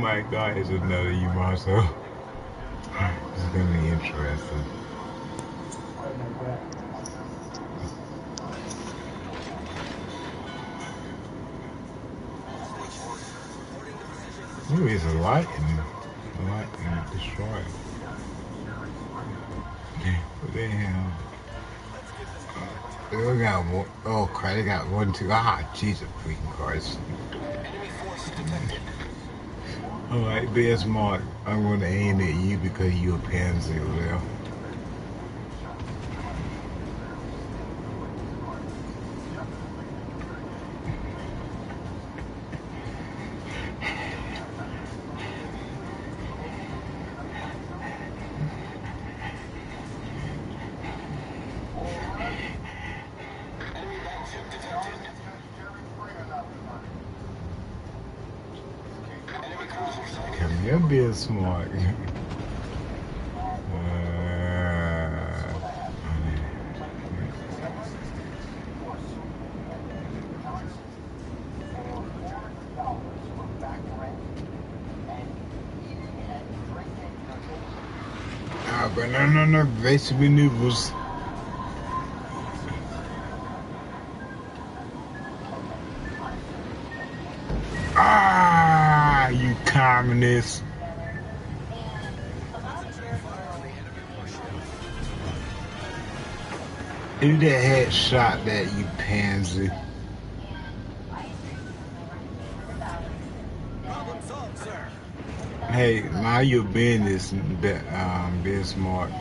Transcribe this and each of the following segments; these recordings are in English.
my God, it's another Yamato. It's gonna be interesting. Ooh, it's a lightning. Lightning destroyed. What the hell? They got one. Oh crap! They got 1, 2. Ah, Jesus freaking Christ! All right, be smart. I'm gonna aim at you because you're a pansy over there. Come here, be smart. But no, basic maneuvers. Ah, you communist. Who the heck shot that, you pansy? Hey, mind your business, be smart.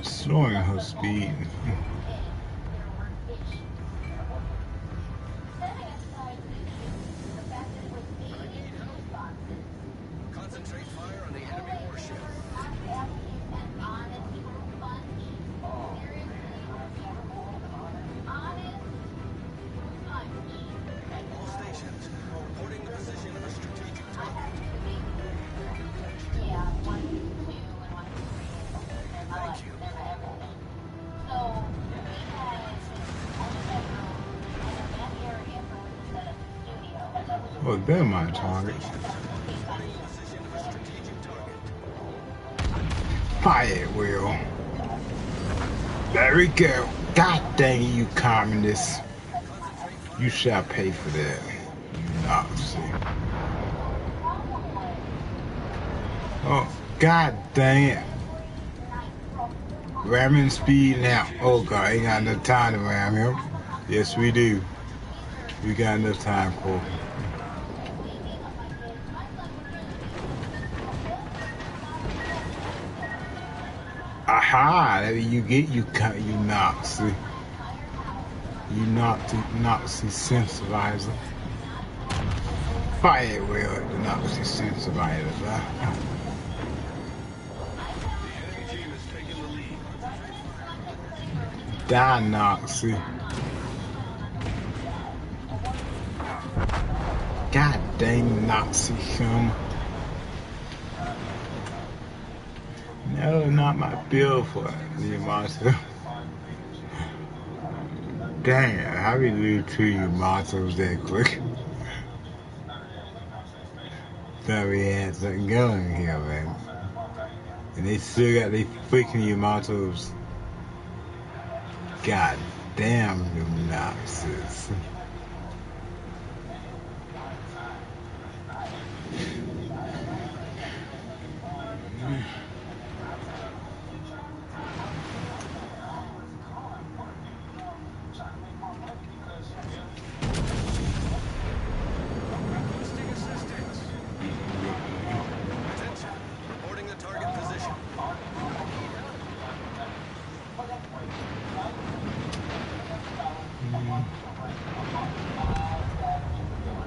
Slowing her speed. Concentrate fire on the enemy warship. All stations reporting the position of a strategic target. Thank you. Oh, they're my target. Fire wheel. There we go. God dang you, communists. You shall pay for that. You Nazi. Oh, God dang it. Ramming speed now. Oh, God, ain't got enough time to ram him. Yes, we do. We got enough time for him. Aha! You get you Nazi. You Nazi sensitizer. Fire wheel, the Nazi sensitizer. Die, Nazi. God dang Nazi scum. No, not my bill for the Yamato. Dang, how we lose 2 Yamatos that quick? Thought we had something going here, man. And they still got their freaking Yamatos. God damn them Nazis.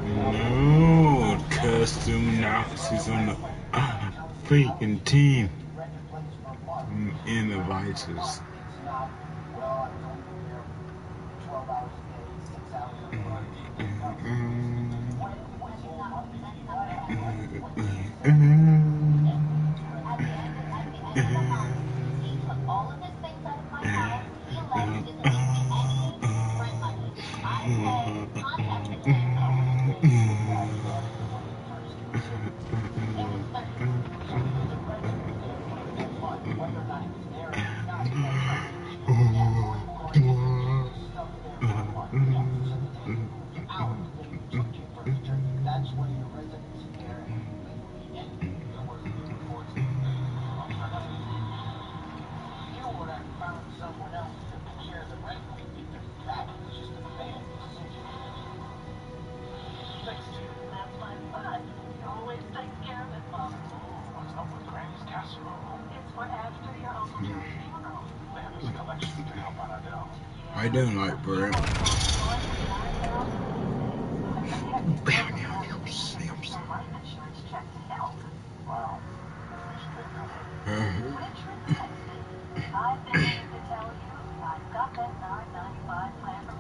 No, custom Nazis on the freaking team. Innovators. I don't like bread.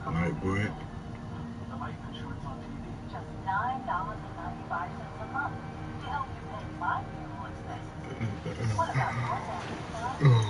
Like bread. Just $9.95 a month to help you pay my fuel expenses. What about your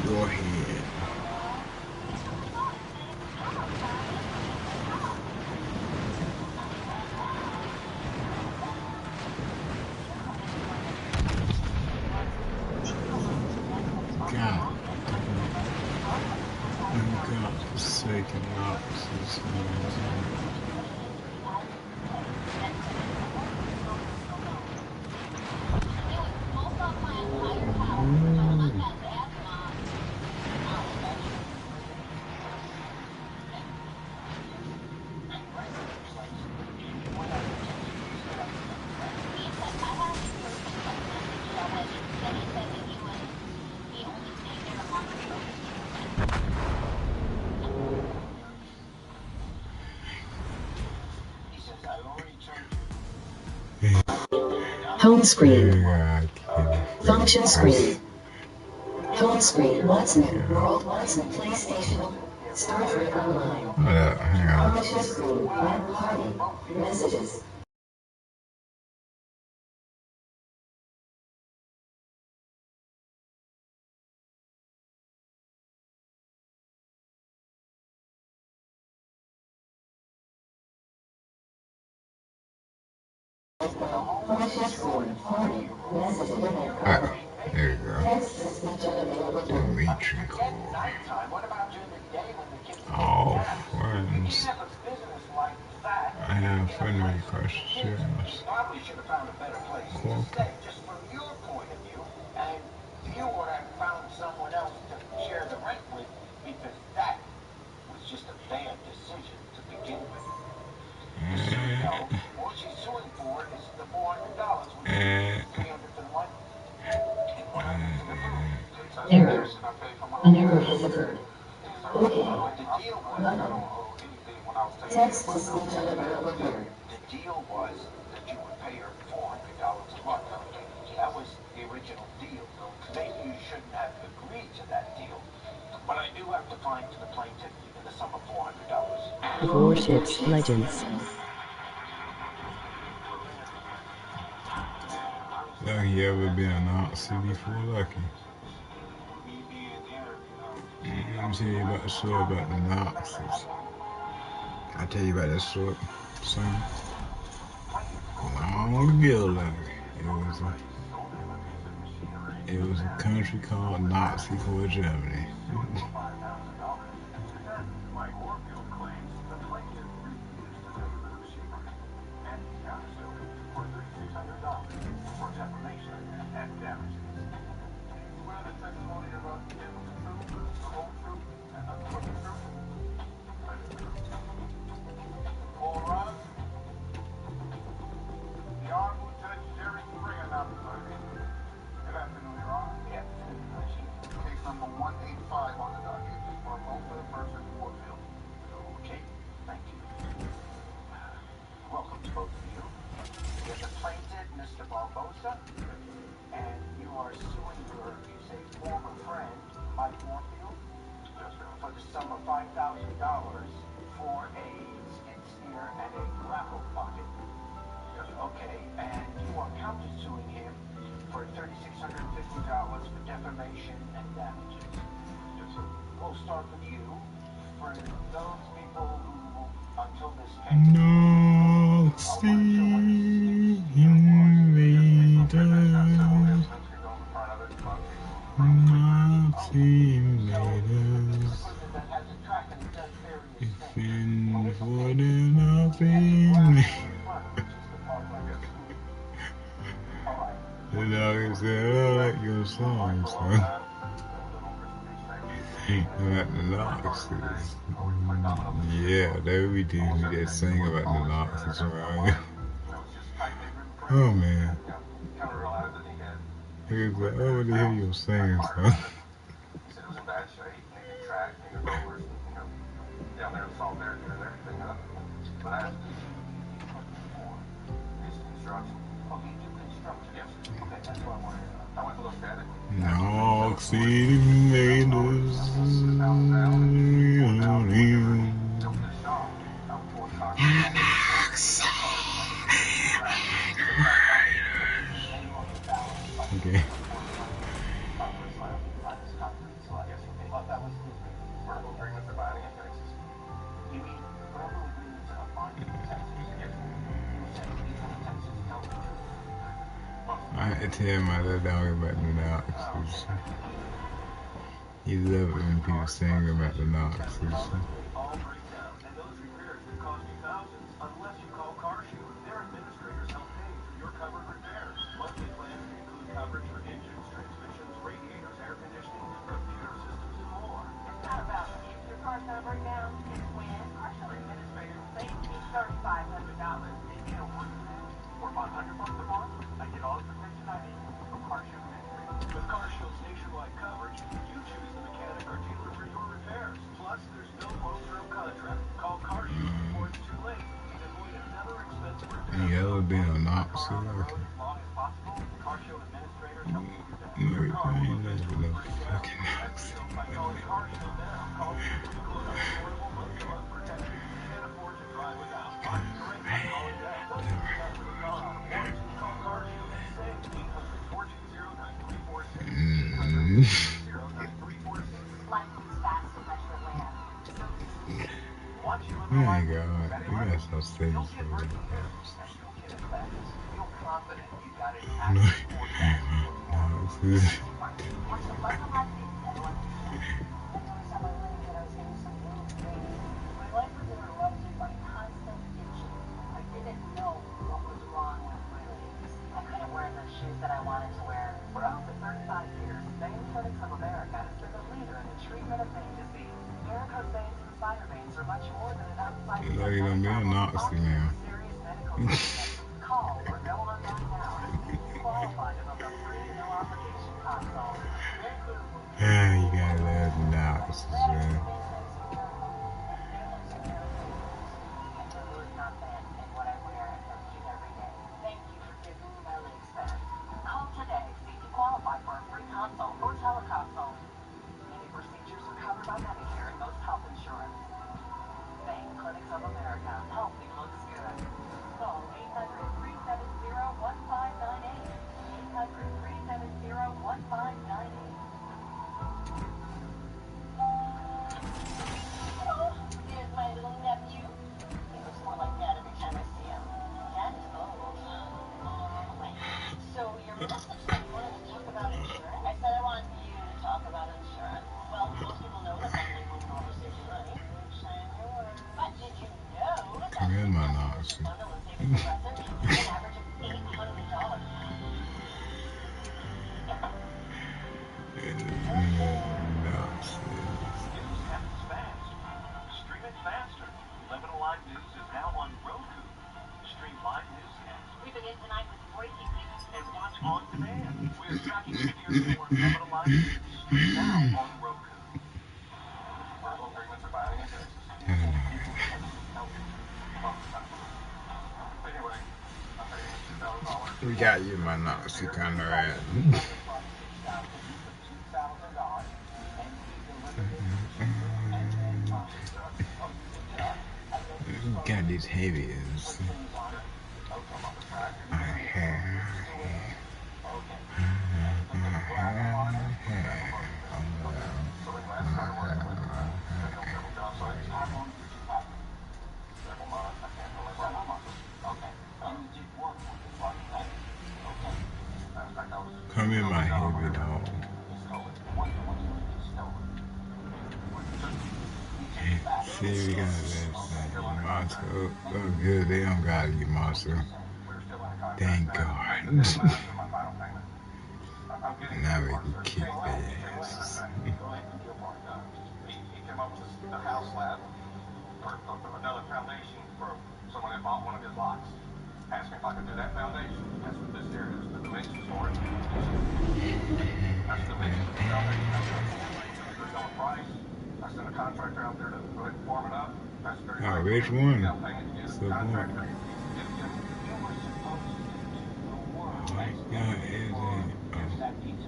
Go ahead. God. God forsaken officers. home screen? Yeah, Function screen. Home screen. What's new? World What's new? PlayStation. Start free online. hang on. Function screen. Web party. Messages. Function screen. Party. Messages. Ah, there you go. Dimitri Core. All friends. I have friend requests. Yes. Cool. Error. An error has occurred. Okay. Text to speech unavailable here. The deal was that you would pay her $400 a month. That was the original deal. Maybe you shouldn't have agreed to that deal, but I do have to fine to the plaintiff in the sum of $400. Warships Legends. Lucky ever been a Nazi before Lucky. Let me tell you about the story about the Nazis. I'll tell you about that story soon. Long ago, Lucky. It was a country called Nazi for Germany. Nazi invaders. Nazi invaders. Defend for the nothing. The dog said, I like your song, son. About the Nazis. Yeah, they be doing me that sing about the Nazis around here. Oh man. He was like, oh, what the hell you singing, son? He said it was in bad shape, needed track, needed rollers, down there in Salt Bear tearing everything up. But I asked him, his construction. Oh, he did construction? Yes. Okay, that's what I wanted to know. I went and looked at it. Nazi invaders. Okay. I had to tell my little dog about the Nazis. He loved when people sing about the Nazis. You ever been a Nazi? Everything is a fucking Nazi. Oh my God, we gotta stop saying so many times. You know you're gonna be a Nazi now. Yeah, you gotta love the Nazis, man. Come in, my Nazi. We got you, my Nazi Conrad. Got these heavies. I'm in my heavy dog. See, we got that monster. Oh, good. They don't got you, monster. Thank God. Now we can kick their asses. He came up with the house lab for another foundation for someone that bought one of his lots. Asked me if I could do that foundation. That's what this here is, the dimensions for it. That's the dimensions of the foundation. There's no price. I sent a contractor out there to go ahead and form it up. That's Oh, which one? So what?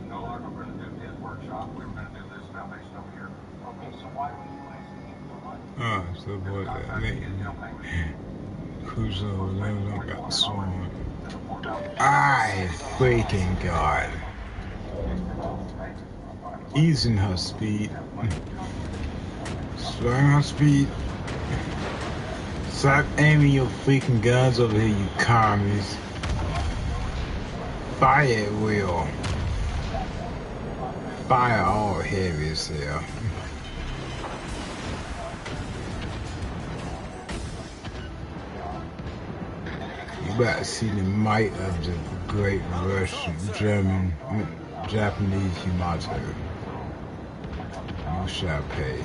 No longer we're going to do his workshop. We were going to do this foundation over here. Okay, so why were you asking him for money? Oh, so what that mean? Crusoe level got sworn. I freaking God. Easing her speed. Slowing her speed. Stop aiming your freaking guns over here, you commies. Fire at will. Fire all heavy as hell. You about to see the might of the great Russian, Japanese humanity. You shall pay.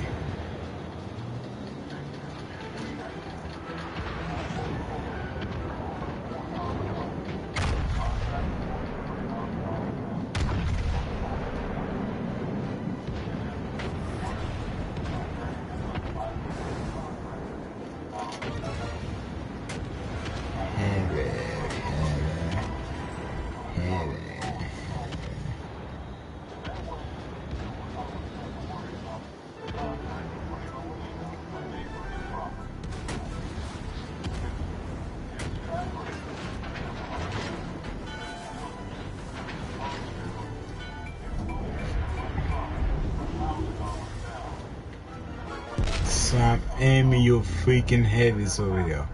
Stop aiming your freaking heavies over here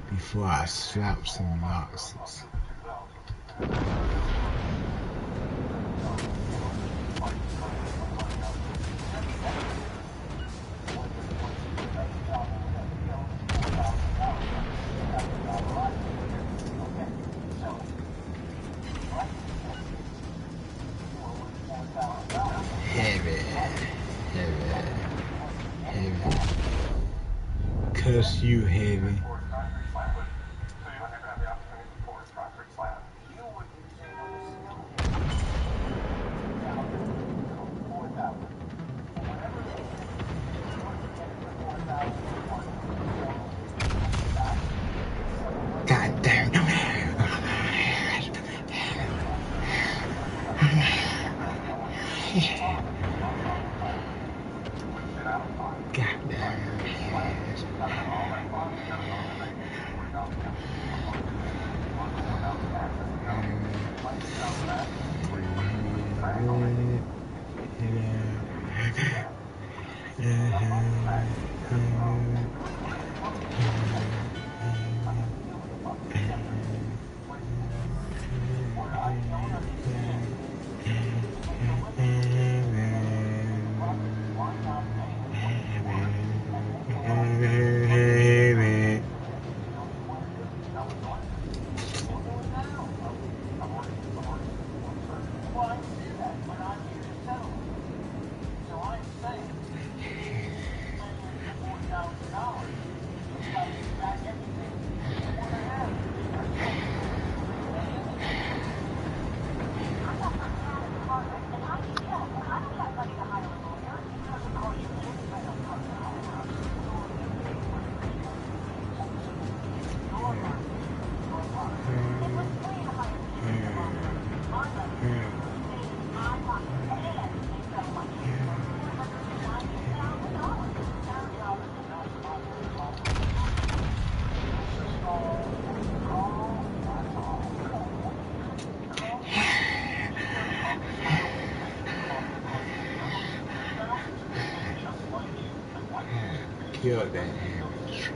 before I slap some Nazis. Curse you, heavy. God damn. God damn. Kill that damage.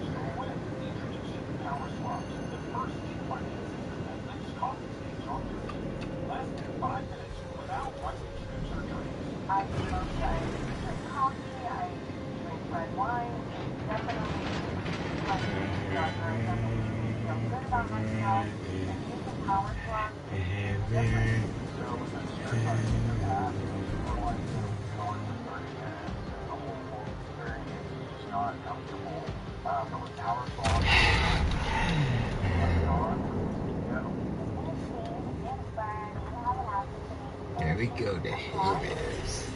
There we go, the heavies.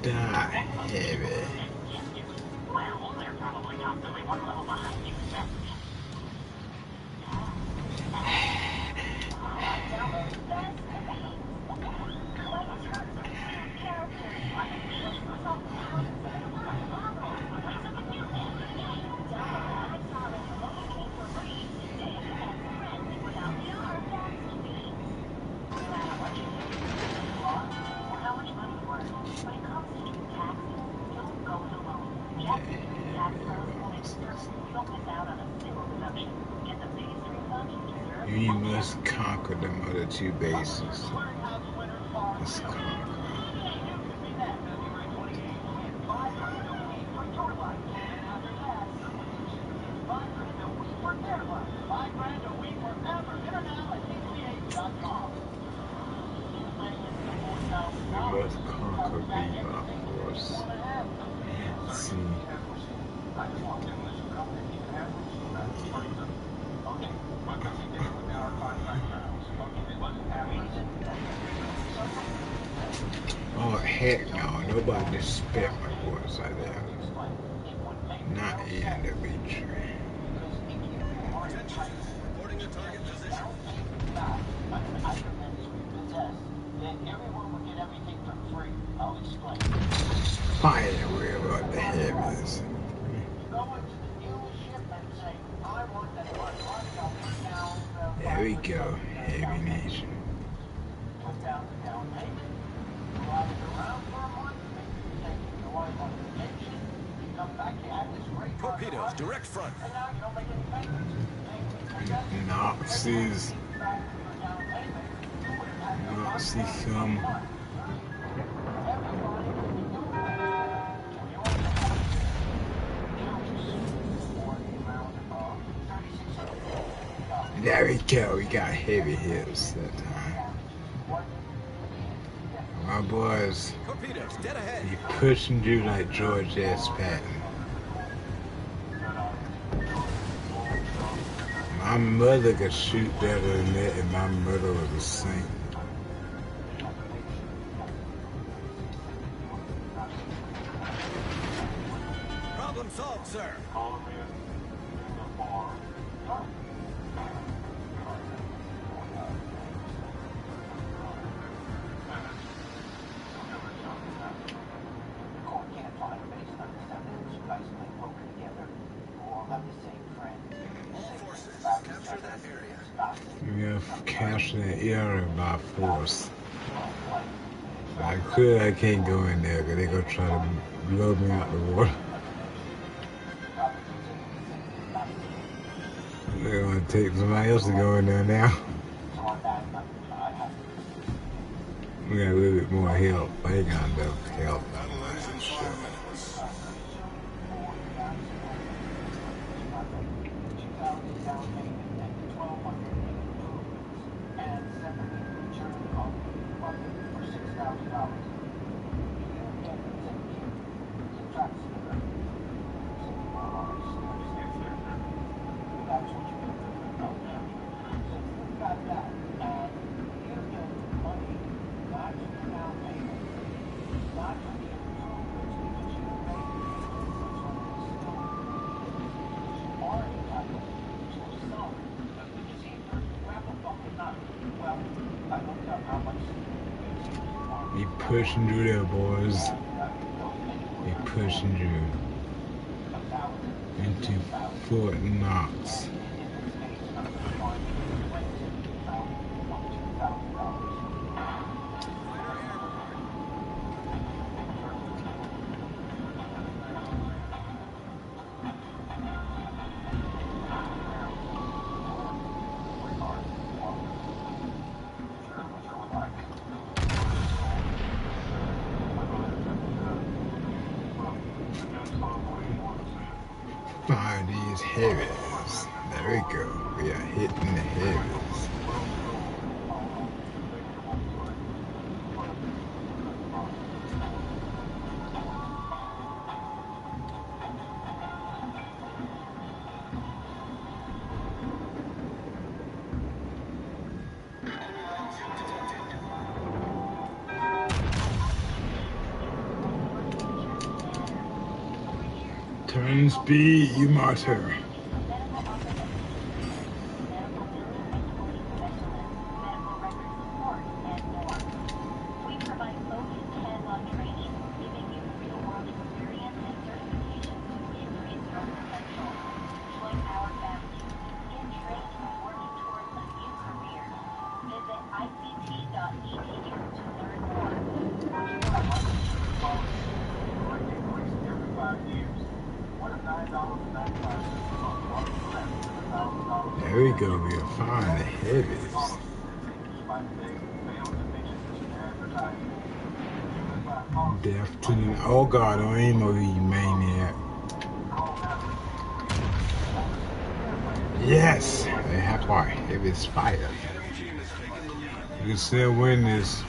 Die, heavy. Well, they're probably not really one level behind you, sir. You must conquer them other two bases. Let's conquer. We must conquer Viva, of course. Let's see. Oh heck no, nobody disrespect my voice like that. Not in the beach. Fire away about the heavens. There we go, heavy nation. Torpedoes, direct front. Nazis. Nazi come. There we go, we got heavy hips that time. My boys, Torpedoes, dead ahead. be pushing you like George S. Patton. My mother could shoot better than that, and my mother was a saint. Problem solved, sir. We have captured that area by force. If I could, I can't go in there because they're going to try to blow me out the water. They're going to take somebody else to go in there now. We got a little bit more help. I ain't got enough help. I'm sure. pushing through there, boys. They pushing through into Fort Knox. Find these heavies. There we go. We are hitting the heavies. Turn speed, you martyr. There we go, we'll find the heavies. Death to the... Oh God, don't aim over you, maniac. Yes! They have our heavies fired. You can still win this.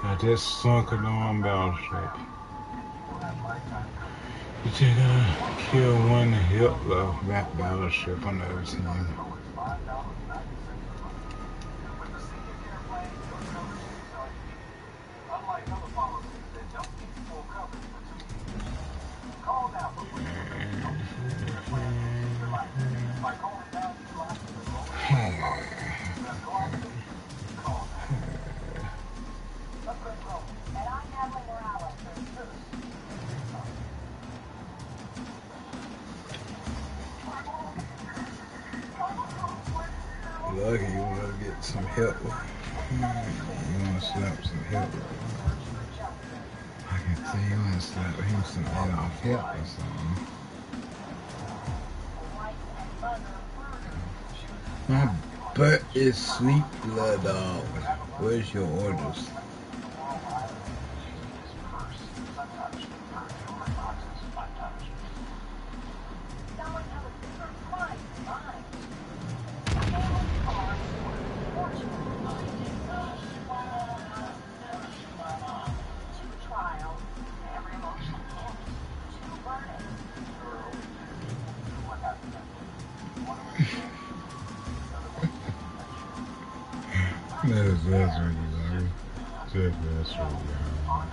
Got this sunken on battleship. But you're gonna kill one Hitler map battleship on the other team. Lucky you want to get some help. You want to slap some help. I can see you want to slap him some head off help or something. My butt is sleep, blood dog. Where's your orders? That's what you like. That's what you like.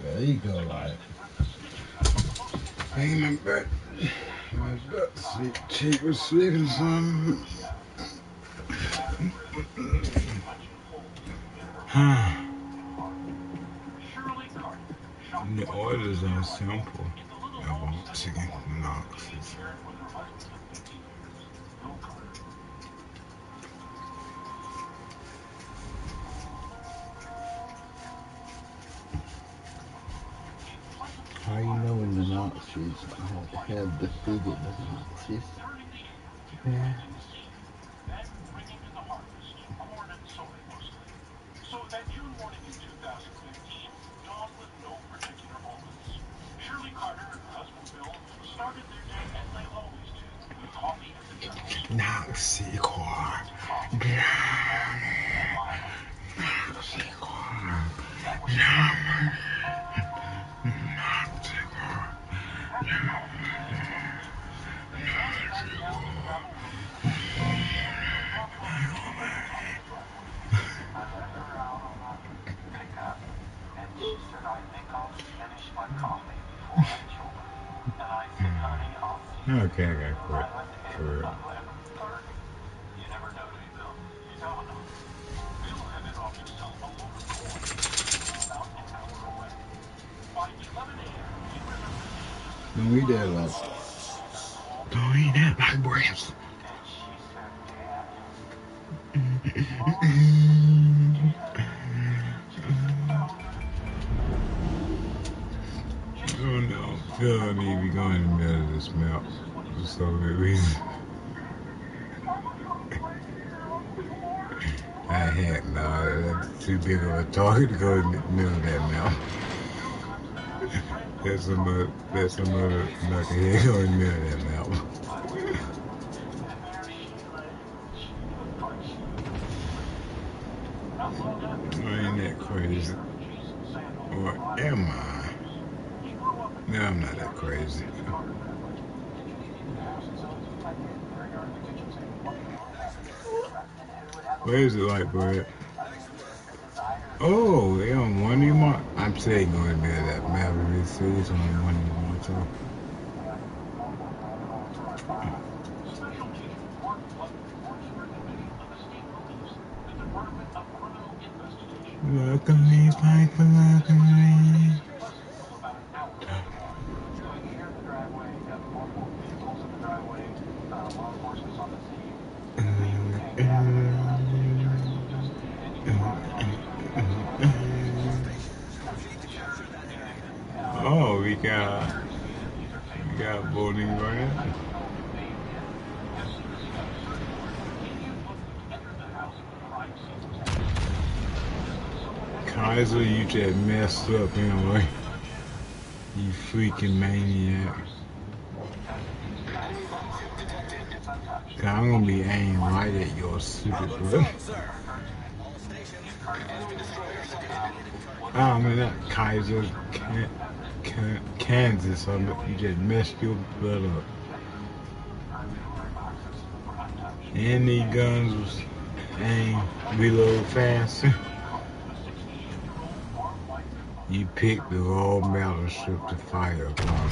There you go, like. Hey, my butt. My butt sleep. She was sleeping some. The orders are simple. I want chicken Knoxes. How you know in the Nazis had defeated the Nazis? Yeah. Then bringing in the harvest, corn and soy mostly. So that June morning in 2015 dawned with no particular omens. Shirley Carter and her husband Bill started their day as they always do, with coffee at the General. Nazi car. Nazi car. Okay, I got quit. For real. You never know, do you, Bill? You tell him. Bill headed off to sell a load of corn about an hour away. By 11 a.m., he was in position. Don't eat that like. Don't eat that like breath. And she said, Dad. Oh no, Phil don't need to be going in the middle of this map for so good reason. I had that's too big of a target to go in the middle of that map. That's some other knucklehead going in the middle of that map. Ain't that crazy? Or am I? No, I'm not that crazy. Where is it like, bro? Oh, they on one new mark. I'm saying going to be that Maverick series on one new mark. Look at me, fight for look at me. Oh, we got voting right. Kaiser, you just messed up anyway. You freaking maniac. I'm gonna be aiming right at your stupid butt. Oh man, that Kaiser, Kansas, you just messed your butt up. And these guns was aim reload fast. You picked the wrong battleship to fire upon.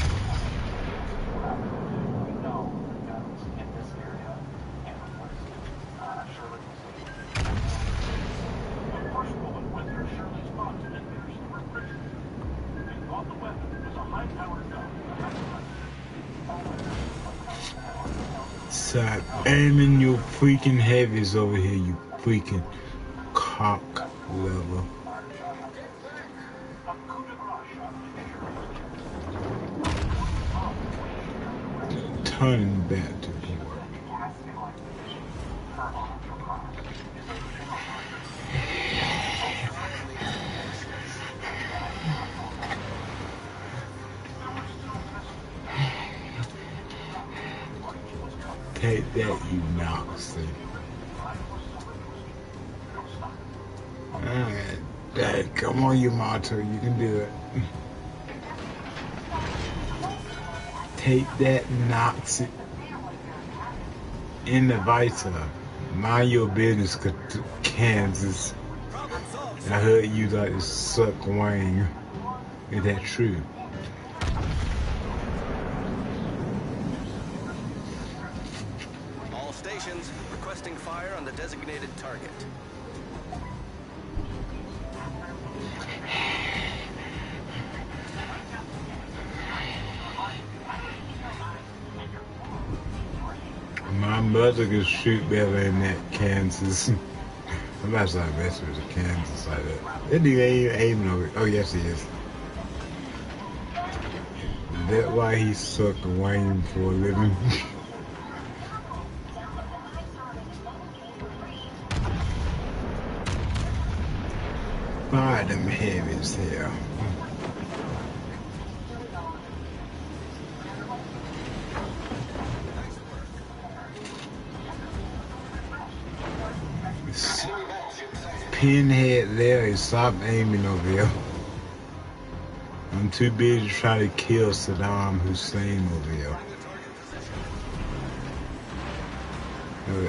Stop aiming your freaking heavies over here, you freaking cock level. Turning back to port. Take that, you Nazi. Alright, Dad, come on, you Martyr, you can do it. Take that, Nazi. In the Vita. Mind your business, Kansas. I heard you like to suck wang. Is that true? All stations requesting fire on the designated target. My mother could shoot better than that, Kansas. I'm not sorry, best was a Kansas like that. That nigga ain't even aiming over it. Oh, yes, he is. That's why he sucked Wayne for a living. Fire them heavies here. Pinhead Larry, stop aiming over here. I'm too busy trying to kill Saddam Hussein over here.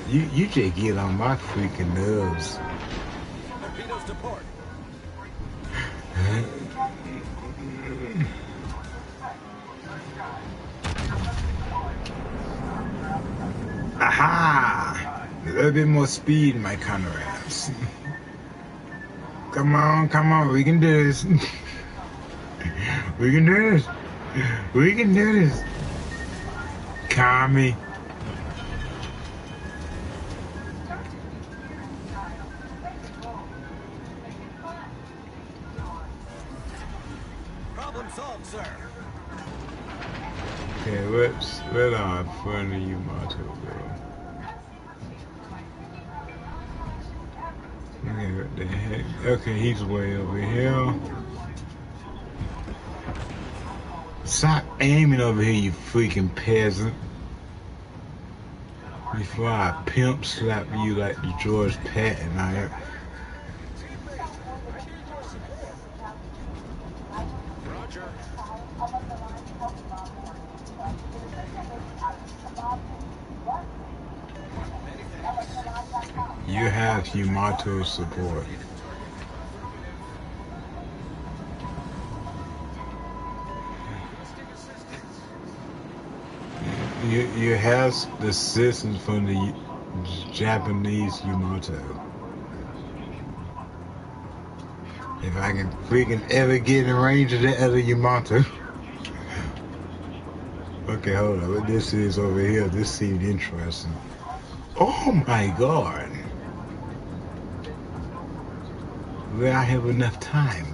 You just get on my freaking nerves. Torpedoes to port. Aha! A little bit more speed, my comrades. Come on, we can do this. We can do this. We can do this. Kami. Problem solved, sir. Okay, where are front of you, Mato, bro? Okay, what the heck? Okay, he's way over here. Stop aiming over here, you freaking peasant. Before I pimp slap you like the George Patton I am. Roger. You have Yamato support. You have the assistance from the Japanese Yamato. If I can freaking ever get in range of that other Yamato. Okay, hold on. What this is over here, this seemed interesting. Oh my god. Will I have enough time?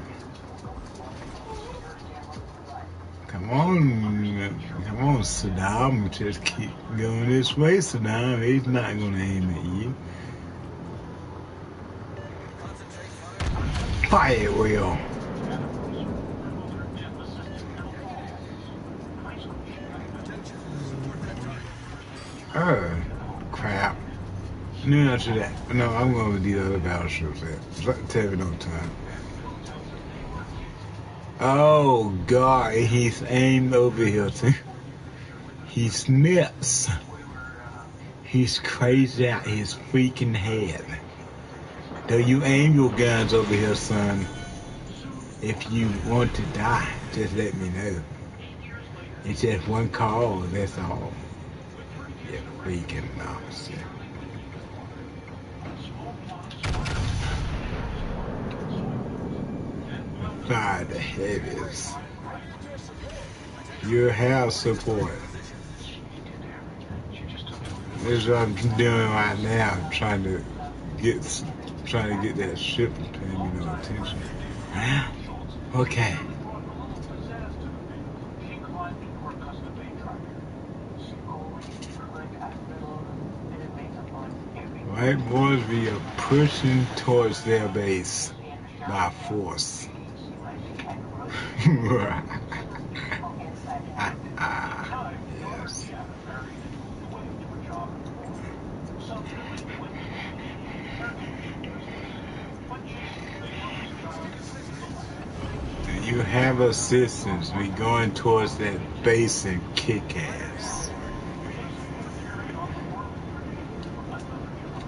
Come on, Saddam. Just keep going this way, Saddam. He's not gonna aim at you. Fire wheel. Oh, crap. No, after that. No, I'm going with these other battleships. Tell me no time. Oh, God. He's aimed over here, too. He snips. He's crazy out his freaking head. Though you aim your guns over here, son. If you want to die, just let me know. It's just one call, that's all. You freaking officer. Fire the heavies. You have support. This is what I'm doing right now, trying to get that ship and pay me no attention. Okay. White boys, we are pushing towards their base by force. Yes. You have assistance. We going towards that base and kick ass.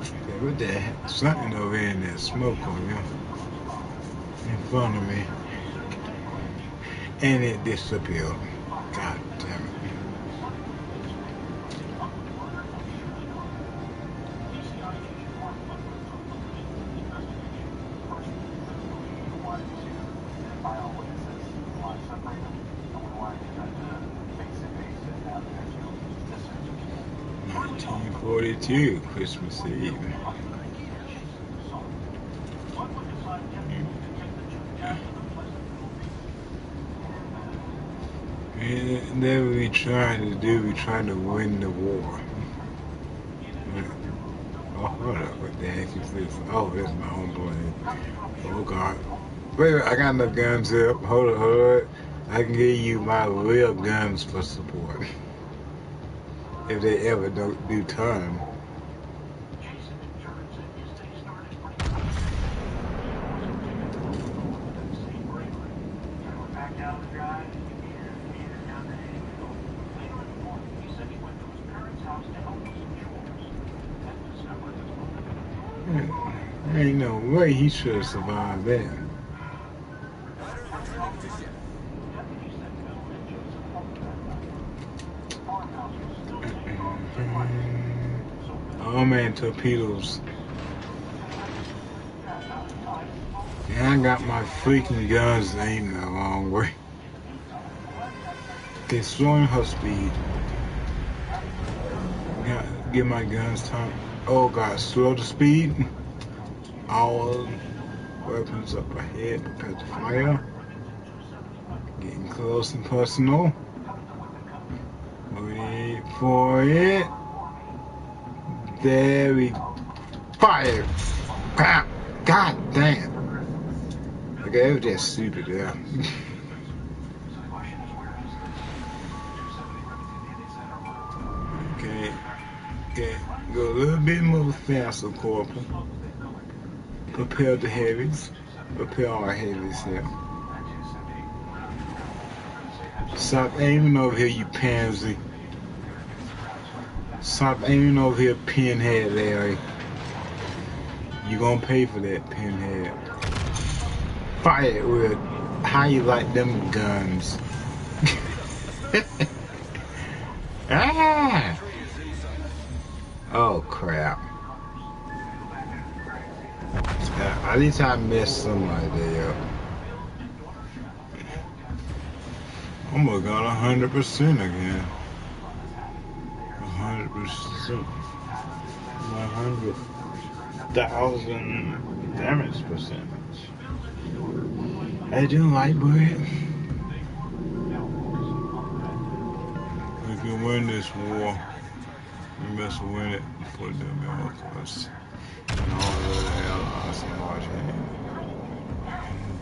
Okay, what the heck? Something over here in that smoke over here. In front of me. And it disappeared. God damn it. '42, Christmas Eve. And then we trying to do, we trying to win the war. Oh, hold up, what the heck is this? Oh, this is my own plane. Oh, God. Wait, I got enough guns here. Hold up. I can give you my real guns for support. If they ever don't do time. Ain't no way he should have survived that. Oh man, torpedoes. And I got my freaking guns aimed the wrong way. Okay, slowing her speed. Get my guns time. Oh god, slow the speed. All weapons up ahead, prepare to fire. Getting close and personal. Wait for it. There we fire. God damn. Okay, it was just stupid, yeah. Okay, go a little bit more faster, Corporal. Prepare the heavies. Prepare our heavies here. Stop aiming over here, you pansy. Stop aiming over here, pinhead Larry. You gonna pay for that, pinhead. Fire it with how you like them guns. Ah! Oh crap. At least I messed somebody up. I'm gonna got 100% again. 100%. 100,000 damage percentage. I do like bread. We can win this war. We must win it for the Americans and all the other allies and watching.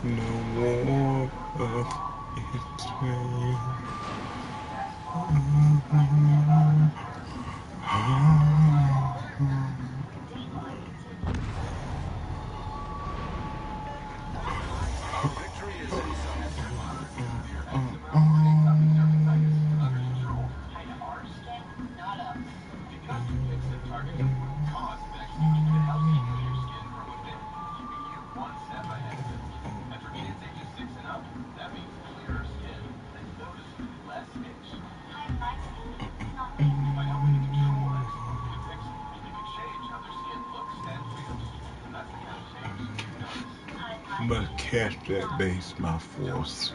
No war of Israel. I'm gonna catch that base by force.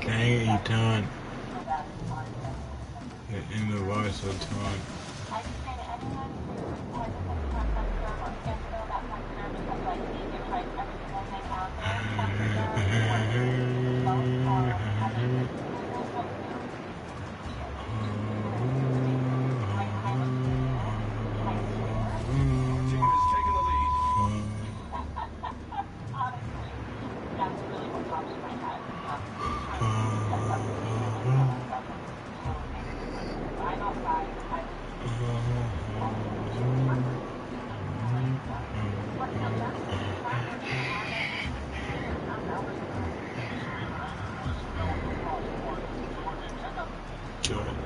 Dang it, you done. In the voice of time.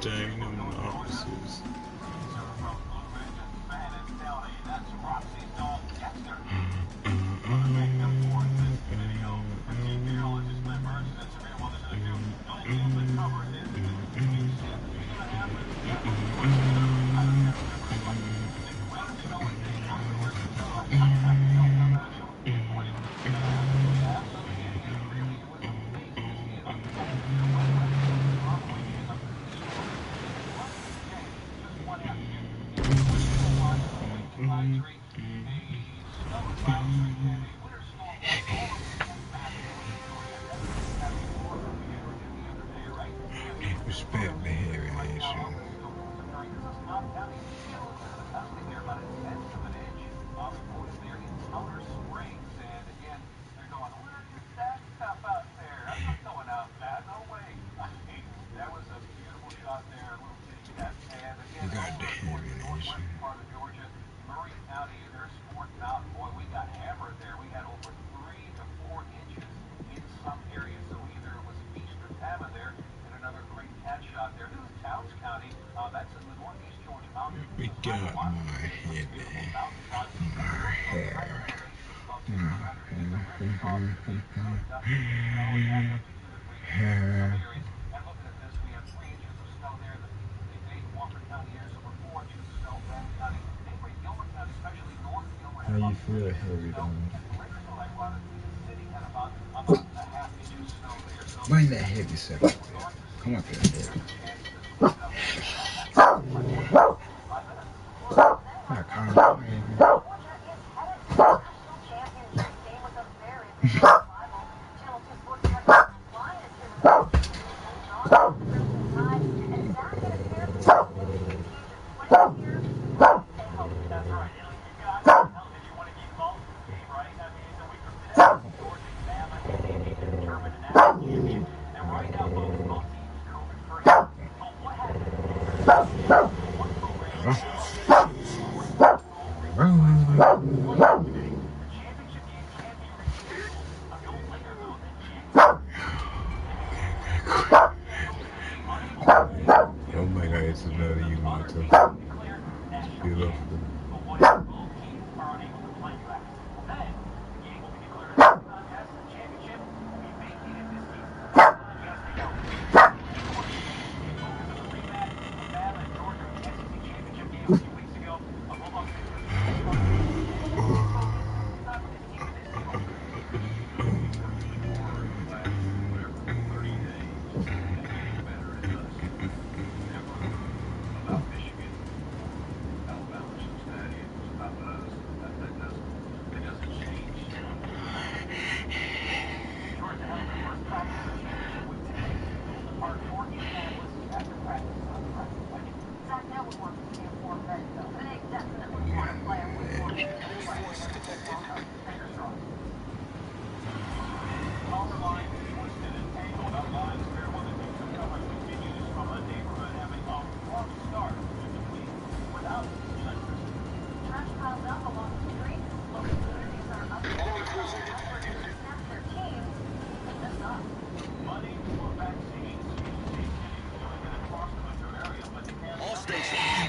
dang them officers. Respect the heavy nation. We got the heavy nation. We got my heavy, my hair. Hair. How you feel, heavy dome? Bring that heavy stuff up there. Come up here, heavy. Oh my God, it's another Yamato. Beautiful.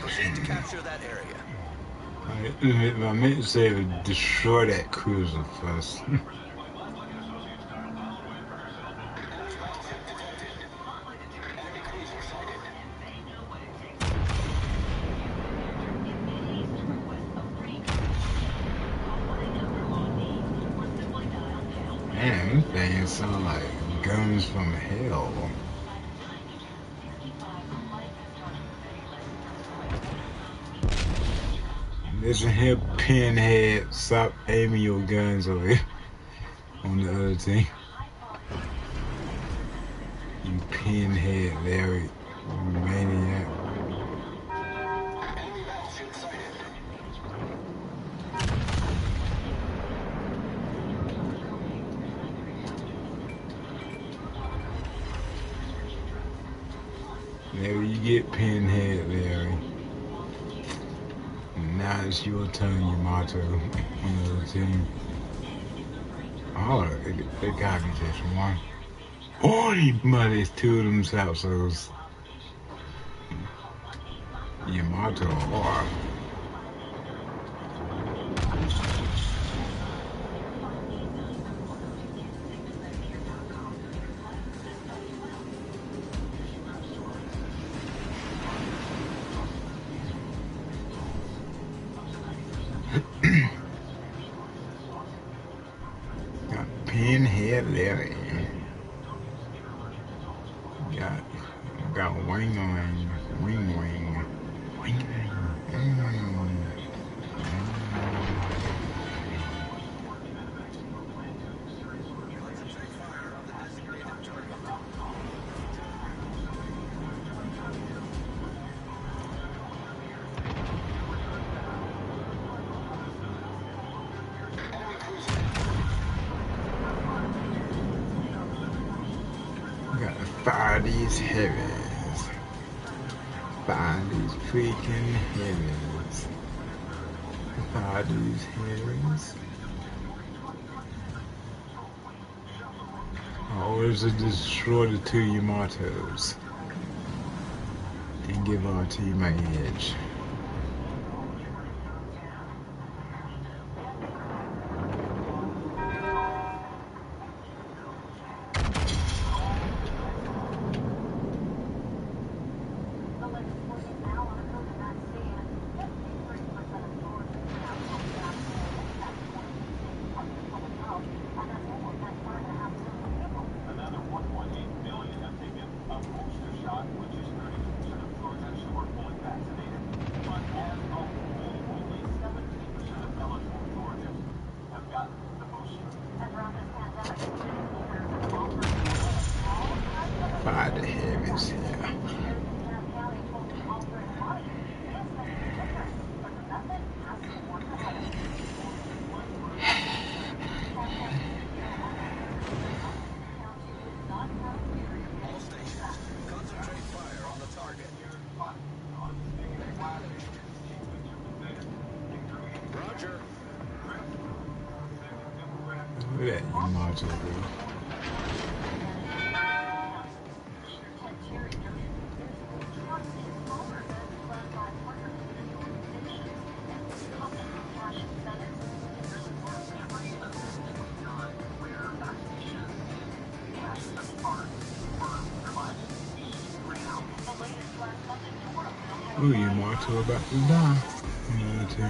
Proceed to capture that area. I meant to say destroy that cruiser first. Man, these things sound like guns from hell. Listen here, pinhead, stop aiming your guns over here on the other team. You pinhead, Larry, you maniac. Larry, you get pinhead, Larry. Now it's your turn, Yamato, on the other team. Oh, it gotta be just one. Oh, he muddies two of them Souths. Yamato R. Got Pinhead Larry. Got Wing Wing. Wing Wing. Wing Wing. Gotta fire these heavies. Fire these freaking heavies. Fire these heavies. Or is it destroy the two Yamatos and give our team an edge? Fire the heavies here. Look at that Yamato, bro. Ooh, Yamato about to die. Yamato.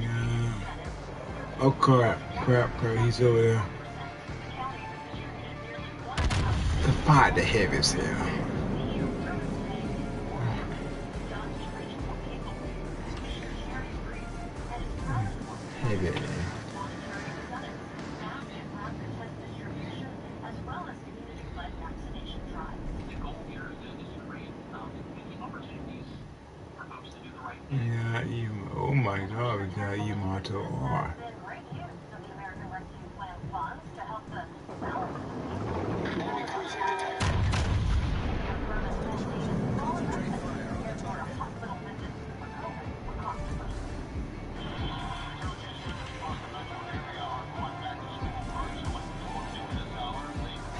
Yeah. Oh crap, he's over there. To fight the heavies here. Heavy. Yeah, oh my god, we got Yamato R.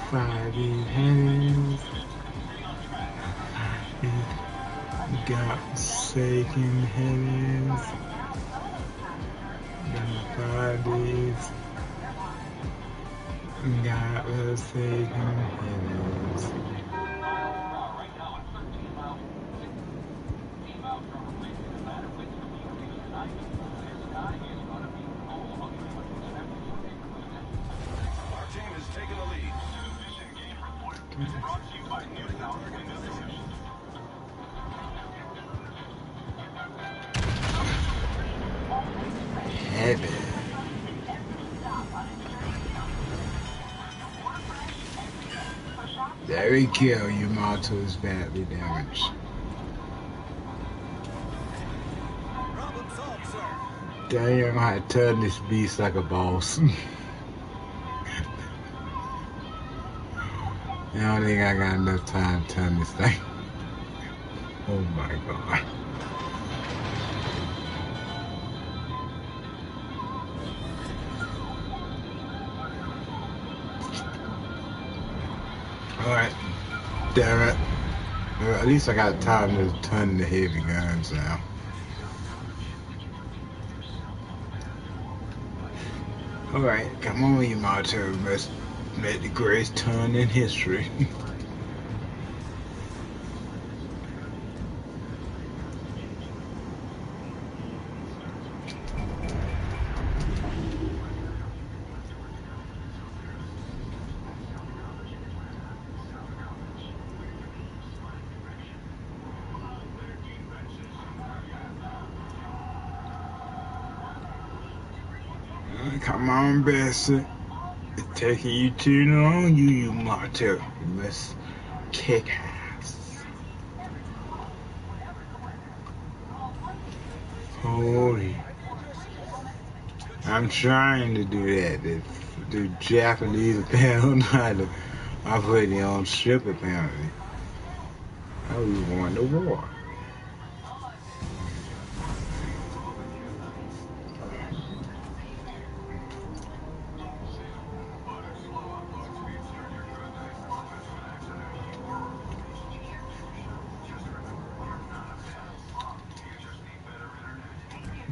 Fire these hands. Got shaking hands. Gonna fire these. Got shaking hands. Heavy. There we go, Yamato is badly damaged. Damn, I turned this beast like a boss. I don't think I got enough time to turn this thing. Oh my god. Alright. Damn it. Well, at least I got time to turn the heavy guns now. Alright, come on, you Marto. Let's make the greatest turn in history. Come on, Bessie. It's taking you too long, you Marto. Let's kick ass. Holy. I'm trying to do that. The Japanese apparently know how to operate their own ship, apparently. How we won the war.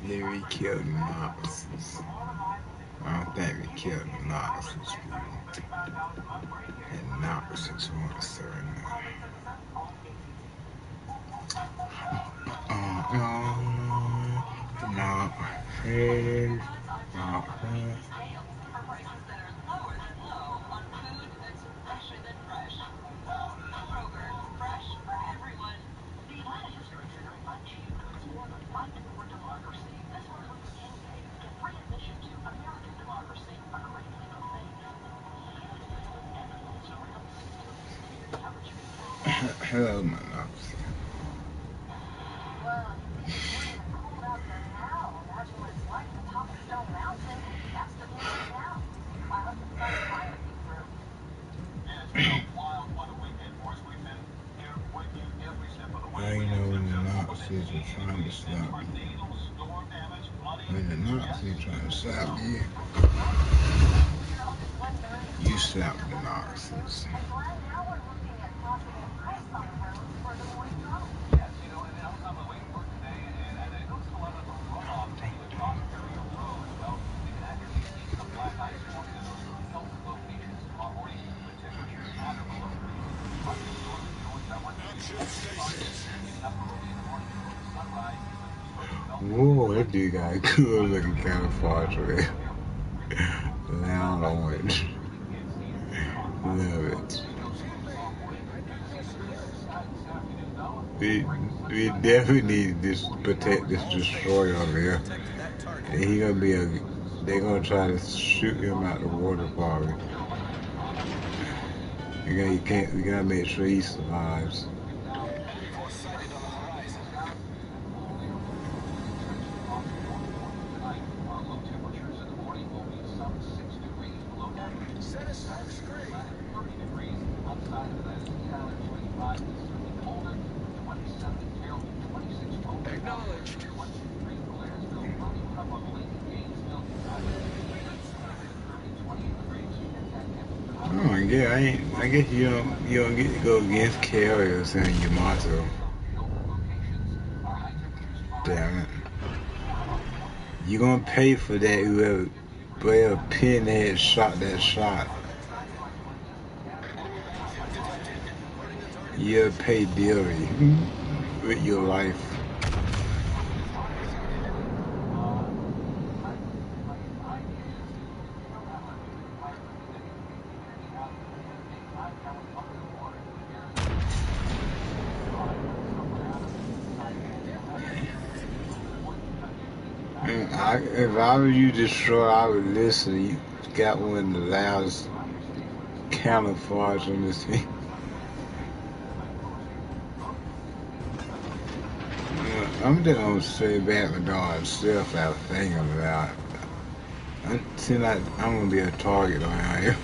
Then we killed the Nazis. I don't think we killed the Nazis, people. And Nazis want to serve now. Not friends, not friends. Hello, my loves. I know when the Nazis are trying to stop you. When the Nazis are trying to stop you, you stop the Nazis. Whoa, that dude got a good looking camouflage red. Loud orange. Love it. We definitely need this protect this destroyer over here. And he gonna be they're gonna try to shoot him out the water probably. We gotta make sure he survives. I guess you don't get to go against carriers in Yamato. Damn it. You're gonna pay for that whoever pinhead shot that shot. You'll pay dearly with your life. If I were you, Destroyer, I would listen. You got one of the loudest camouflage on this thing. I'm just gonna say Batman himself out thinking about it. It seems like I'm gonna be a target around here.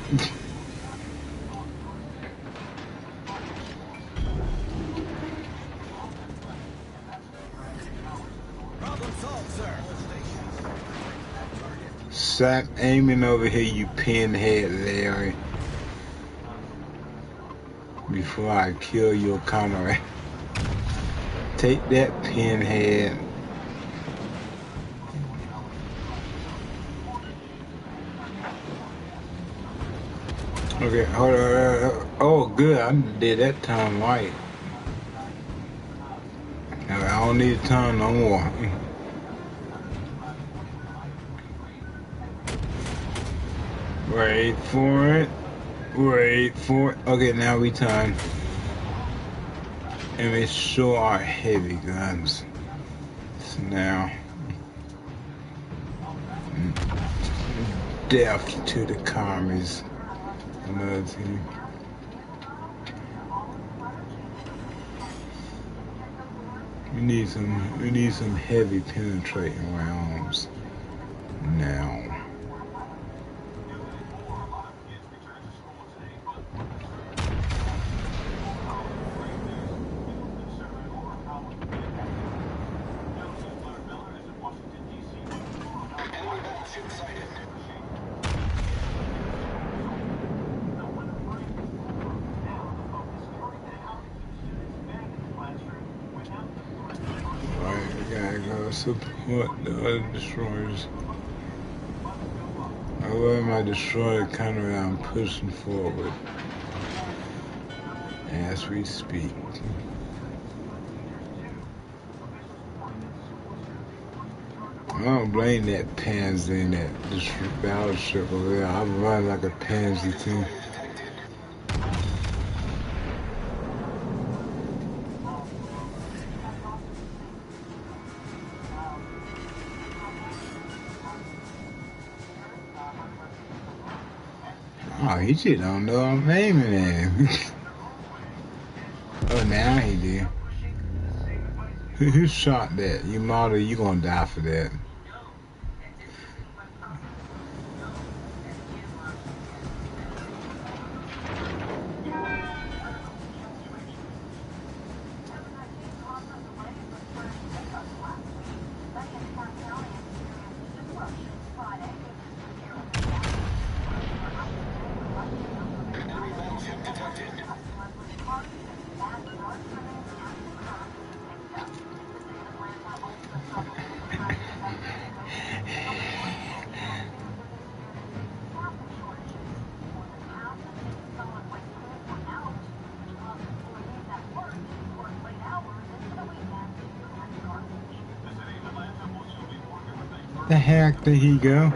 Stop aiming over here, you pinhead Larry. before I kill your Conrad. Take that, pinhead. Okay, hold on. Oh, good. I did that time right. I don't need to turn no more. Wait for it. Wait for it. Okay, now we turn. And we show our heavy guns. So now. Death to the commies. Another team. We need some heavy penetrating rounds now. Support the other destroyers. I love my destroyer kind of around pushing forward as we speak. I don't blame that pansy in that battleship over there. I run like a pansy too. Oh, he just don't know I'm aiming at him. Oh, now he did. Who shot that? You model, you gonna die for that. The heck did he go?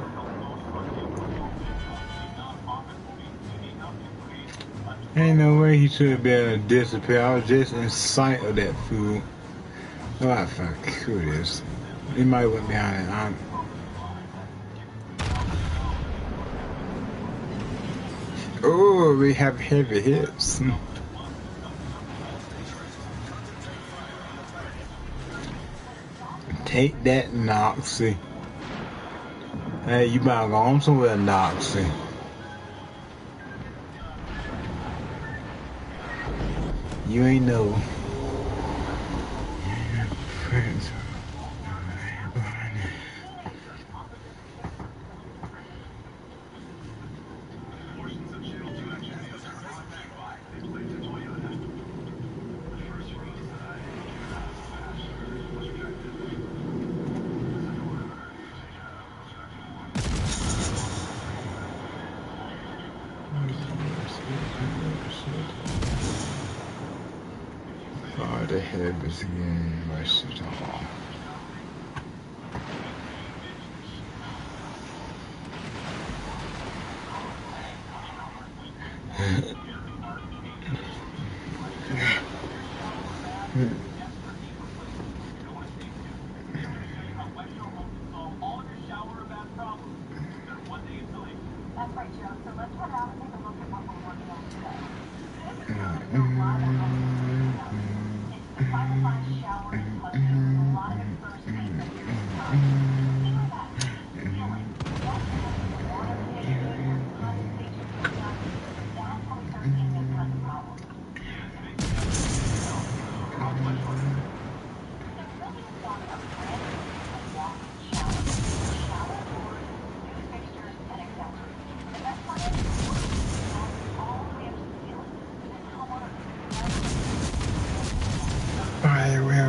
Ain't no way he should have been able to disappear. I was just in sight of that fool. Oh, I fuck. Who it is? He might have went behind it. Oh, we have heavy hits. Take that, Noxie. Hey, you better go on somewhere, Noxie. You ain't know. The head was again rushed off.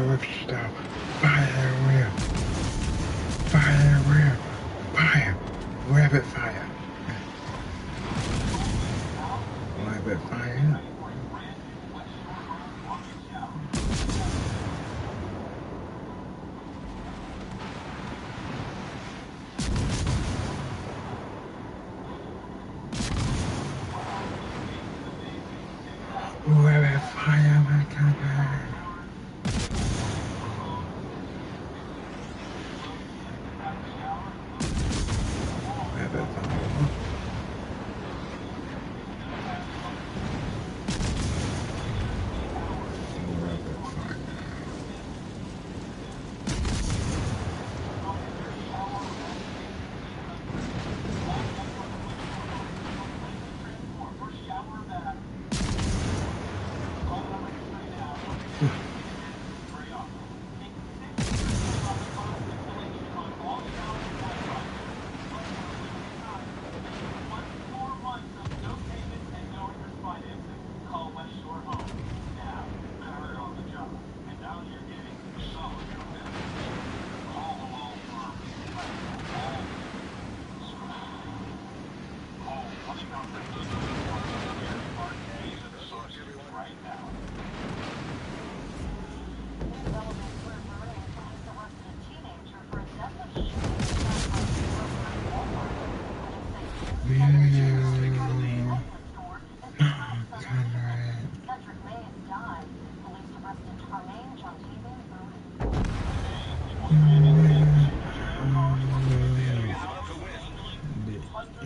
electric style. Fire everywhere. Fire everywhere. Fire. Rapid fire. Rapid fire. Rapid fire, my God. Rapid fire.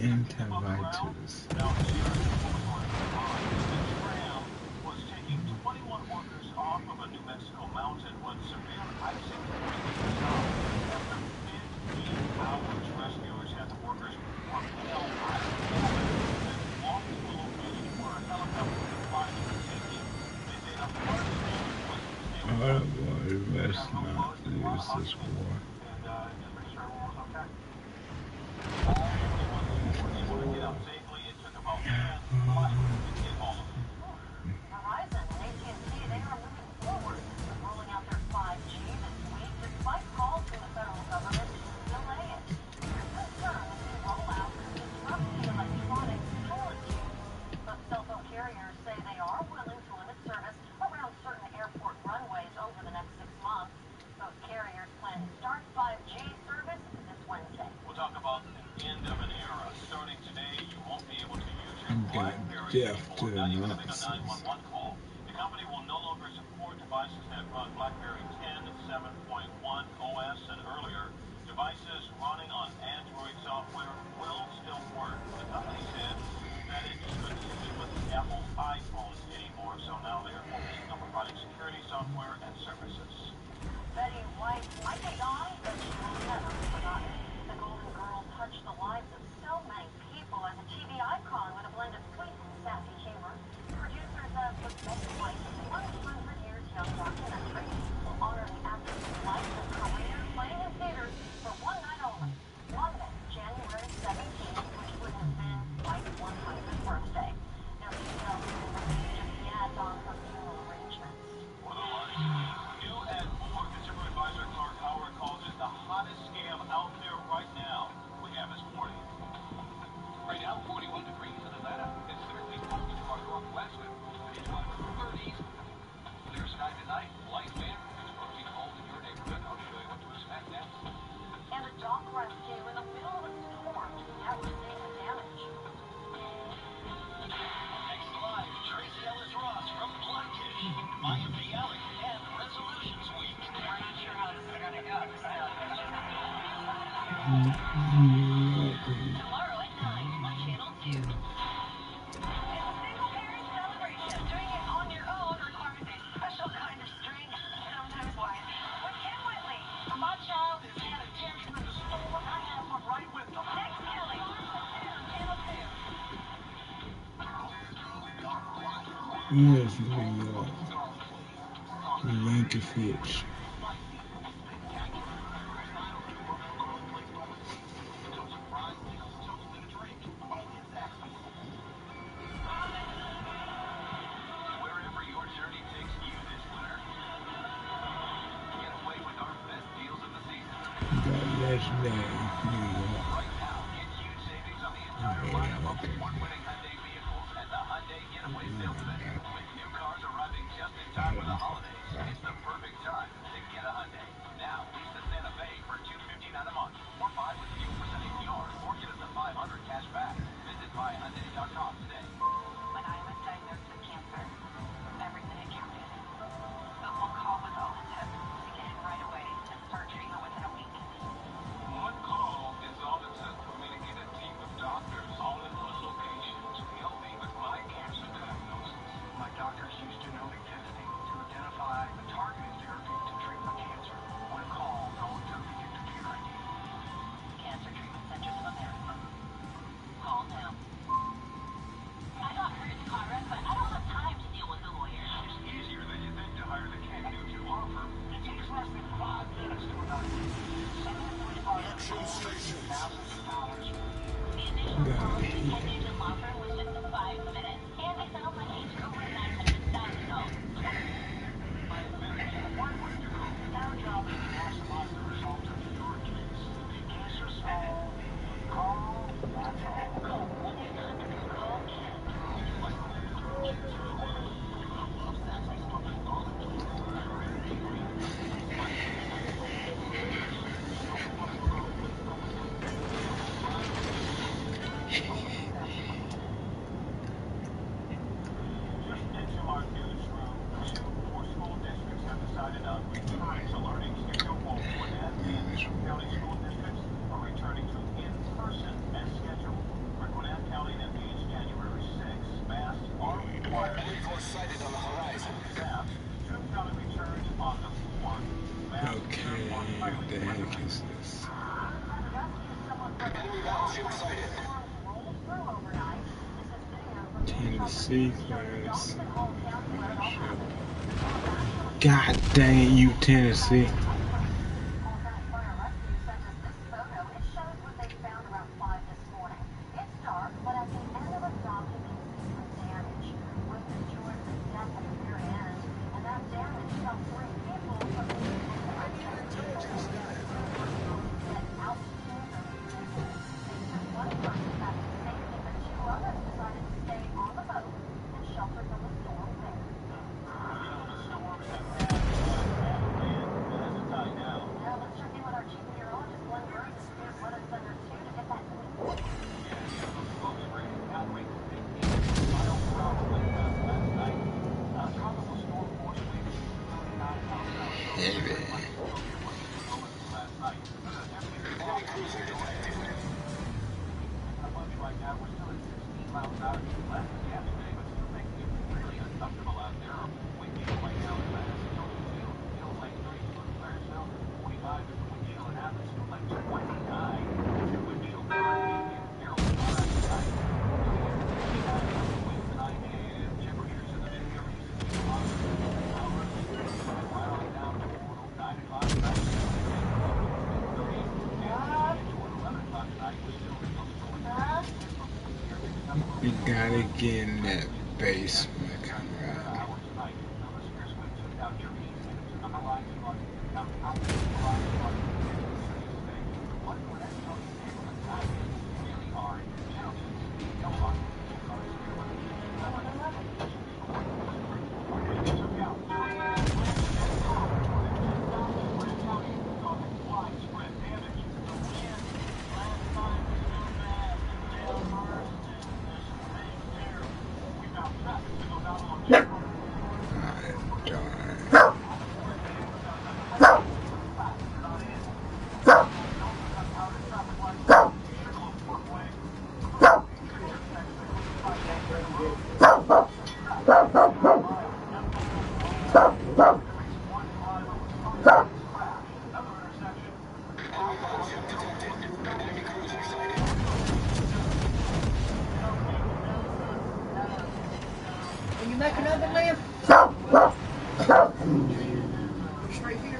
Antivirus. Was taking 21 workers off of a New Mexico mountain when severe icing after 15 hours, rescuers had the workers rappel out of the cabin and walk to a location where a helicopter could fly to the safety. They say the hardest thing was Oh boy, let's not lose this war. and just make sure everyone was okay. All 21 people were able to get out safely. It took about 10 flights to get all of them. Verizon and AT&T, they are moving forward with rolling out their 5G this week, despite calls from the federal government to delay it. There's concern that the rollout could disrupt the electronic storage use. But cell phone carriers say they are willing to limit service around certain airport runways over the next 6 months. Both carriers plan to start 5G service this Wednesday. We'll talk about an end of an era. Starting today, you won't be able to use your And got BlackBerry death to anymore. Not even to make a nonsense. 911 call. The company will no longer support devices that run BlackBerry 10, 7.1 OS and earlier. Devices running on Android software will still work. The company said that it just couldn't compete with Apple's iPhones anymore, so now they are focusing on providing security software and services. Betty White might be gone, but she will never be forgotten. The Golden Girl touched the lives of so many people as a TV icon with a blend of sweet and sassy humor. Producers of the Betty White 100 Years Young documentary will honor the actress's life and career, playing in theaters for one night only, Monday, January 17th, which would have been White's 100th birthday. No details have been released just yet on her funeral arrangements. New and more. Consumer advisor Clark Howard calls it the hottest scam out there right now. We have his warning. Right now, 41 degrees in Atlanta. It's 30 points farther up west. It's 30s. Clear sky tonight. Light wind. It's approaching home in your neighborhood. I'll show you what to expect next. And a dock rescue in the middle of a storm, devastating the damage. Next live, Tracy Ellis Ross from Blackish, Maya Bialik, and Resolutions Week. We're not sure how this is going to go. Tomorrow at 9 on Channel 2. It's a single parent celebration. Doing it on your own requires a special kind of strength, sometimes wise. With Ken Whitley, a mod child who's had a tantrum in the store, and I have one right with them. Next Kelly, on Channel 2. Yes, New York. Yankovic. Wherever your journey takes you this winter, last day. When I was diagnosed with cancer, every minute counted. But one call was all it took to get in right away and start treatment within a week. One call is all it took for me to get a team of doctors all in one location to help me with my cancer diagnosis. My doctors used genomic testing to identify a targeted therapy to treat my cancer. One call is all it took to get the cure I need. Cancer Treatment Centers of America. Call now. I got hurt in the car wreck, but I don't have time to deal with a lawyer. It's easier than you think to hire the Ken Nugent law firm. It takes less than 5 minutes to evaluate. Action stations. The initial call to the Ken Nugent law firm was just 5 minutes, and they settled my case for over $900,000. Our job is to maximize the result of your case. Cancer solved. Call. That's all. Call 1-800-CALL-KEN. Just into our newsroom, 2 more school districts have decided on returning to learning schedule. Gwinnett and Mitchell County school districts are returning to in-person as scheduled. For Gwinnett County, that means January 6th. Masks are required. Sighted on the horizon. Staff, Troop County returns on the 4th. Masks Okay, what the heck is this? Enemy battleship sighted. Tennessee first. God dang it, you Tennessee. We gotta get in that basement. Are you making oven, Liam? Straight here.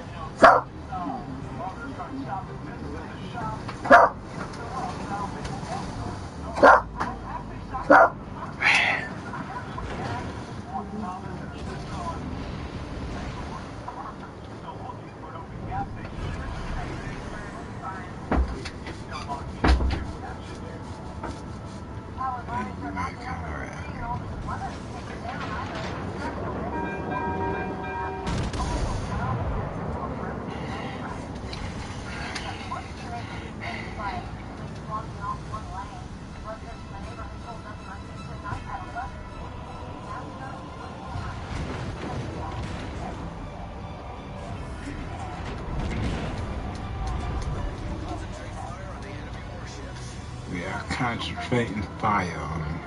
concentrating fire on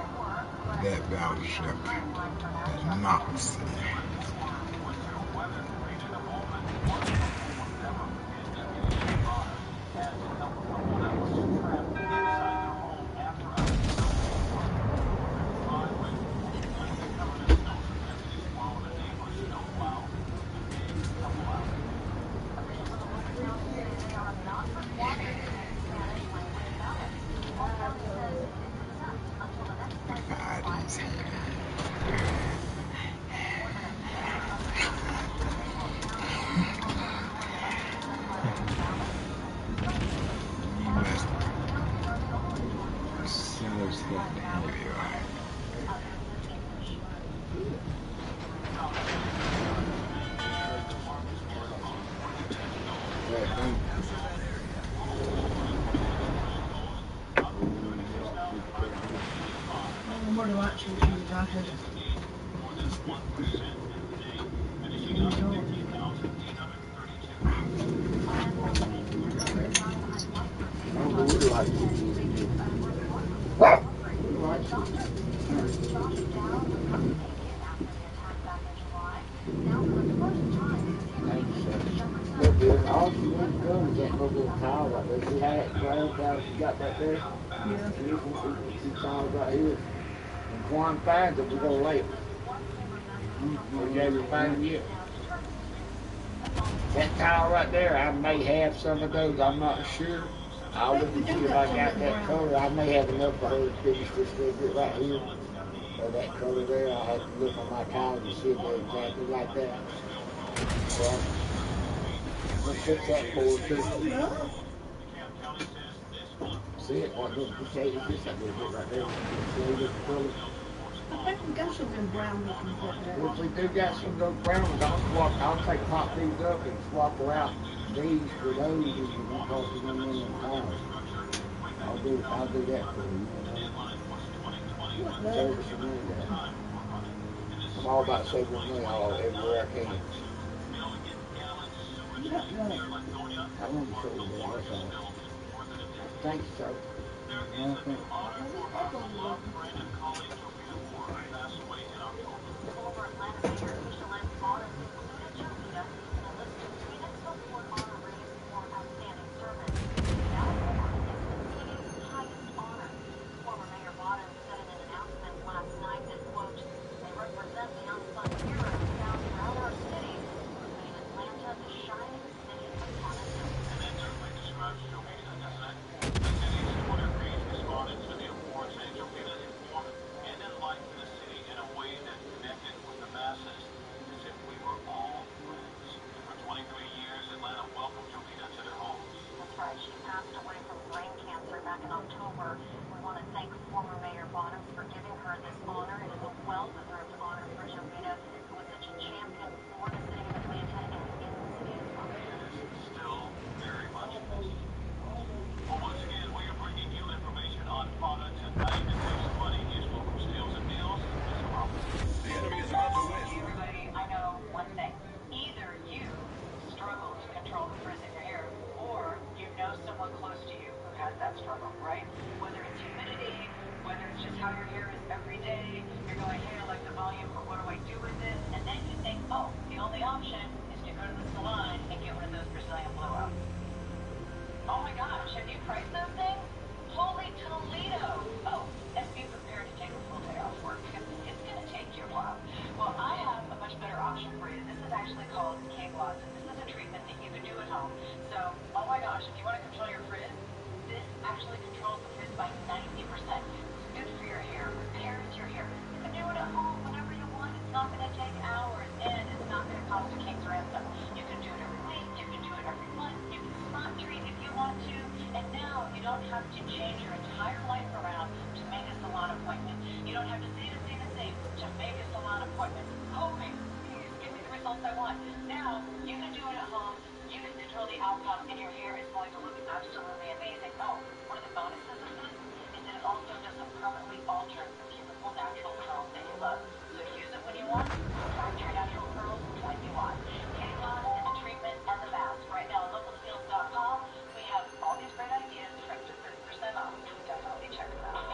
that battleship, the Nazi. Body's you must so heavy, right? More to watch when she's talking. All she wants to do is that little tile right there. See how that ground down she got back there? Yeah. These tiles right here. And Quan finds it, we're going to lay it. We haven't found it yet. That tile right there, I may have some of those, I'm not sure. I'll look and see if I got that color. I may have enough for her to finish this little bit right here. Or that color there, I'll have to look on my tiles and see if they're exactly like that. So, I'm going to fix that for her too. No. See it? That little, just say it's just that little bit right there. See the color? I think we got something brown looking for that. Well, if we do got some of those brown ones, I'll take pop these up and swap her out these for those if you want to toss them in them tiles. I'll do that for you. Service and money that. I'm all about saving money everywhere I can. I want to show you that, that's all. Thank you, sir. In October, we want to thank former Mayor Bottoms for giving her this honor. It is a well-deserved honor for Jovita, who was such a champion for the city of Atlanta and in the city as well. Still very much missed. Well, once again, we are bringing you information on Father tonight. If there's somebody useful from Steals and Deals, it's a problem. The enemy is about to win. Hey, everybody, I know one thing. Either you struggle to control the frizz in your hair, or you know someone close to you who has that struggle, right? Whether it's humidity, whether it's just how your hair is every day, you're going, hey, I like the volume, but what do I do with this? And then you think, oh, the only option is to go to the salon and get one of those Brazilian blowouts. Oh my gosh, have you priced those things? Holy Toledo! Oh, and be prepared to take a full day off work because it's going to take you a while. Well, I have a much better option for you. This is actually called K-Gloss, and this is a treatment that you can do at home. So, oh my gosh, if you want to control your frizz, this actually controls the frizz by 90%. It's good for your hair, repairs your hair. You can do it at home whenever you want. It's not going to take hours, and it's not going to cost a king's ransom. You can do it every week, you can do it every month, you can spot treat if you want to, and now you don't have to change your entire life around to make a salon appointment. You don't have to save to make a salon appointment, hoping, please give me the results I want. Now, you can do it at home, you can control the outcome, and your hair is going to look absolutely amazing. Oh, one of the bonuses of this is that it also doesn't permanently alter the beautiful natural curls that you love. So use it when you want, protect your natural curls when you want. K-Gloss is the treatment and the mask. Right now on localskills.com, we have all these great ideas for up to 30% off. Definitely check them out.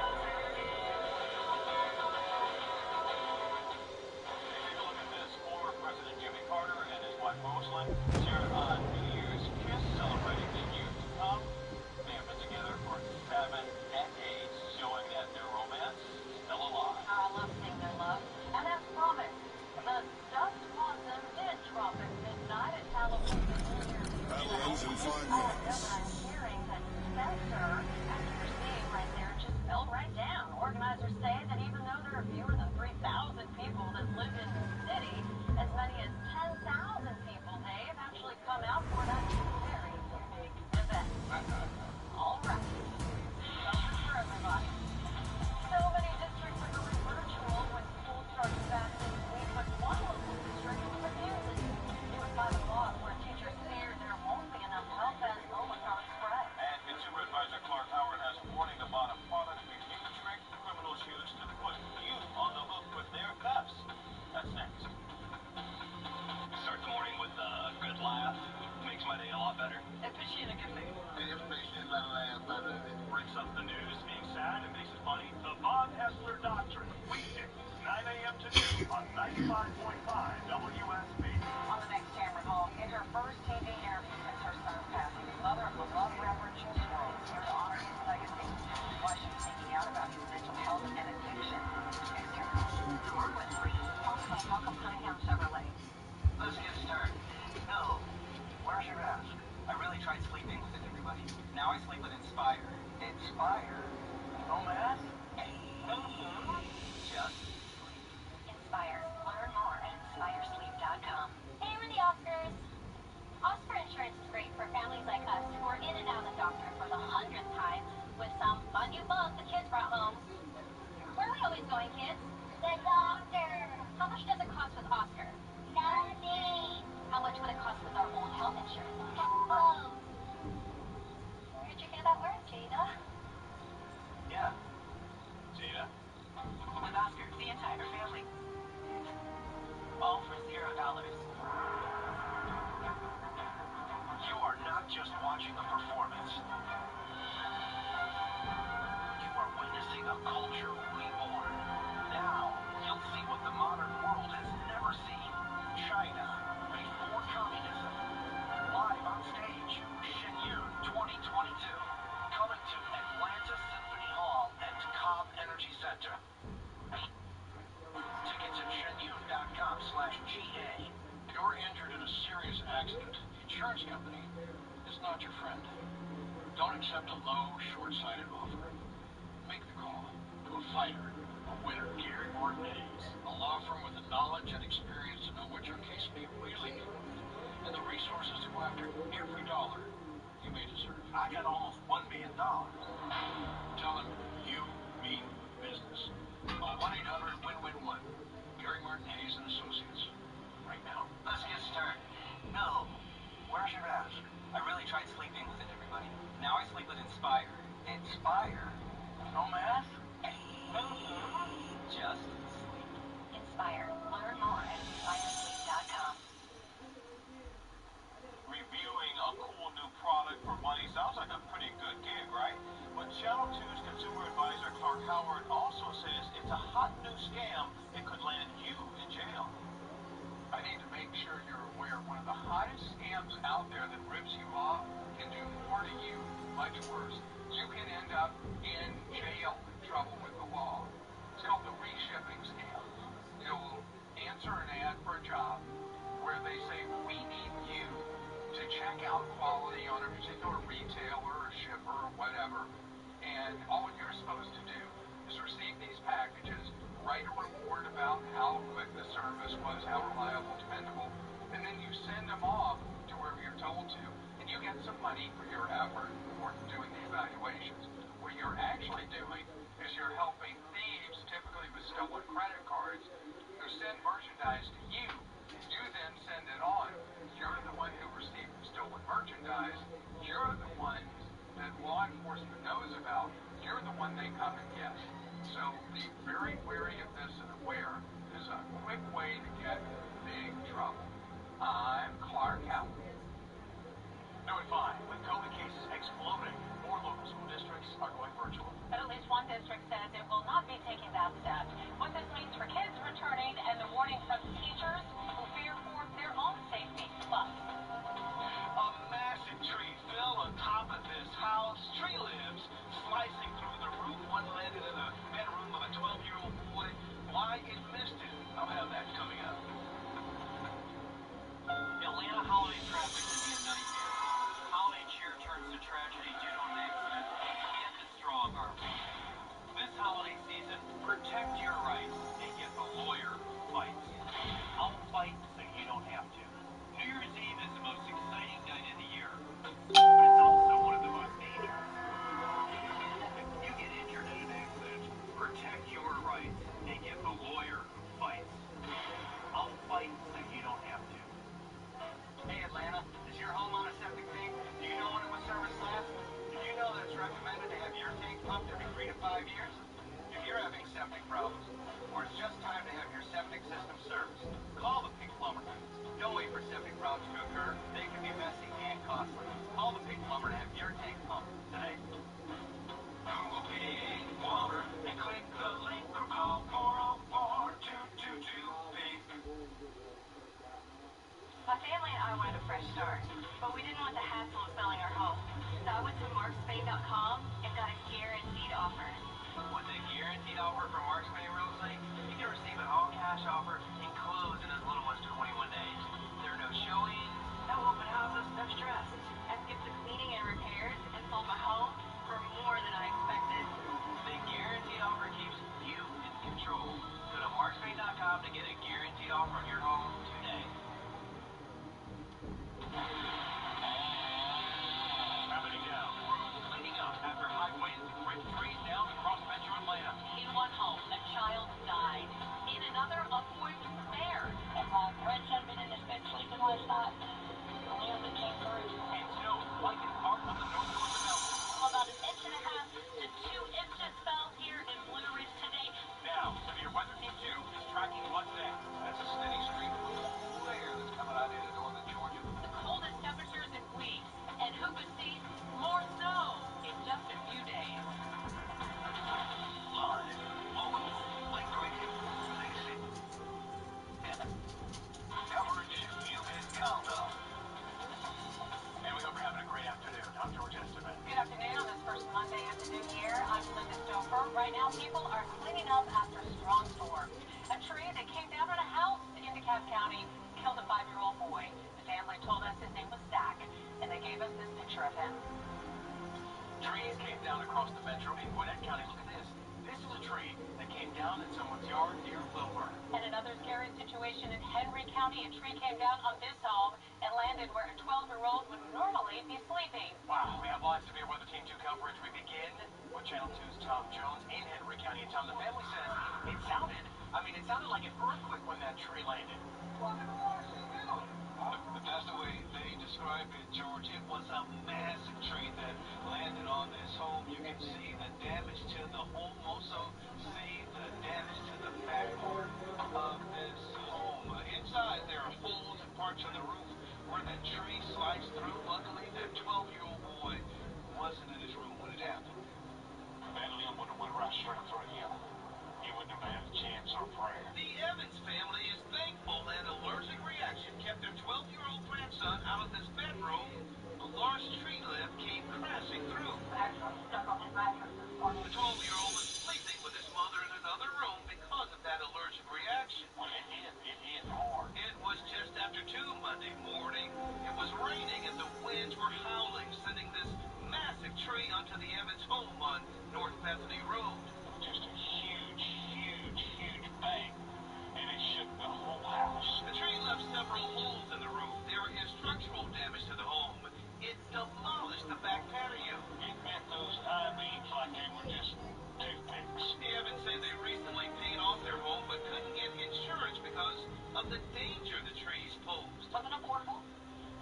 WSB. On the next Tamron Hall, in her first TV interview since her son's passing, the mother of beloved Reverend Juice WRLD is here to honor his legacy, why she's speaking out about his mental health and addiction. Next Tamron. Tomorrow at 3, tell us about Welcome Pinetown Chevrolet. Let's get started. No. Where's your mask? I really tried sleeping with it, everybody. Now I sleep with Inspire. Inspire. No mask? Just sleep. Inspire. Learn more at inspiresleep.com. Hey, we're the Oscars. Oscar insurance is great for families like us who are in and out of the doctor for the 100th time with some fun new bug the kids brought home. Where are we always going, kids? The doctor. How much does it cost with Oscar? Nothing. How much would it cost with our old health insurance? Oh. You're drinking about words, Jada. Yeah. Jada. With Oscar, the entire family. All for $0. You are not just watching a performance. You are witnessing a culture reborn. Now, you'll see what the modern world has never seen. China, before communism. Live on stage, Shenyun 2022. Coming to Atlanta Symphony Hall and Cobb Energy Center. Tickets at shenyun.com/GA. You're injured in a serious accident. The insurance company is not your friend. Don't accept a low, short-sighted offer. Make the call to a fighter, a winner. Gary Martin Hayes, a law firm with the knowledge and experience to know what your case may really mean, and the resources to go after every dollar you may deserve. I got almost $1 million. Tell them you mean business. Call 1-800-WIN-WIN-1. Gary Martin Hayes and Associates. Right now. Let's get started. No. Where's your mask? I really tried sleeping with it, everybody. Now I sleep with Inspire. Inspire. No mask? Just sleep. Inspire. Learn more at inspiresleep.com. Reviewing a cool new product for money sounds like a pretty good gig, right? But Channel 2's consumer advisor Clark Howard also says it's a hot new scam that could land you in jail. I need to make sure you're aware one of the hottest scams out there that rips you off can do more to you, much worse. You can end up in jail, in trouble with the law. It's called the reshipping scam. You'll answer an ad for a job where they say, we need you to check out quality on a particular retailer or shipper or whatever. And all you're supposed to do is receive these packages, write a report about how quick the service was, how reliable, dependable, and then you send them off to wherever you're told to, and you get some money for your effort for doing the evaluations. What you're actually doing is you're helping thieves, typically with stolen credit cards, who send merchandise to you. You then send it on. You're the one who received the stolen merchandise. You're the one that law enforcement knows about. You're the one they come and get. So be very wary of this and aware there's a quick way to get in big trouble. I'm Clark Howard. Doing fine. With COVID cases exploding, more local school districts are going virtual. But at least one district says it will not be taking that step. What this means for kids returning and the warning from teachers who fear for their own safety. Plus, A massive tree fell on top of this house. Tree limbs slicing through the roof. One landed in the bedroom of a 12-year-old boy. Why it missed it? I'll have that coming up. Atlanta holiday traffic can be a nightmare. Holiday cheer turns to tragedy due to an accident. We have the strong, aren't we? This holiday season, protect your rights and get the lawyer who fights. I'll fight so you don't have to. New Year's Eve is the most exciting night of the year, but it's also one of the most dangerous. If you get injured in an accident, protect your rights and get the lawyer who fights. I'll fight so you don't have to. Hey Atlanta, is your home on a septic tank? Do you know when it was serviced last? Did you know that it's recommended to have your tank pumped every 3 to 5 years? If you're having septic problems, or it's just time to have your septic system serviced, call the Pink Plumber. Don't wait for septic problems to occur. They can be messy and costly. Call the Pink Plumber to have your tank pumped today. Call the Pink Plumber and click the link or call 404-222-PINK. I wanted a fresh start, but we didn't want the hassle of selling our home. So I went to markspay.com and got a guaranteed offer. With a guaranteed offer from Marks Bay Real Estate, you can receive an all-cash offer and close in as little as 21 days. There are no showings, no open houses, no stress. I skipped the cleaning and repairs and sold my home for more than I expected. The guaranteed offer keeps you in control. Go to markspay.com to get a guaranteed offer on your home today. Happening now. Crews cleaning up after high winds ripped trees down across metro Atlanta. In one home, a child died. In another, a boy was spared. And my grandson been in this bed sleeping last night. The wind that came through. And snow is blanketing part of the north coast of mountains. About an inch and a half to 2 inches fell here in Blue Ridge today. Now, Severe Weather Team 2 is tracking what's next. That's a steady stream of cool air that's coming out into northern Georgia. The coldest temperatures in weeks. And who could see more snow in just a few days? Live, local, late breaking, coverage you can count on. And we hope you're having a great afternoon. I'm George Esteban. Good afternoon on this first Monday of the new year. I'm Linda Stouffer. Right now, people are cleaning up after a strong storm. A tree that came down on a house in DeKalb County killed a 5-year-old boy. The family told us his name was Zach, and they gave us this picture of him. Trees came down across the metro in Gwinnett County. Look at this. This is a tree that came down in someone's yard near Wilbur. And another scary situation in Henry County. A tree came down on this home and landed where a 12-year-old would normally be sleeping. Wow, we have live Severe Weather Team 2 coverage. We begin with Channel 2's Tom Jones in Henry County. And Tom, the family says it sounded like an earthquake when that tree landed. That's the way they described it, George. It was a massive tree that landed on this home. You can see the damage to the home. Also see the damage to the backboard of this home. Inside, there are holes and parts of the roof where the tree sliced through. Luckily, the 12-year-old boy wasn't in his room when it happened. Van Leeuwen would have went right straight through him. He wouldn't have had a chance or prayer. The Evans family is thankful an allergic reaction kept their 12-year-old grandson out of this bedroom. A large tree limb came crashing through. The 12-year-old was sleeping with his mother in another room because of that allergic reaction. Well, it hit hard. It was just after 2 Monday morning. It was raining and the winds were howling, sending this massive tree onto the Evans home on North Bethany Road. Just a huge bang, and it shook the whole house. The tree left several holes in the roof. There is structural damage to the home. It demolished the back patio. It bent those I-beams like they were just toothpicks. The Evans say they recently paid off their home, but couldn't get insurance because of the danger the trees posed. Wasn't affordable.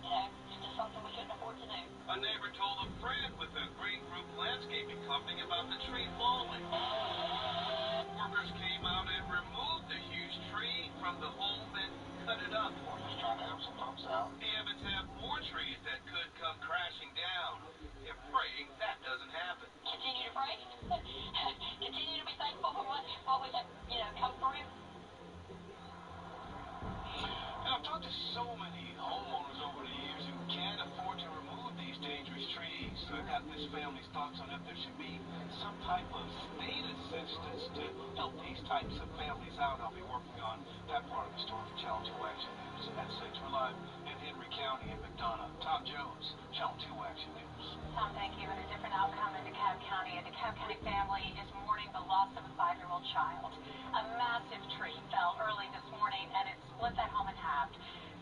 It's just something we couldn't afford to do. A neighbor told a friend with a Green Group landscaping company about the tree falling. Workers came out and removed the huge tree from the home and cut it up. We're just trying to help some folks out. The Evans have more trees that could come crashing down. They're praying that doesn't happen. Continue to pray. Continue to be thankful for what we have, come through. And I've talked to so many homeowners over the years who can't afford to remove these dangerous trees. So I got this family's thoughts on if there should be some type of state assistance to help these types of families out. I'll be working on that part of the story for Channel 2 Action News. At 6, we're live in Henry County in McDonough. Tom Jones, Channel 2 Action News. Tom, thank you. And a different outcome in DeKalb County. A DeKalb County family is mourning the loss of a 5-year-old child. A massive tree fell early this morning, and it split that home in half.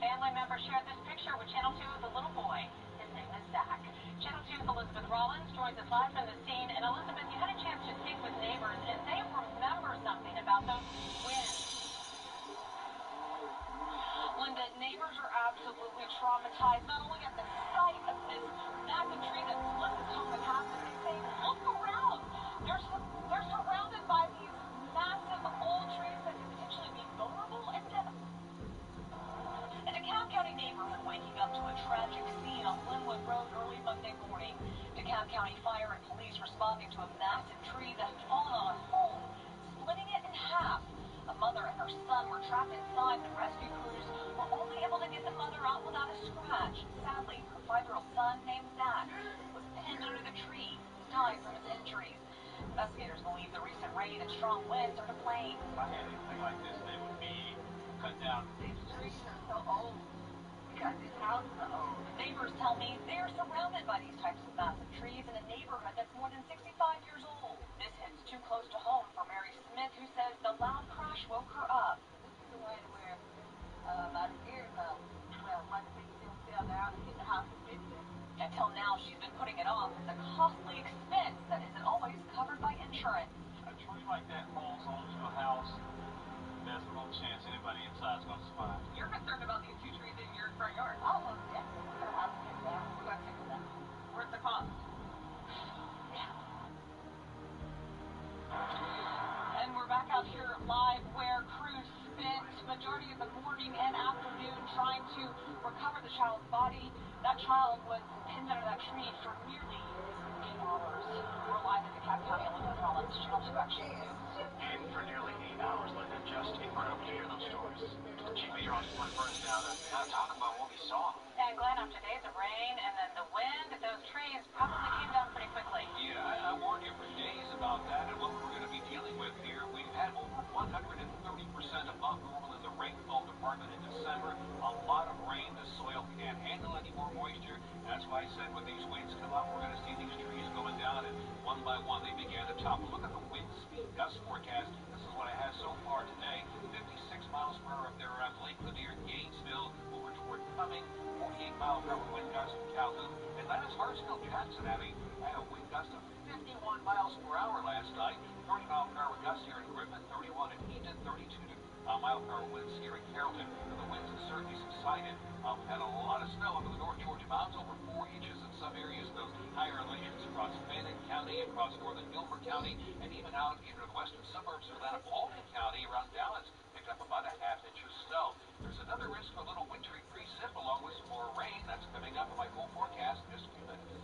Family members shared this picture with Channel 2 of the little boy. His name is Zach. Channel 2's Elizabeth Rollins joins us live from the scene. And Elizabeth, you had a chance to speak with neighbors, and they remember something about those winds. Linda, neighbors are absolutely traumatized, not only at the sight of this massive tree that split this home in half, but they say, look around. They're surrounded by these massive old trees that could potentially be vulnerable and dead. A DeKalb County neighborhood waking up to a tragic scene on Linwood Road early Monday morning. DeKalb County Fire and police responding to a massive tree that had fallen on a home, splitting it in half. A mother and her son were trapped inside. The rescue crews were only able to get the mother out without a scratch. Sadly, her 5-year-old son, named Zach, was pinned under the tree, died from his injuries. Investigators believe the recent rain and strong winds are to blame. If I had anything like this, they would be cut down. These trees are so old because these houses are old. Neighbors tell me they're surrounded by these types of massive trees in a neighborhood that's more than 65 years old. This hits too close to home for Mary Smith, who says the loud crash woke her up. This is the one where about a year ago, well, one of the big still fell down and hit the house in Midland. Until now, she's been putting it off as a costly expense that isn't always covered by insurance. A tree like that falls onto a house, there's no chance anybody inside is going to survive. You're concerned about these 2 trees in your front yard. Almost definitely. We're going to have to get down. We're going to fix that. Worth the cost. And we're back out here live where crews spent majority of the morning and afternoon trying to recover the child's body. That child was pinned under that tree for nearly 8 hours. We're live at the DeKalb County Olympic College Channel 2 Action News. And for nearly 8 hours, Linda, just incredible to hear those stories. Chief Meteorologist Glenn Burns down to kind of talk about what we saw. And Glenn, after days of rain and then the wind, those trees probably came down pretty quickly. Yeah, I warned you for days about that and what we're going to be dealing with here. We've had over 130% above normal in the rainfall department in December. A lot of rain. The soil can't handle any more moisture. That's why I said when these winds come up, we're going to see these trees going down, and one by one they began to topple. Look at the wind speed gust forecast. This is what I have so far today. 56 miles per hour up there around Lake Lanier, Gainesville, over toward Cumming. 48 mile per hour wind gust in Calhoun. Atlanta's Hartsville, Jackson having had a wind gust of 51 miles per hour last night. 30 mile per hour gusts here in Griffin, 31 in Eaton, 32 mile per hour winds here in Carrollton. And the winds have certainly subsided. We've had a lot of snow up in the North Georgia mountains, over 4 inches in some areas of those higher elevations across Fannin County, across northern Gilbert County, and even out in the western suburbs of Atlanta, Paulding County around Dallas, picked up about a ½ inch of snow. There's another risk for a little wintry precip along with some more rain. That's coming up in my full forecast in just a few minutes.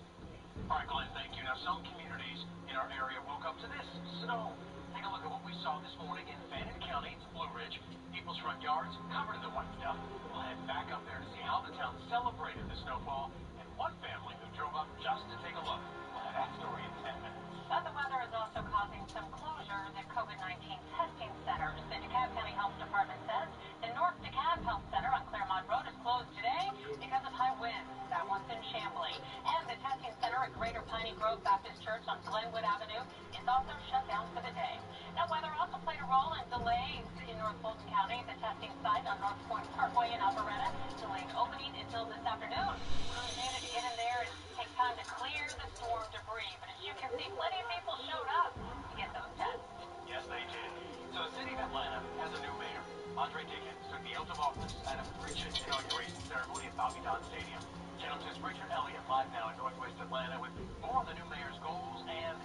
All right, Glenn, thank you. Now, some communities in our area woke up to this snow. Take a look at what we saw this morning in Fannin County. It's Blue Ridge. People's front yards covered in the white stuff. We'll head back up there to see how the town celebrated the snowfall, and one family who drove up just to take a look. We'll have that story in 10 minutes. But the weather is also causing some closures at COVID-19 testing centers. The DeKalb County Health Department says the North DeKalb Health Center on Claremont Road is closed today because of high winds. That one's in Chamblee. And the testing center at Greater Piney Grove Baptist Church on Glenwood Avenue is also shut down for the day. Now, weather also played a role in delays in North Fulton County. The testing site on North Point Parkway in Alpharetta delayed opening until this afternoon. Crews needed to get in there and take time to clear the storm debris. But as you can see, plenty of people showed up to get those tests. Yes, they did. So the city of Atlanta has a new mayor. Andre Dickens took the oath of office at a frigid inauguration ceremony at Bobby Dodd Stadium. Channel 2's Richard Elliott live now in Northwest Atlanta with more on the new mayor's goals, and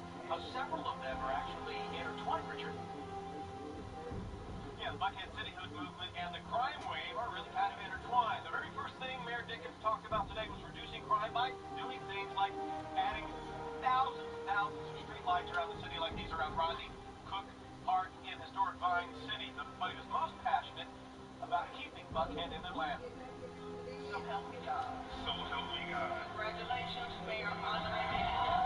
several of them are actually intertwined, Richard. Yeah, the Buckhead Cityhood movement and the crime wave are really kind of intertwined. The very first thing Mayor Dickens talked about today was reducing crime by doing things like adding thousands and thousands of street lights around the city like these around Rodney, Cook, Park, in historic Vine City. But he was most passionate about keeping Buckhead in Atlanta. So help me God. So help me God. Congratulations, Mayor Andre Dickens.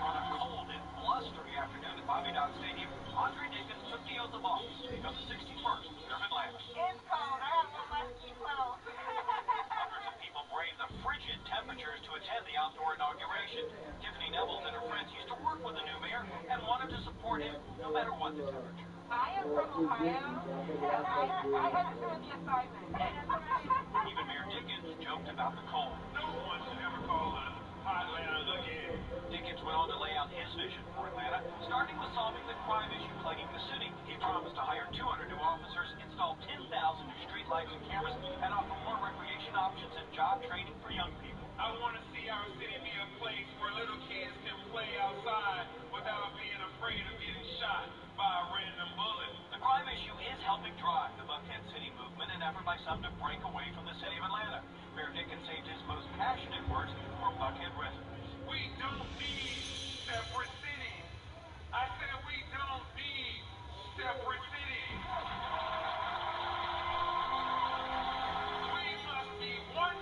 On a cold and blustery afternoon at Bobby Dodd Stadium, Andre Dickens took the oath of office to become the 61st mayor of Atlanta. It's cold. I have on my ski clothes. Hundreds of people braved the frigid temperatures to attend the outdoor inauguration. Tiffany Neville and her friends used to work with the new mayor and wanted to support him no matter what the temperature. I am from Ohio, and I had to do the assignment. Even Mayor Dickens joked about the cold. No one should ever call us hot Atlanta again. Dickens went on to lay out his vision for Atlanta, starting with solving the crime issue plaguing the city. He promised to hire 200 new officers, install 10,000 new streetlights and cameras, and offer more recreation options and job training for young people. I want to see our city be a place where little kids can play outside without being afraid of getting shot by a random bullet. The crime issue is helping drive the Buckhead City movement, an effort by some to break away from the city of Atlanta. Mayor Dickens saved his most passionate words for Buckhead residents. We don't need separate cities. I said we don't need separate cities. We must be one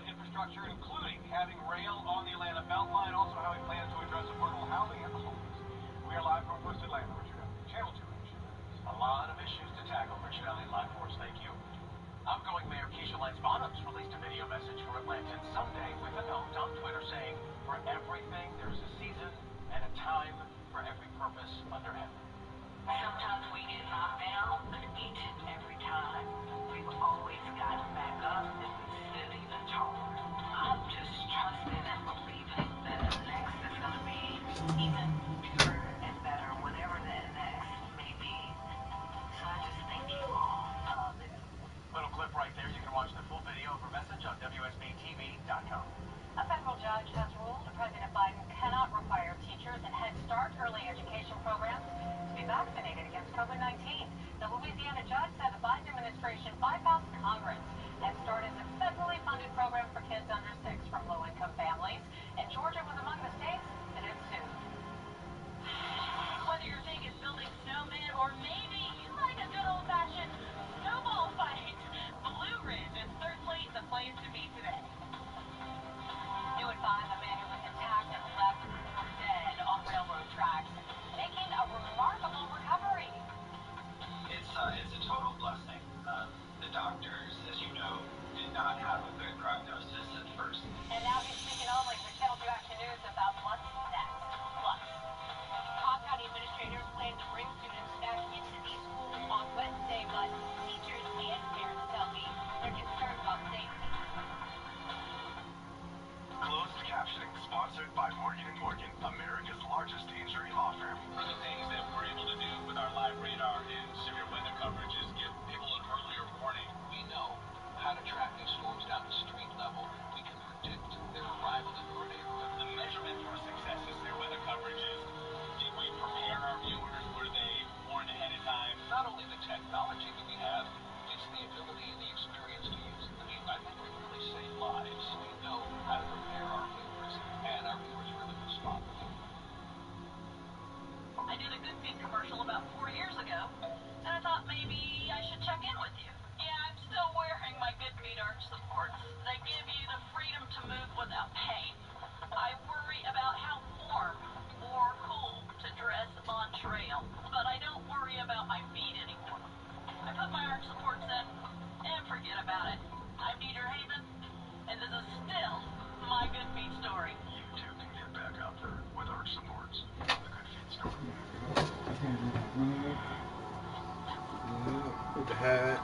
about infrastructure, including having rail on the Atlanta Beltline, also how he plans to address affordable housing and the homeless. We are live from West Atlanta, Richard Elliott, Channel 2H. A lot of issues to tackle, Richard Elliott, live for us. Thank you. Outgoing Mayor Keisha Lance Bottoms released a video message for Atlantans Sunday with a note on Twitter saying, "For everything, there's a season and a time for every purpose under heaven." Sometimes we get knocked down, but each and every time, we've always gotten back up and we stood even taller. I'm just trusting and believing that the next is going to be even bigger and better, whatever that next may be. So I just thank you all. Little clip right there. You can watch the full video of her message on WSBTV.com. A federal judge has ruled President Biden cannot require teachers in Head Start early education programs to be vaccinated against COVID-19. The Louisiana judge said the Biden administration bypassed Congress. Head Start is a federally funded program for kids under 6 from low-income families, and Georgia was among the states that it sued. Whether your thing is building snowmen or maybe you like a good old-fashioned snowball fight, Blue Ridge is certainly the place to be today. New at 5, a man who was attacked and left for dead on railroad tracks, making a remarkable recovery. It's a total blessing. The doctors, as you know, did not have a good prognosis at first. And now he's speaking only with Channel 2 Action News about what's next. Plus, Cobb County administrators plan to bring students back into these schools on Wednesday, but teachers and parents tell me they're concerned about safety. Closed captioning sponsored by Morgan & Morgan, America's largest injury law firm. One of the things that we're able to do with our live radar and severe weather coverage is give people an earlier warning. We know how to track these storms down to street level. We can predict their arrival in your neighborhood. The measurement for success in severe weather coverage is, did we prepare our viewers? Were they warned ahead of time? Not only the technology that we have, it's the ability and the experience to use it. I think we really save lives. We know how to prepare our viewers, and our viewers really respond. I did a Good Feet commercial about 4 years ago, and I thought maybe I should check in with you. Yeah, I'm still wearing my Good Feet arch supports. They give you the freedom to move without pain. I worry about how warm or cool to dress on trail, but I don't worry about my feet anymore. I put my arch supports in and forget about it. I'm Dieter Haven, and this is still my Good Feet story. You too can get back out there with arch supports. The Good Feet story. With the hat.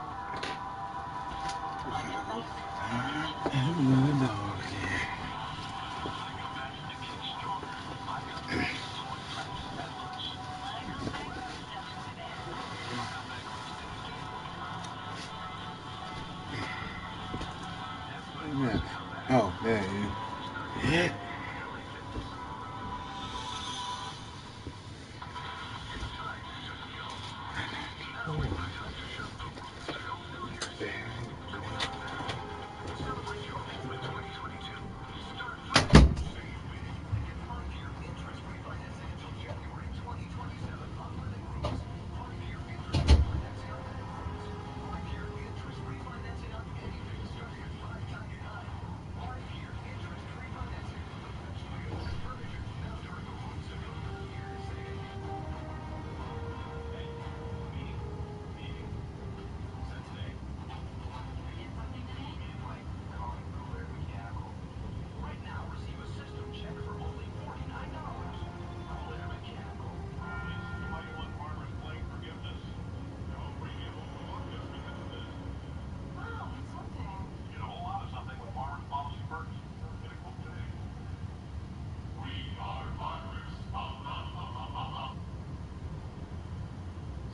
Oh, there you go.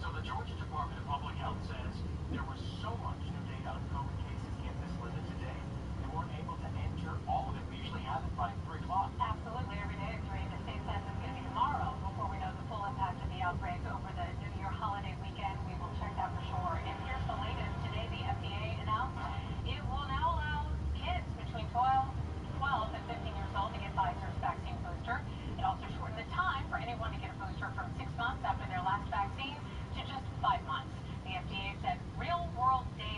So the Georgia Department of Public Health says there was so much new data on COVID cases hit this limit today. They weren't able to enter all of it. We usually have it by 3 o'clock. absolutely every day at 3, the state says it's going to be tomorrow before we know the full impact of the outbreak over the New Year holiday weekend. We will check that for sure. And here's the latest. Today, the FDA announced it will now allow kids between 12 and 15 years old to get Pfizer's vaccine booster. It also shortened the time for anyone to get a booster from 6 months after their last vaccine to just 5 months. The FDA said real-world data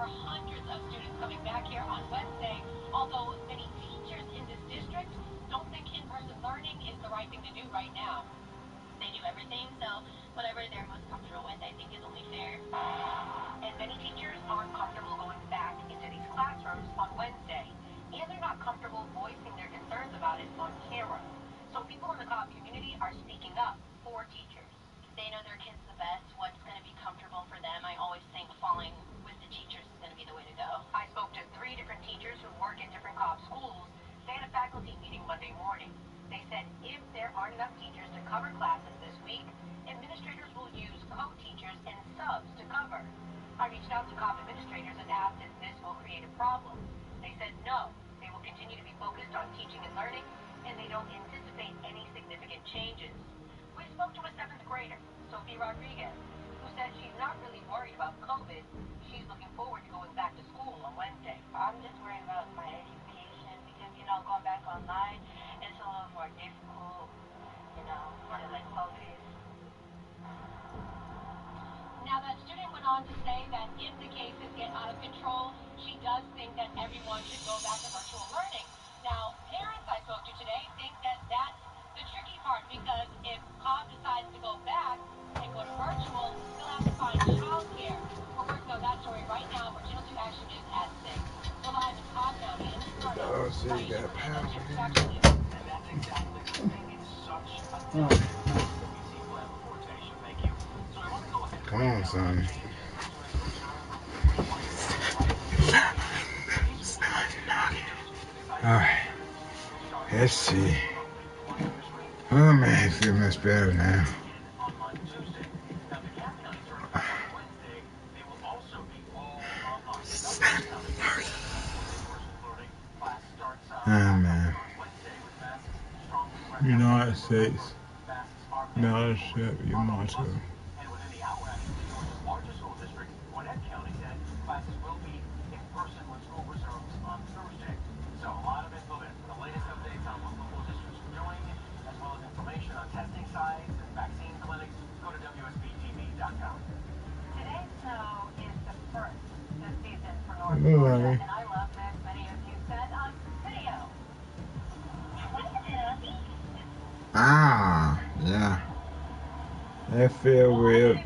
are hundreds of students coming back here on Wednesday, although many teachers in this district don't think in-person learning is the right thing to do right now. They do everything, so whatever they're most comfortable with, I think, is only fair. And many teachers aren't comfortable going back into these classrooms on Wednesday, and they're not comfortable voicing their concerns about it on camera. So people in the co-op community are speaking up for teachers. They know their kids the best, what's going to be comfortable for them. I always think falling with the teachers is going to be the way to go. I spoke to 3 different teachers who work in different co-op schools. They had a faculty meeting Monday morning. They said if there aren't enough teachers to cover classes this week, administrators will use co-teachers and subs to cover. I reached out to co-op administrators and asked if this will create a problem. They said no, they will continue to be focused on teaching and learning, and they don't anticipate any significant changes. We spoke to a 7th grader, Sophie Rodriguez, who said she's not really worried about COVID. She's looking forward to going back to school on Wednesday. I'm just worried about my education because, going back online, it's a little more difficult, to focus. Now, that student went on to say that if the cases get out of control, she does think that everyone should go back to virtual learning. Now, parents I spoke to today think that that's the tricky part, because if Cobb decides to go back and go to virtual, he'll have to find childcare. We're working on that story right now for Channel 2 Action News at 6. We're live in Cobb County in the Inferno. Oh, so you got power. And that's exactly the thing. It's such a delicate place that we see plan deportation. Thank you. So I want to go ahead. Come on, son. Alright. Let's see. Oh man, I feel much better now. Oh man. United States. Now shut your motto. Alright. Ah, yeah. That feel weird.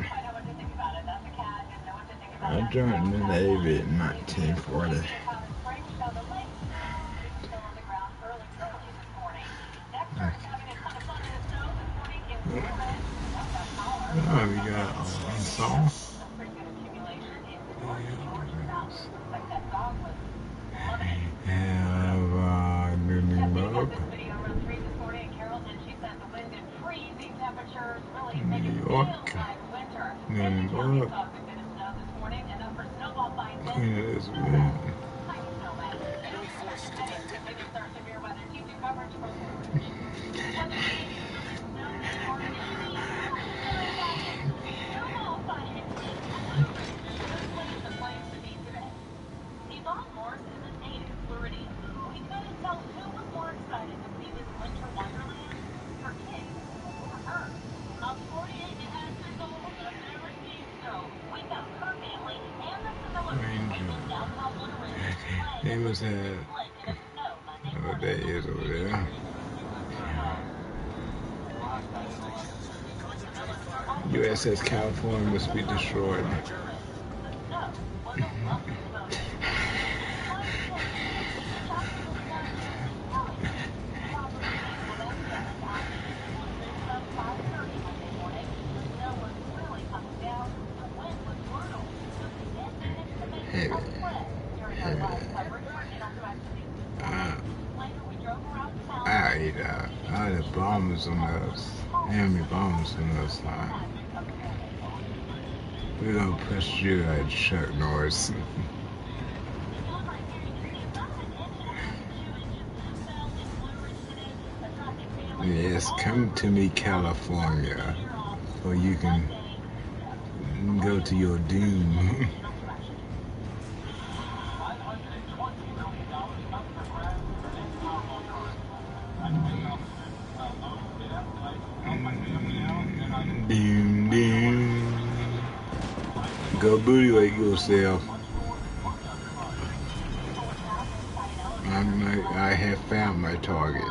I joined the Navy in 1940. Oh, we got a song. New York, Nuremberg, Queen Elizabeth. They must have what that is over there. USS California must be destroyed. The bombers on us, enemy bombers on us. We're gonna push you at Chuck Norris. Yes, come to me, California, or you can go to your doom. Doom, doom. Go booty wake yourself. I have found my target.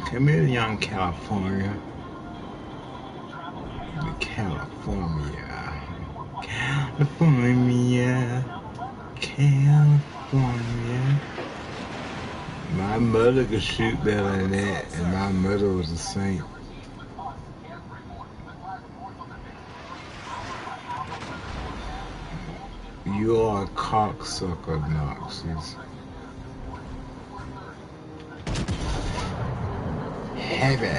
Come here, young California. California. My mother could shoot better than that, and my mother was a saint. You are a cocksucker, Noxus. Heavy.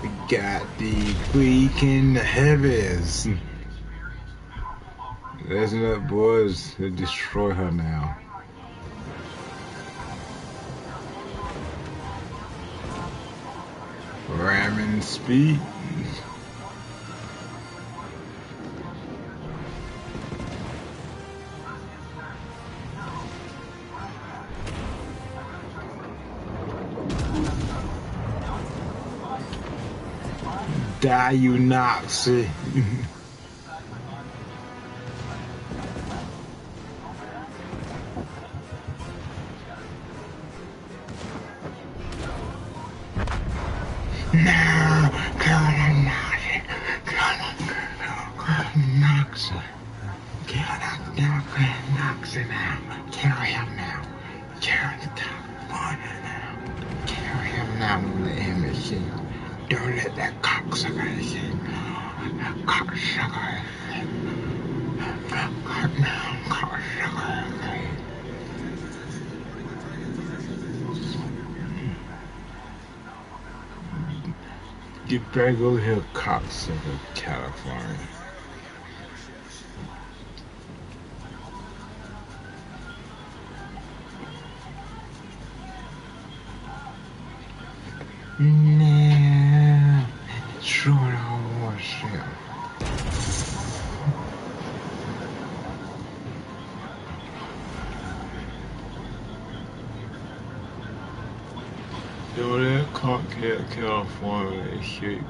We got the freaking heavies. Listen up, boys. They'll destroy her now. Ramming speed. Die, you Nazi. No, Nazi. Nazi. Nazi now. Carry him now. Carry the California now. Carry him now. Don't let him escape. Don't let that cocksucker escape. That cocksucker escape. Cocksucker escape. Get back over here, cocksucker, California. No, sure I'll wash it. Yo, that cockhead California escape.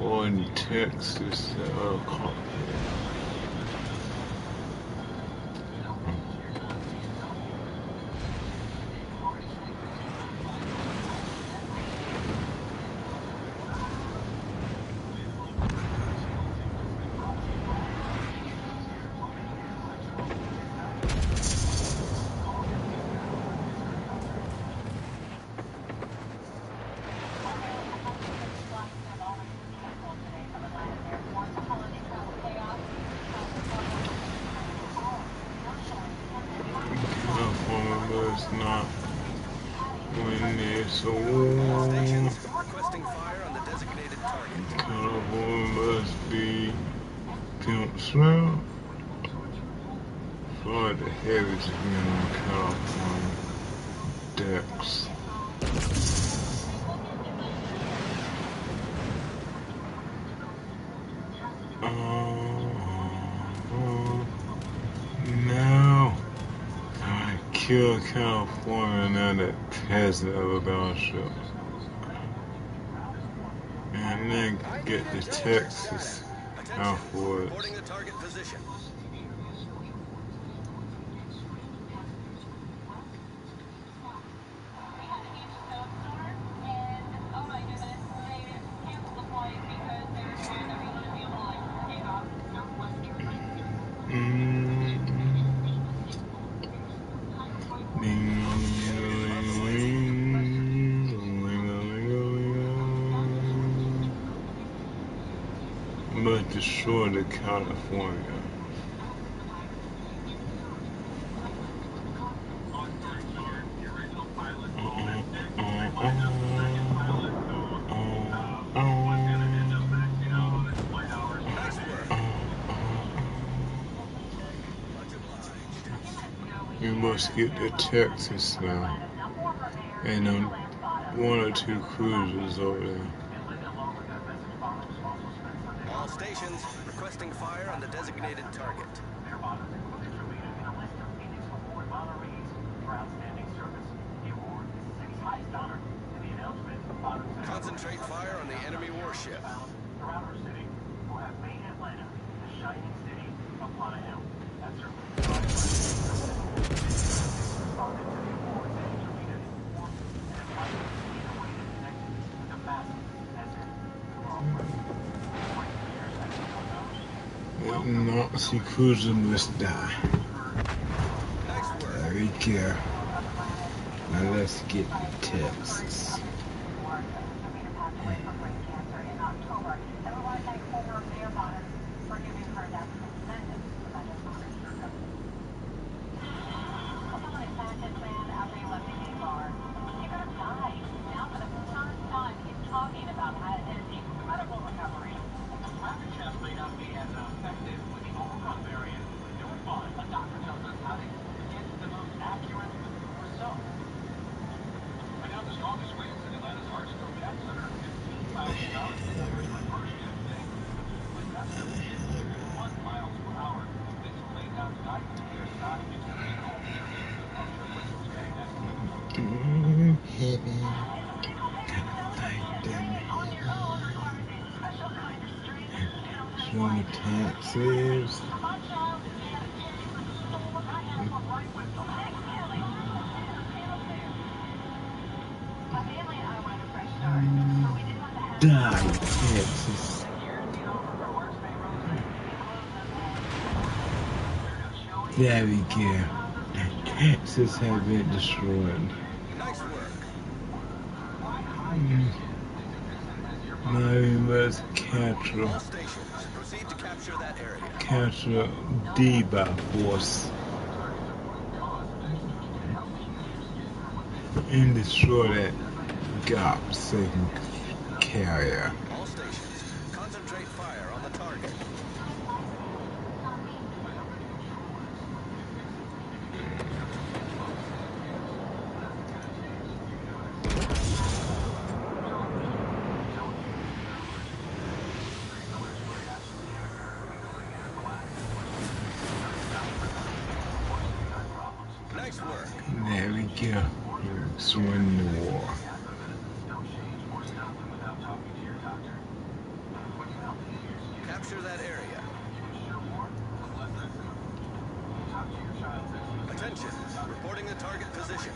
Or in Texas, cockhead. Not when it's a war. Requesting fire on the designated target. California must be pimp slow. For the heavy to be on California decks. No. Kill California now that hasn't ever gone ship. And then get to Texas afterwards. Reporting the target position. But destroy the California. We must get to Texas now. And one or two cruisers over there. All stations requesting fire on the designated target. Concentrate fire on the enemy warship. who have made Atlanta the shining city upon a hill. That's certainly responded to the awards and intervened and informed and enlightened in a way that connected with the masses as in the Nazi cruiser must die. There we go. Now let's get to Texas. Taxes. Die, Texas. There we go. Texas has been destroyed. Nice work. Now we must capture. All stations, proceed to capture that area. Capture D by force. And destroy that God-forsaken carrier. All stations, concentrate fire on the target. Nice work. There we go. Let's win the war. Capture that area. Attention, reporting the target position.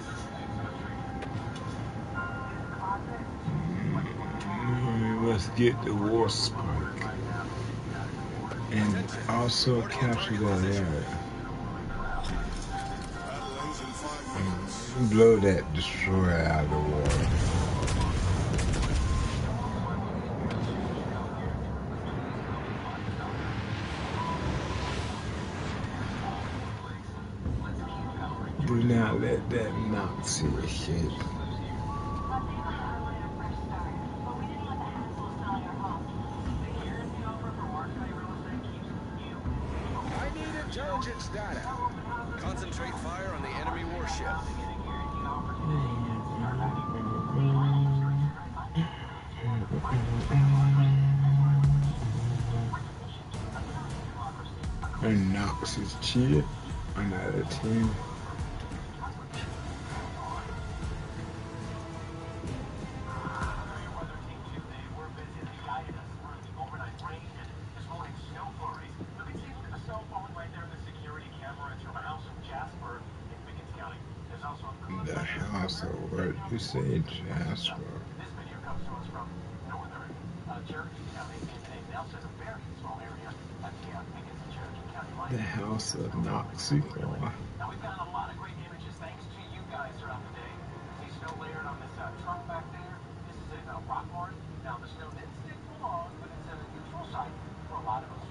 We must get the war spike. And also capture that area. Blow that destroyer out of the water. Do not let that Nazi escape. I need intelligence data. Concentrate fire on the enemy warship. And Knox is cheated. Another team. The house of what you say, Jasper. This video comes to us from northern Cherokee County in Nelson, a very small area at the Pickens and Cherokee County line. The house of Nazi. Now we've gotten a lot of great images thanks to you guys throughout the day. See snow layered on this truck back there. This is in Rockmore. Now the snow didn't stick for long, but it's a usual sight for a lot of us.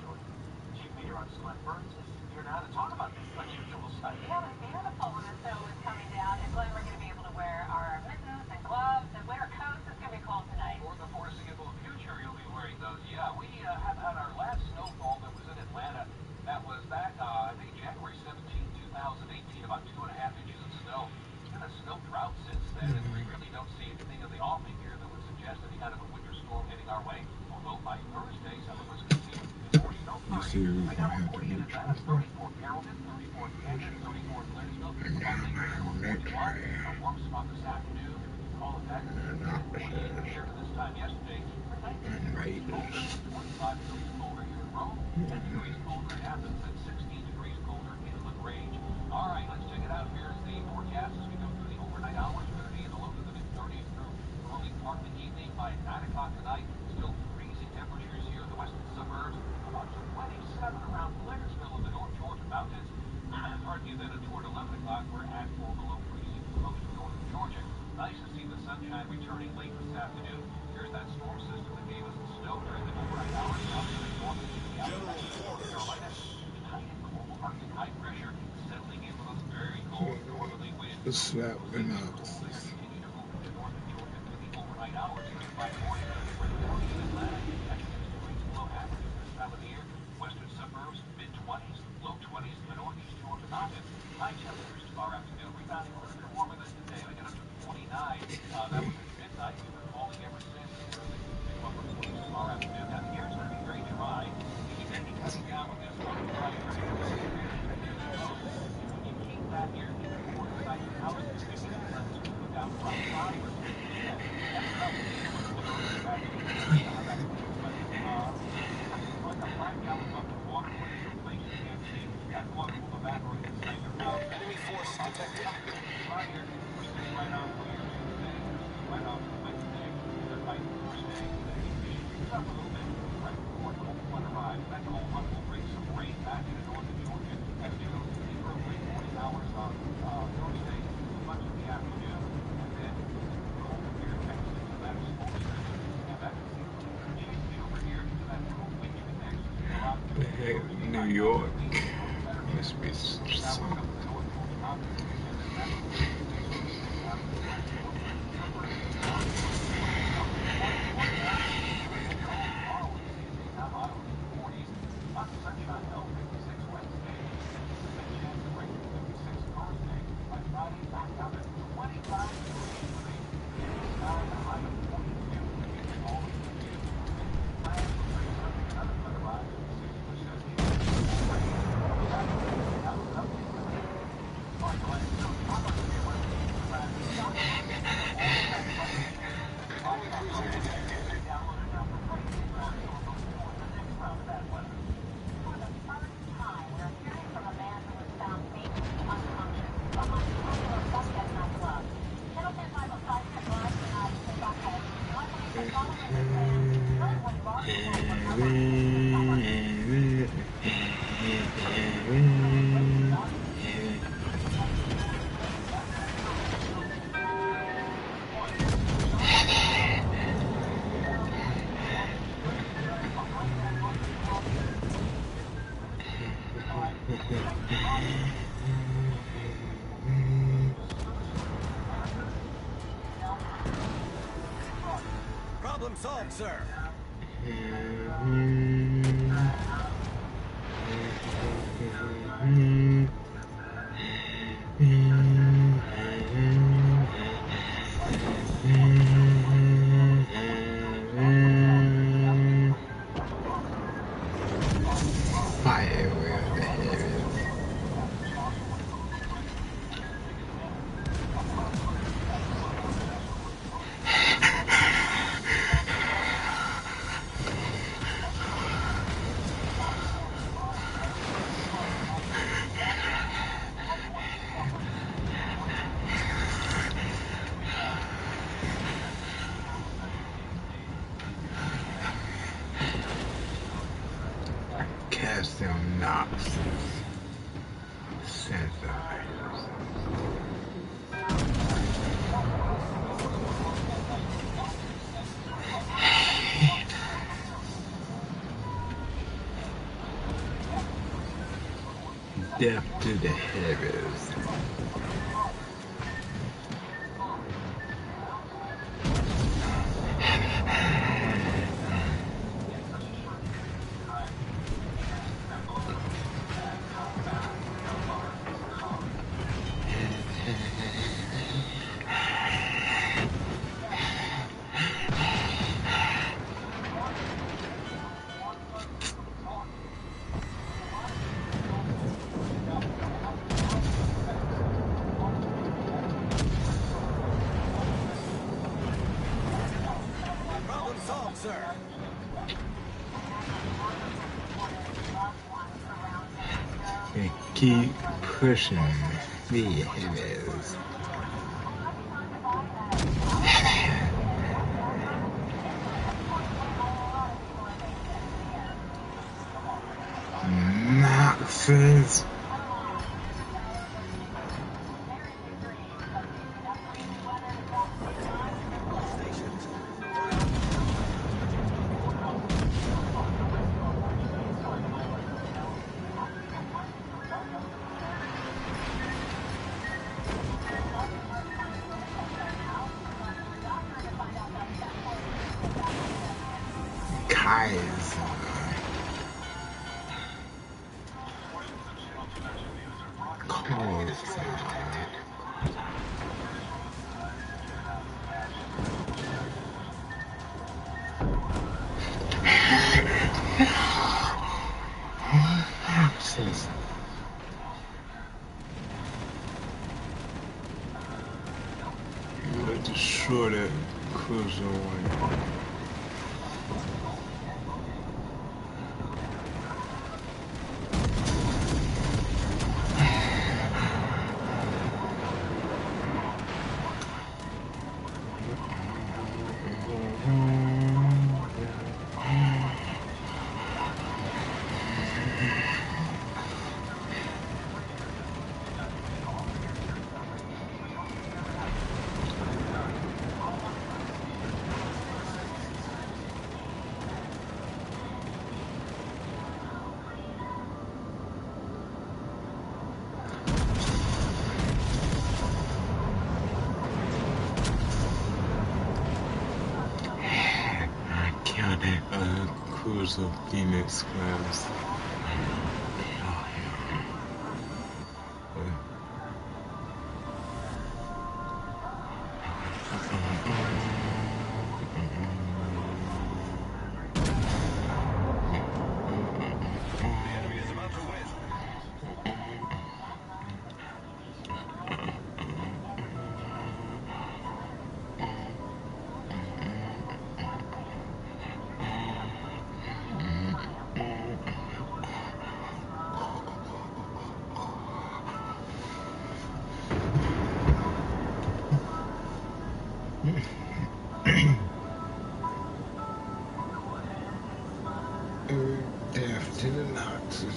Chief Meteorologist Glenn Burns is here now to talk about this unusual sight. Yeah, it was beautiful when the snow was coming down. And Glenn, we're going to be able to wear our mittens and gloves and winter coats. It's going to be cold tonight. For the foreseeable future, you'll be wearing those. Yeah, we have had our last snowfall that was in Atlanta. That was back, I think, January 17, 2018, about 2.5 inches of snow. It's been a snow drought since then, and we really don't see anything of the offing here that would suggest any kind of a winter storm heading our way. Although by Thursday, some of us could see more snow. You see, we're gonna have to reach for 34 Carrollton, 34 Canton, 34 Clairsville. next A warm spot this afternoon. All of that compared to this time yesterday. and Raiders. 25 degrees colder degrees colder in Athens and 16 degrees colder in LaGrange. All right, let's check it out. Here's the forecast as we go through the overnight hours. We're going to be in the low to the mid-30s through early part of the evening. By 9 o'clock tonight, still freezing temperatures here in the western suburbs. About 27 around Blairsville in the North Georgia mountains. Pardon you, then toward 11 o'clock, we're at or below freezing for most of northern Georgia. Nice to see the sunshine returning late this afternoon. Here's that storm system that gave us the snow during the overnight hours. Now heading north into the Appalachian North Carolina. Tight and cold Arctic high pressure settling in with us very cold northerly winds. Slap the nuts. Continue to move into northern Georgia through the overnight hours. By morning, we're 30 in Atlanta at 6 degrees below average at this time of the year. Western suburbs, mid-20s, low 20s in the northeast Georgia mountains. High temperatures tomorrow afternoon, rebounding a little bit warmer than today. We get up to 49. That was at midnight. We've been falling ever since. Mid to upper 40s tomorrow afternoon. Now, the air's going to be very dry. You may be cutting down with this Arctic high pressure very, very close. When you keep that air in the port site, how is it going to let us cool down from 5 or 6%? That's enough to deal with the early tragedy. Like a 5-gallon bucket of water put in some place you can't see, that water will evaporate the same amount. Enemy force detected. Right here, we're sitting right off where you're staying. We're sitting right off the staying. The site we're staying today. It's up a little bit right before cold front arrives. That cold front will bring some rain back into northern Georgia as we go through the early morning hours on Thursday, much of the afternoon, and then cold air takes into that storm system. And that is changing over here into that cool wintry mix. The heck, New York must be some. Problem solved, sir. Fire where the hell is. Cast them knocks. Sensors. Death to the heavens. Problem solved, sir. and keep pushing the headers. Maxes. Destroy that cruiser one. Cruiser Phoenix class. Death to the Nazis.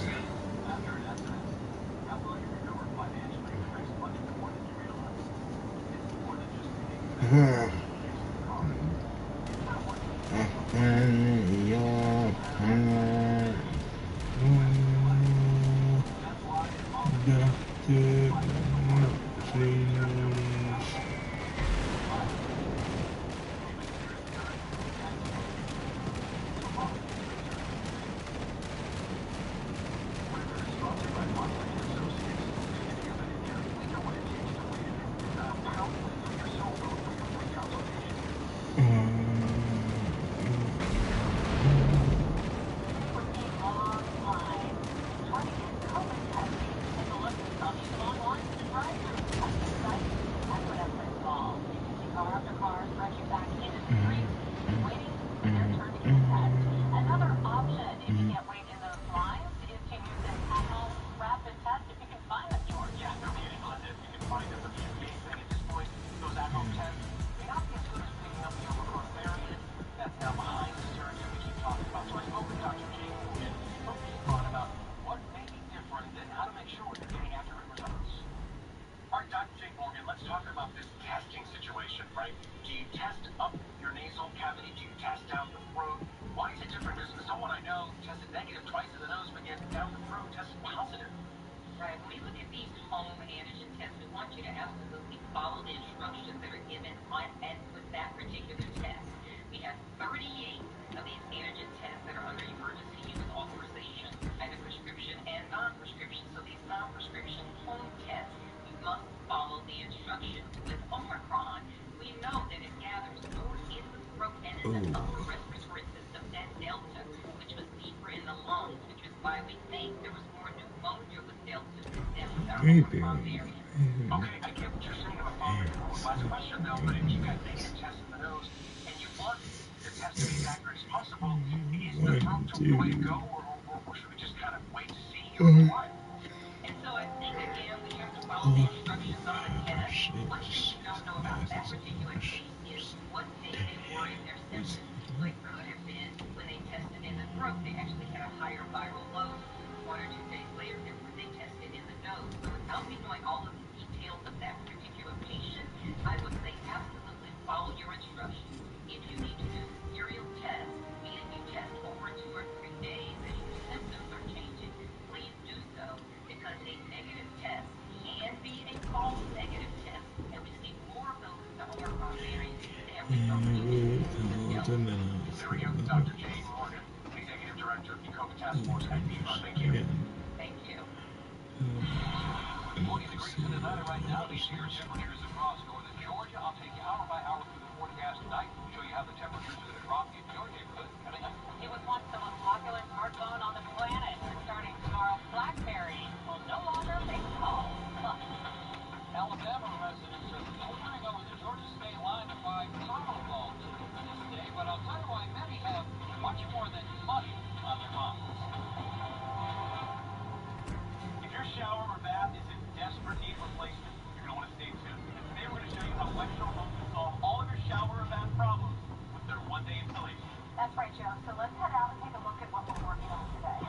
Maybe. Okay, I get what you're saying about following the last question though, but if you got negative tests in the nose and you want the test to be as accurate as possible, is the throat the way to go, or should we just kind of wait to see or what? Dr. Jane Morgan, Executive Director of the COVID Task Force at FEMA. Thank you. Thank you. Looking at Grayson in Atlanta right now. These are your temperatures across northern Georgia. I'll take you hour by hour through the forecast tonight. Show you how the temperatures are going to drop in your neighborhood. Coming up. It was once the most popular smartphone on the planet. Starting tomorrow, BlackBerry will no longer make calls. Alabama residents are pouring over the Georgia state line to buy Powerball tickets this day, but I'll tell you why many have much more than money on their minds. If your shower or bath is in desperate need of replacement, you're going to want to stay tuned. Because today we're going to show you how West Shore Home can solve all of your shower or bath problems with their one-day installation. That's right, Joe. So let's head out and take a look at what we're working on today.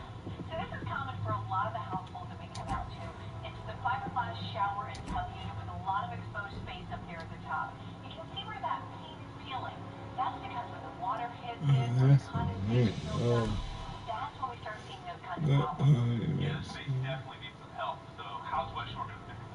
So this is common for a lot of the households that we come out to. It's the fiberglass shower and tub unit with a lot of exposed space up there at the top. You can see where that paint is peeling. That's because when the water hits it, or the condensation builds up, that's when we start seeing those kinds of problems. Yeah, this space definitely needs some help. So how's West Shore going to fix it?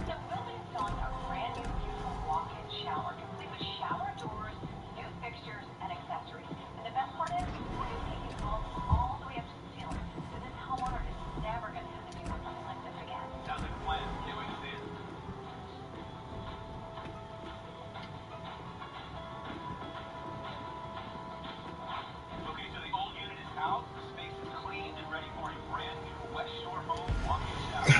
So we'll be installing a brand new beautiful walk-in shower, complete with shower doors, new fixtures, and accessories. And the best part is, we're going to take these walls all the way up to the ceiling. So this homeowner is never going to have to deal with something like this again. Sounds like a plan. Can't wait to see it. Okay, so the old unit is out. The space is cleaned and ready for a brand new West Shore Home walk-in shower.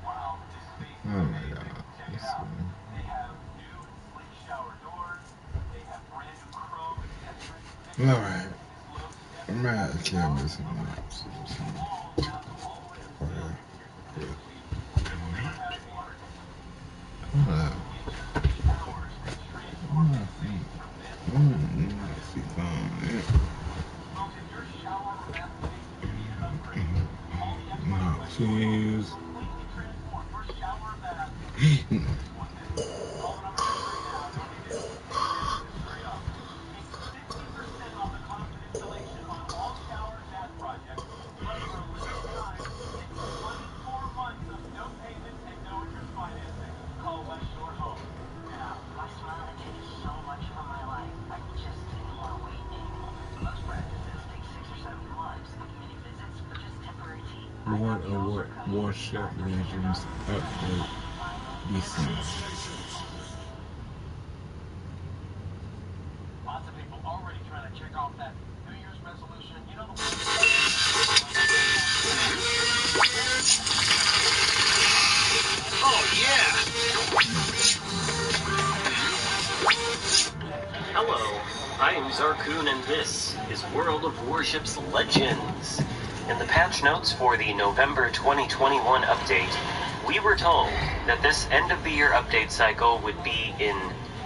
Wow, this space is amazing. Check it out. They have new slick shower doors. They have brand new chrome accessories. Alright. I'm gonna have to kill this one. Cheese. Warship Legends update DC. Lots of people already trying to check off that New Year's resolution. You know, Oh, yeah! Hello, I'm Zarkoon, and this is World of Warship's Legends. In the patch notes for the November 2021 update, we were told that this end-of-the-year update cycle would be in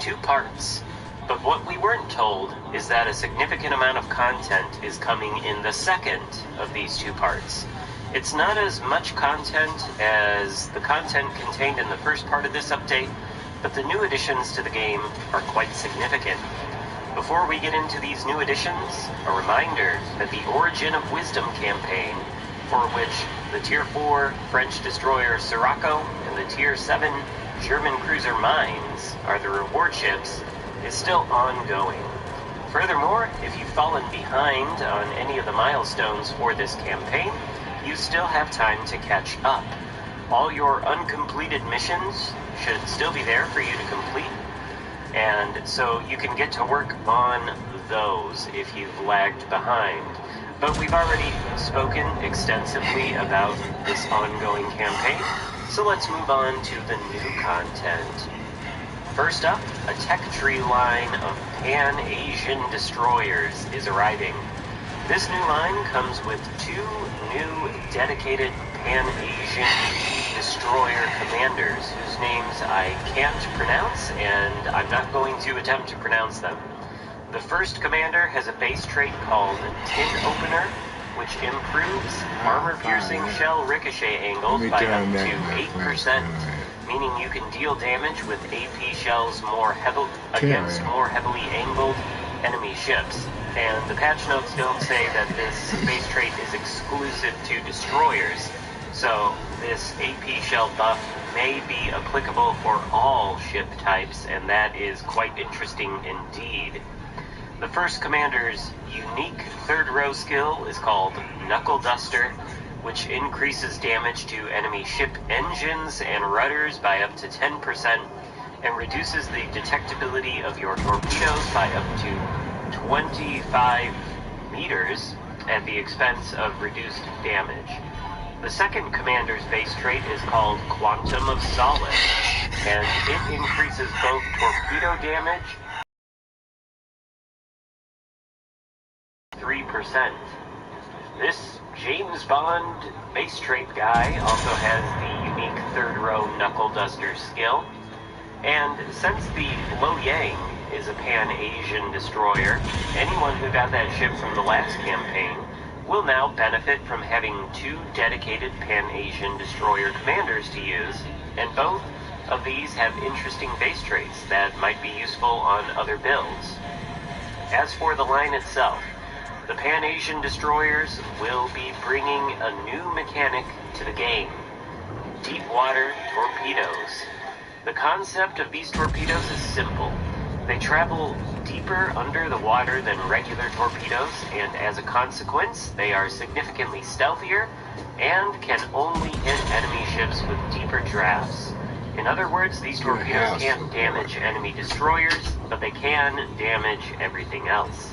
2 parts. But what we weren't told is that a significant amount of content is coming in the second of these 2 parts. It's not as much content as the content contained in the first part of this update, but the new additions to the game are quite significant. Before we get into these new additions, a reminder that the Origin of Wisdom campaign, for which the Tier 4 French destroyer Sirocco and the Tier 7 German cruiser Mines are the reward ships, is still ongoing. Furthermore, if you've fallen behind on any of the milestones for this campaign, you still have time to catch up. All your uncompleted missions should still be there for you to complete, and so you can get to work on those if you've lagged behind. But we've already spoken extensively about this ongoing campaign, so let's move on to the new content. First up, a tech tree line of Pan-Asian destroyers is arriving. This new line comes with 2 new dedicated Pan-Asian destroyer commanders whose names I can't pronounce, and I'm not going to attempt to pronounce them. The first commander has a base trait called Tin Opener, which improves armor-piercing shell ricochet angles by up to 8%, meaning you can deal damage with AP shells against more heavily angled enemy ships. And the patch notes don't say that this base trait is exclusive to destroyers, so this AP shell buff may be applicable for all ship types, and that is quite interesting indeed. The first commander's unique third row skill is called Knuckle Duster, which increases damage to enemy ship engines and rudders by up to 10% and reduces the detectability of your torpedoes by up to 25 meters at the expense of reduced damage. The second commander's base trait is called Quantum of Solace, and it increases both torpedo damage 3%. This James Bond base trait guy also has the unique third row Knuckle Duster skill, and since the Lo Yang is a Pan-Asian destroyer, anyone who got that ship from the last campaign will now benefit from having 2 dedicated Pan-Asian destroyer commanders to use, and both of these have interesting base traits that might be useful on other builds. As for the line itself, the Pan-Asian destroyers will be bringing a new mechanic to the game: deep water torpedoes. The concept of these torpedoes is simple. They travel deeper under the water than regular torpedoes, and as a consequence, they are significantly stealthier and can only hit enemy ships with deeper drafts. In other words, these torpedoes can't damage enemy destroyers, but they can damage everything else.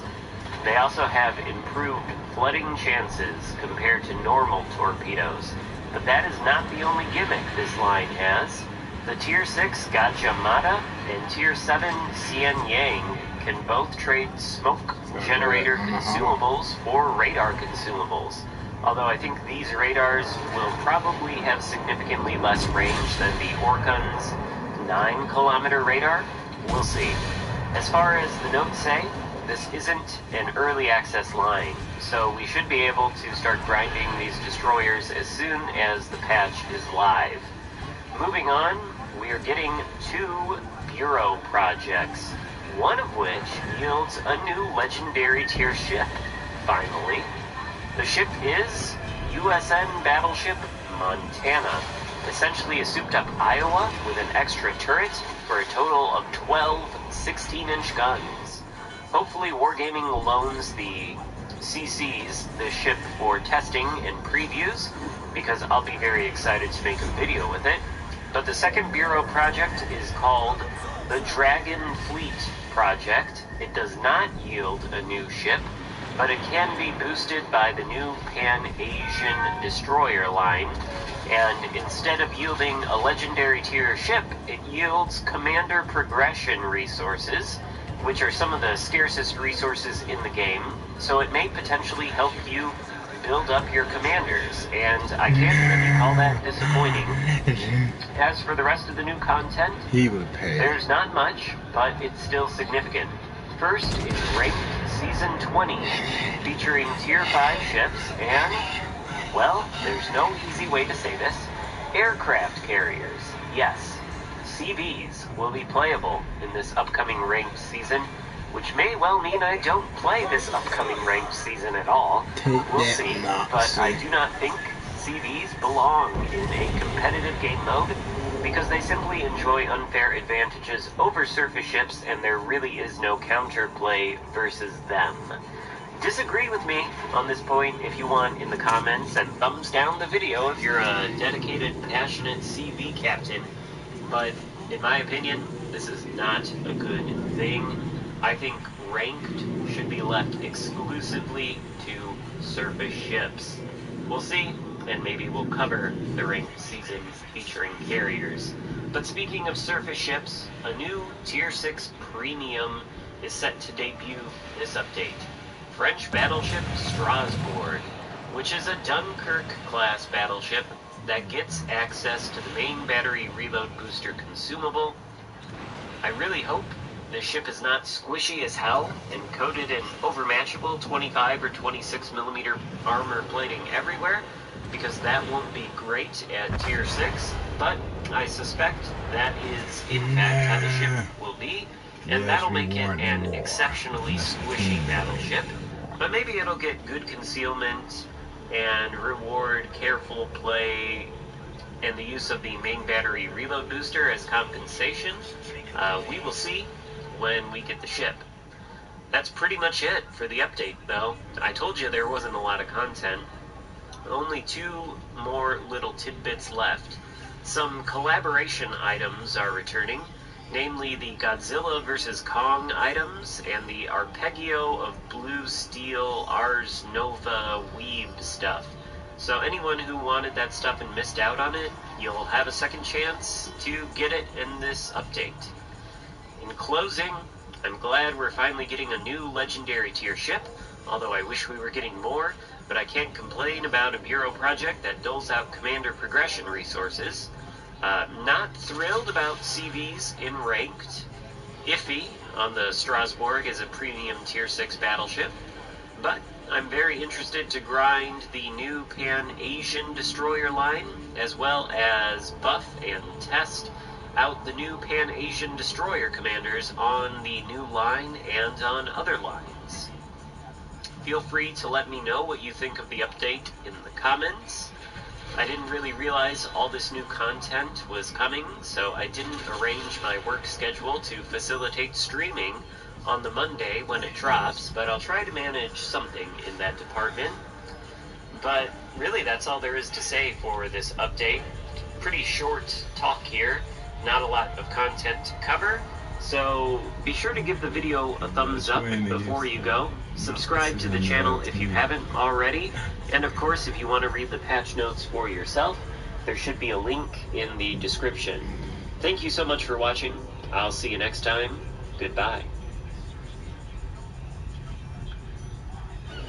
They also have improved flooding chances compared to normal torpedoes, but that is not the only gimmick this line has. The Tier 6 Gajamada and Tier 7 Xian Yang can both trade smoke generator consumables for radar consumables, although I think these radars will probably have significantly less range than the Orkun's 9-kilometer radar. We'll see. As far as the notes say, this isn't an early access line, so we should be able to start grinding these destroyers as soon as the patch is live. Moving on, we are getting 2 Bureau projects, one of which yields a new legendary tier ship, finally. The ship is USN Battleship Montana, essentially a souped-up Iowa with an extra turret for a total of 12 16-inch guns. Hopefully Wargaming loans the CCs this ship for testing and previews, because I'll be very excited to make a video with it. But the second Bureau project is called the Dragon Fleet Project. It does not yield a new ship, but it can be boosted by the new Pan-Asian destroyer line, and instead of yielding a legendary tier ship, it yields commander progression resources, which are some of the scarcest resources in the game, so it may potentially help you build up your commanders, and I can't really call that disappointing. As for the rest of the new content, there's not much, but it's still significant. First is Ranked Season 20, featuring Tier 5 ships and, well, there's no easy way to say this, aircraft carriers. Yes, CVs will be playable in this upcoming ranked season, which may well mean I don't play this upcoming ranked season at all. We'll see, but I do not think CVs belong in a competitive game mode because they simply enjoy unfair advantages over surface ships, and there really is no counterplay versus them. Disagree with me on this point if you want in the comments, and thumbs down the video if you're a dedicated, passionate CV captain. But in my opinion, this is not a good thing. I think ranked should be left exclusively to surface ships. We'll see, and maybe we'll cover the ranked seasons featuring carriers. But speaking of surface ships, a new Tier 6 Premium is set to debut this update. French battleship Strasbourg, which is a Dunkirk-class battleship that gets access to the main battery reload booster consumable. I really hope this ship is not squishy as hell and coated in overmatchable 25 or 26 millimeter armor plating everywhere, because that won't be great at Tier 6, but I suspect that is in fact how the ship will be, and Yes, that'll we make it want an more. exceptionally squishy battleship, but maybe it'll get good concealment and reward careful play and the use of the main battery reload booster as compensation. We will see when we get the ship. That's pretty much it for the update, though. I told you there wasn't a lot of content. Only 2 more little tidbits left. Some collaboration items are returning, namely the Godzilla vs. Kong items and the Arpeggio of Blue Steel Ars Nova Weave stuff. So anyone who wanted that stuff and missed out on it, you'll have a second chance to get it in this update. In closing, I'm glad we're finally getting a new legendary tier ship, although I wish we were getting more, but I can't complain about a Bureau project that doles out commander progression resources. Not thrilled about CVs in ranked. Iffy on the Strasbourg as a premium tier 6 battleship, but I'm very interested to grind the new Pan-Asian destroyer line, as well as buff and test out the new Pan-Asian destroyer commanders on the new line and on other lines. Feel free to let me know what you think of the update in the comments. I didn't really realize all this new content was coming, so I didn't arrange my work schedule to facilitate streaming on the Monday when it drops, but I'll try to manage something in that department. But really, that's all there is to say for this update. Pretty short talk here, not a lot of content to cover, so be sure to give the video a thumbs up before you go. Subscribe to the channel if you haven't already, and of course, if you want to read the patch notes for yourself, there should be a link in the description. Thank you so much for watching. I'll see you next time. Goodbye.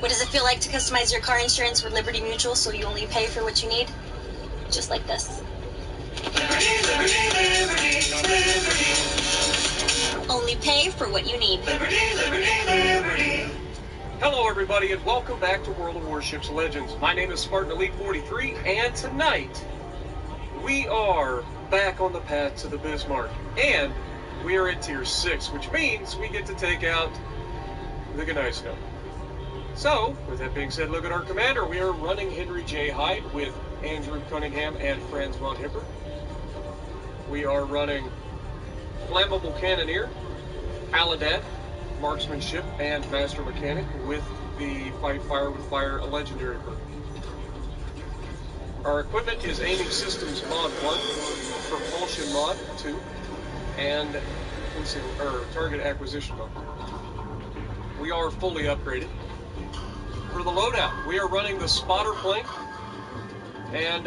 What does it feel like to customize your car insurance with Liberty Mutual so you only pay for what you need? Just like this. Liberty, liberty, liberty, liberty. Only pay for what you need. Liberty, liberty, liberty. Hello everybody and welcome back to World of Warships Legends. My name is Spartan Elite 43 and tonight we are back on the path to the Bismarck. And we are at tier 6, which means we get to take out the Gneisenau. So, with that being said, look at our commander. We are running Henry J. Hyde with Andrew Cunningham and Franz von Hipper. We are running Flammable Cannoneer, Aladad, Marksmanship, and Master Mechanic with the Fight Fire with Fire, a legendary perk. Our equipment is Aiming Systems Mod 1, Propulsion Mod 2, and Target Acquisition Mod. We are fully upgraded. For the loadout, we are running the Spotter plane, and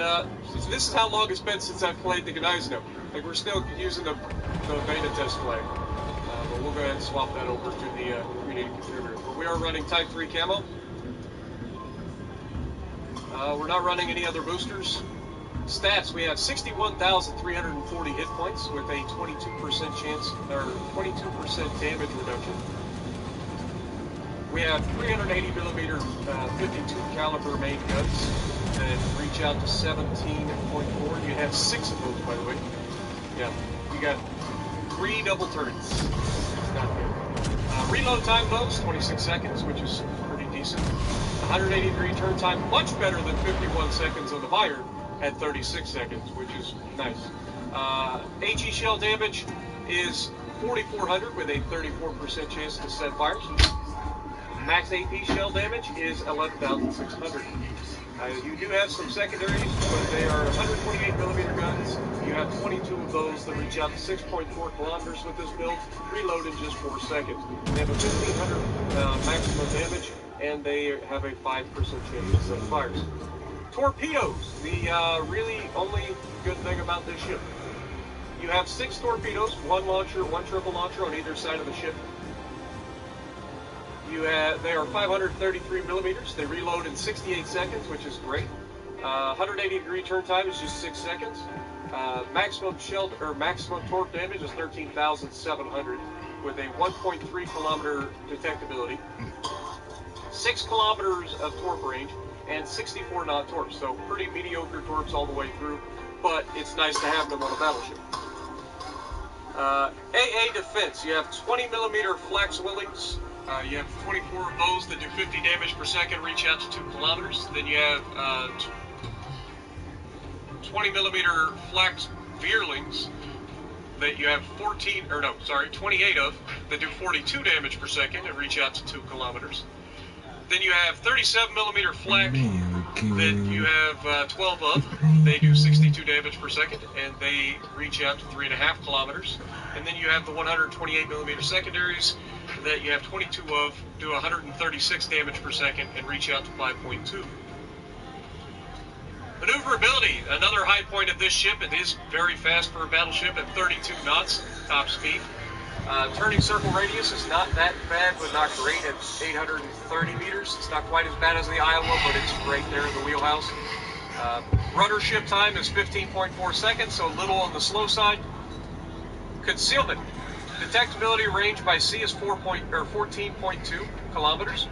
this is how long it's been since I've played the Gneisenau. Like, we're still using the beta test flag, but we'll go ahead and swap that over to the created contributor. But we are running Type 3 camo. We're not running any other boosters. Stats, we have 61,340 hit points with a 22% chance, or 22% damage reduction. We have 380mm 52 caliber main guns that reach out to 17.4. You have 6 of those, by the way. Yeah, you got 3 double turrets. It's not good. Reload time, though, is 26 seconds, which is pretty decent. 180-degree turn time, much better than 51 seconds on the Bayern at 36 seconds, which is nice. HE shell damage is 4,400 with a 34% chance to set fires. Max AP shell damage is 11,600. You do have some secondaries, but they are 128mm guns. You have 22 of those that reach out to 6.4 kilometers with this build, reload in just 4 seconds. They have a 1,500 maximum damage, and they have a 5% chance to set fires. Torpedoes, the really only good thing about this ship. You have 6 torpedoes, 1 launcher, 1 triple launcher on either side of the ship. They are 533mm. They reload in 68 seconds, which is great. 180-degree turn time is just 6 seconds. Maximum torque damage is 13,700 with a 1.3 kilometer detectability, 6 kilometers of torque range, and 64 knot torque. So pretty mediocre torques all the way through, but it's nice to have them on a battleship. AA defense, you have 20 millimeter flex Willings. You have 24 of those that do 50 damage per second, reach out to 2 kilometers. Then you have 20 millimeter flex Veerlings that you have 28 of that do 42 damage per second and reach out to 2 kilometers. Then you have 37 millimeter flak that you have 12 of. They do 62 damage per second and they reach out to 3.5 kilometers. And then you have the 128 millimeter secondaries that you have 22 of, do 136 damage per second and reach out to 5.2. Maneuverability, another high point of this ship. It is very fast for a battleship at 32 knots top speed. Turning circle radius is not that bad, but not great at 830 meters. It's not quite as bad as the Iowa, but it's right there in the wheelhouse. Rudder ship time is 15.4 seconds, so a little on the slow side. Concealment. Detectability range by sea is 14.2 kilometers.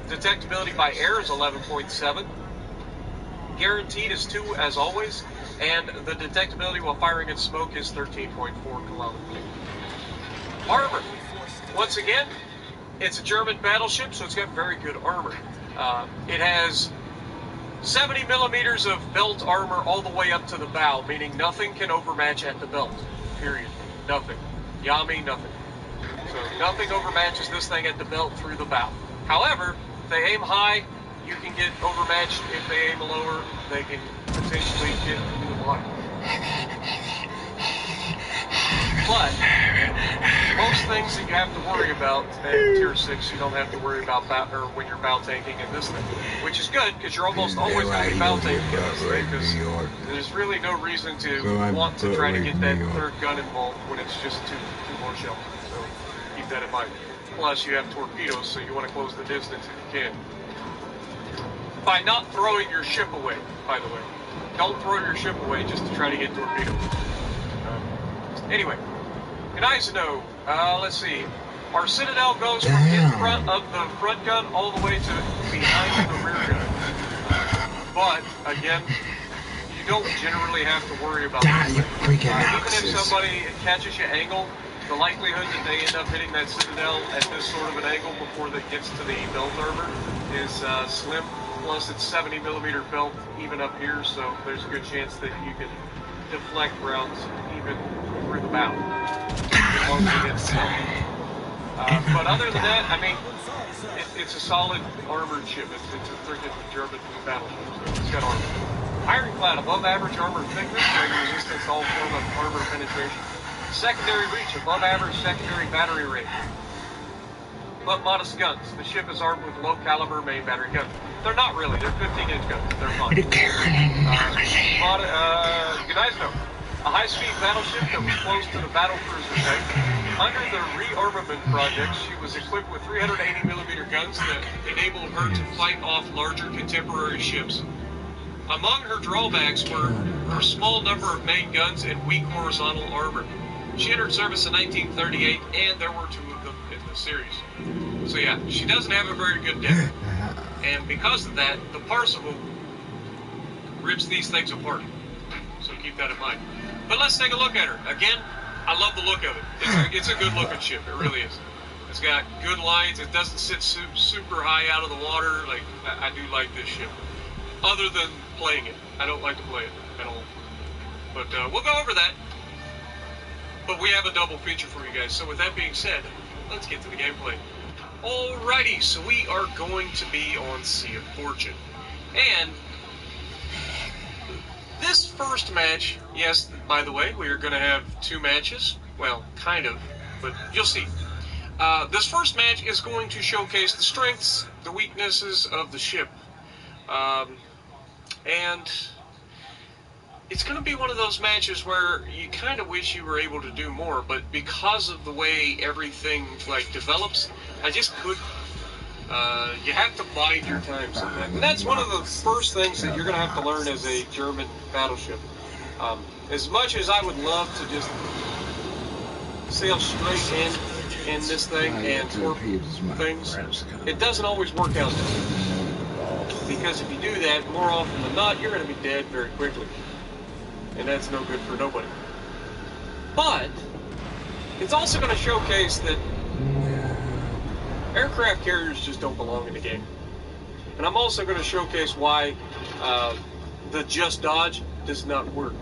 Detectability by air is 11.7. Guaranteed is 2 as always, and the detectability while firing its smoke is 13.4 kilometers. Armor. Once again, it's a German battleship, so it's got very good armor. It has 70 millimeters of belt armor all the way up to the bow, meaning nothing can overmatch at the belt. Period. Nothing. Yami, nothing. So nothing overmatches this thing at the belt through the bow. However, if they aim high, you can get overmatched. If they aim lower, they can potentially get to the bottom. But most things that you have to worry about at Tier 6, you don't have to worry about when you're bow tanking in this thing, which is good because you're almost always going to be bow tanking in this thing because there's really no reason to want to try to get that third gun involved when it's just two more shells. So keep that in mind. Plus, you have torpedoes, so you want to close the distance if you can. By not throwing your ship away, by the way. Don't throw your ship away just to try to get torpedoes. Anyway, in Eisenhower, let's see. Our Citadel goes from in front of the front gun all the way to behind the rear gun. But, again, you don't generally have to worry about that. Even if somebody catches you angle, the likelihood that they end up hitting that Citadel at this sort of an angle before that gets to the belt armor is slim. Plus, it's 70 millimeter belt even up here, so there's a good chance that you can deflect rounds even through the bow. But other than that, I mean, it's a solid armored ship. It's a freaking German battleship, so it's got armor. Ironclad, above average armor thickness, greater resistance to all form of armor penetration. Secondary reach, above average secondary battery range. But modest guns. The ship is armed with low caliber main battery guns. They're not really. They're 15-inch guns. They're fine. Good night note. A high-speed battleship that was close to the battle cruiser tank. Under the rearmament project, she was equipped with 380 millimeter guns that enabled her to fight off larger contemporary ships. Among her drawbacks were her small number of main guns and weak horizontal armor. She entered service in 1938, and there were 2 of them in the series. So yeah, she doesn't have a very good deck. And because of that, the Parseval rips these things apart. So keep that in mind. But let's take a look at her. Again, I love the look of it. It's a good looking ship. It really is. It's got good lines. It doesn't sit super high out of the water. Like, I do like this ship. Other than playing it. I don't like to play it at all. But we'll go over that. But we have a double feature for you guys. So with that being said, let's get to the gameplay. Alrighty, so we are going to be on Sea of Fortune. And this first match, yes, by the way, we are going to have 2 matches. Well, kind of, but you'll see. This first match is going to showcase the strengths, the weaknesses of the ship. And it's going to be one of those matches where you kind of wish you were able to do more, but because of the way everything develops, I just couldn't. You have to bide your time sometimes. And that's one of the first things that you're going to have to learn as a German battleship. As much as I would love to just sail straight in this thing and torp things, it doesn't always work out. Because if you do that, more often than not, you're going to be dead very quickly. And that's no good for nobody. But It's also going to showcase that aircraft carriers just don't belong in the game. And I'm also going to showcase why the just dodge does not work.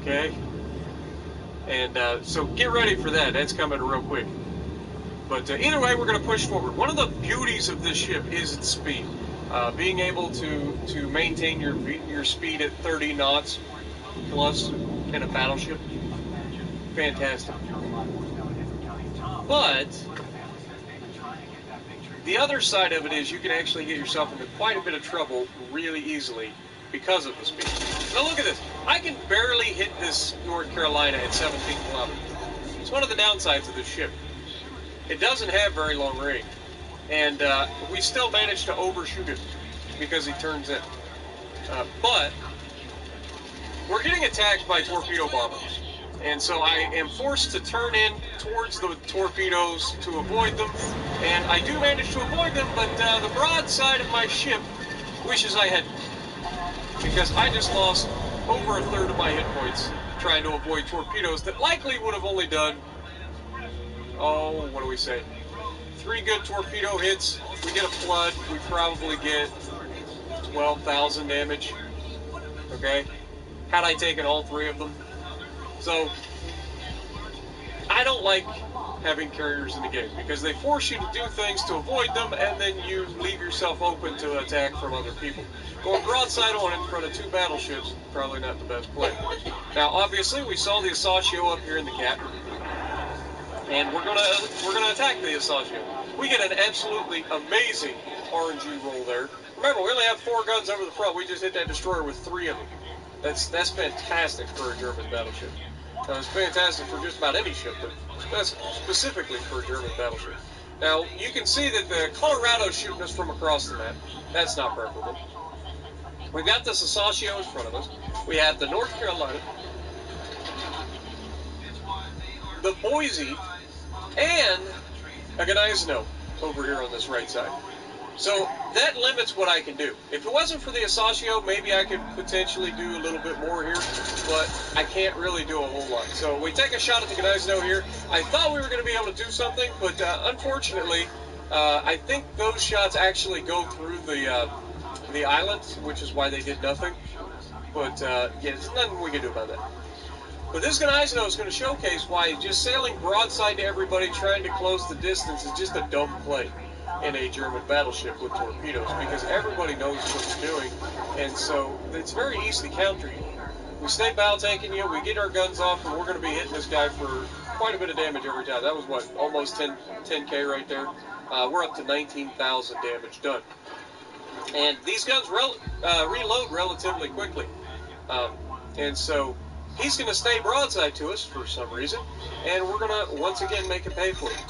Okay? And so get ready for that. That's coming real quick. But either way, we're going to push forward. One of the beauties of this ship is its speed. Being able to maintain your speed at 30 knots plus in a battleship. Fantastic. But the other side of it is you can actually get yourself into quite a bit of trouble really easily because of the speed. Now look at this. I can barely hit this North Carolina at 17 kilometers. It's one of the downsides of this ship. It doesn't have very long range. And we still managed to overshoot it because he turns in. But we're getting attacked by torpedo bombers. And so I am forced to turn in towards the torpedoes to avoid them. And I do manage to avoid them, but the broadside of my ship wishes I hadn't. Because I just lost over a third of my hit points trying to avoid torpedoes that likely would have only done, oh, what do we say? 3 good torpedo hits, we get a flood, we probably get 12,000 damage. Okay? Had I taken all 3 of them. So, I don't like having carriers in the game because they force you to do things to avoid them and then you leave yourself open to attack from other people. Going broadside on in front of 2 battleships, probably not the best play. Now, obviously, we saw the Asashio up here in the gap, and we're gonna attack the Asashio. We get an absolutely amazing RNG roll there. Remember, we only have 4 guns over the front. We just hit that destroyer with 3 of them. That's fantastic for a German battleship. It's fantastic for just about any ship, but that's specifically for a German battleship. Now, you can see that the Colorado's shooting us from across the map. That's not preferable. We've got the Asashio in front of us. We have the North Carolina, the Boise, and a Gneisno over here on this right side. So that limits what I can do. If it wasn't for the Asashio, maybe I could potentially do a little bit more here, but I can't really do a whole lot. So we take a shot at the Gneisno here. I thought we were going to be able to do something, but unfortunately, I think those shots actually go through the island, which is why they did nothing. But yeah, there's nothing we can do about that. But this Gneisno is going to showcase why just sailing broadside to everybody, trying to close the distance, is just a dumb play in a German battleship with torpedoes, because everybody knows what you're doing, and so it's very easy to counter you. We stay bow tanking you, we get our guns off, and we're going to be hitting this guy for quite a bit of damage every time. That was, what, almost 10K right there? We're up to 19,000 damage done. And these guns reload relatively quickly. And so he's going to stay broadside to us for some reason, and we're going to once again make him pay for it.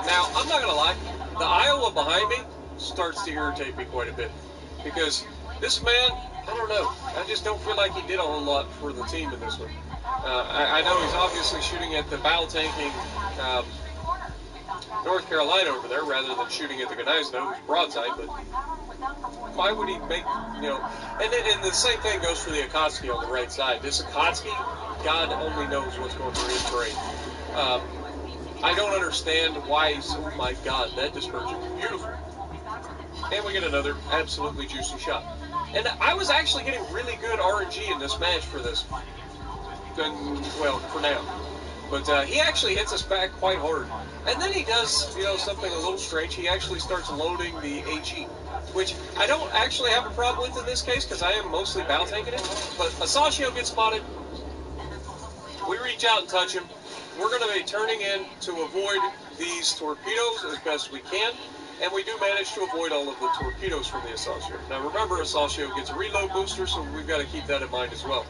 Now, I'm not going to lie, the Iowa behind me starts to irritate me quite a bit, because this man, I don't know, I just don't feel like he did a whole lot for the team in this one. I know he's obviously shooting at the battle-tanking North Carolina over there, rather than shooting at the Gneisno, who's broadside, but why would he make, you know, and the same thing goes for the Akatsuki on the right side. This Akatsuki, God only knows what's going through his brain. I don't understand why, oh my God, that dispersion is beautiful. And we get another absolutely juicy shot. And I was actually getting really good RNG in this match for this. Well, for now. But he actually hits us back quite hard. And then he does, you know, something a little strange. He actually starts loading the HE, which I don't actually have a problem with in this case, because I am mostly bow tanking it. But Asashio gets spotted. We reach out and touch him. We're going to be turning in to avoid these torpedoes as best we can, and we do manage to avoid all of the torpedoes from the Asashio. Now remember, Asashio gets a reload booster, so we've got to keep that in mind as well.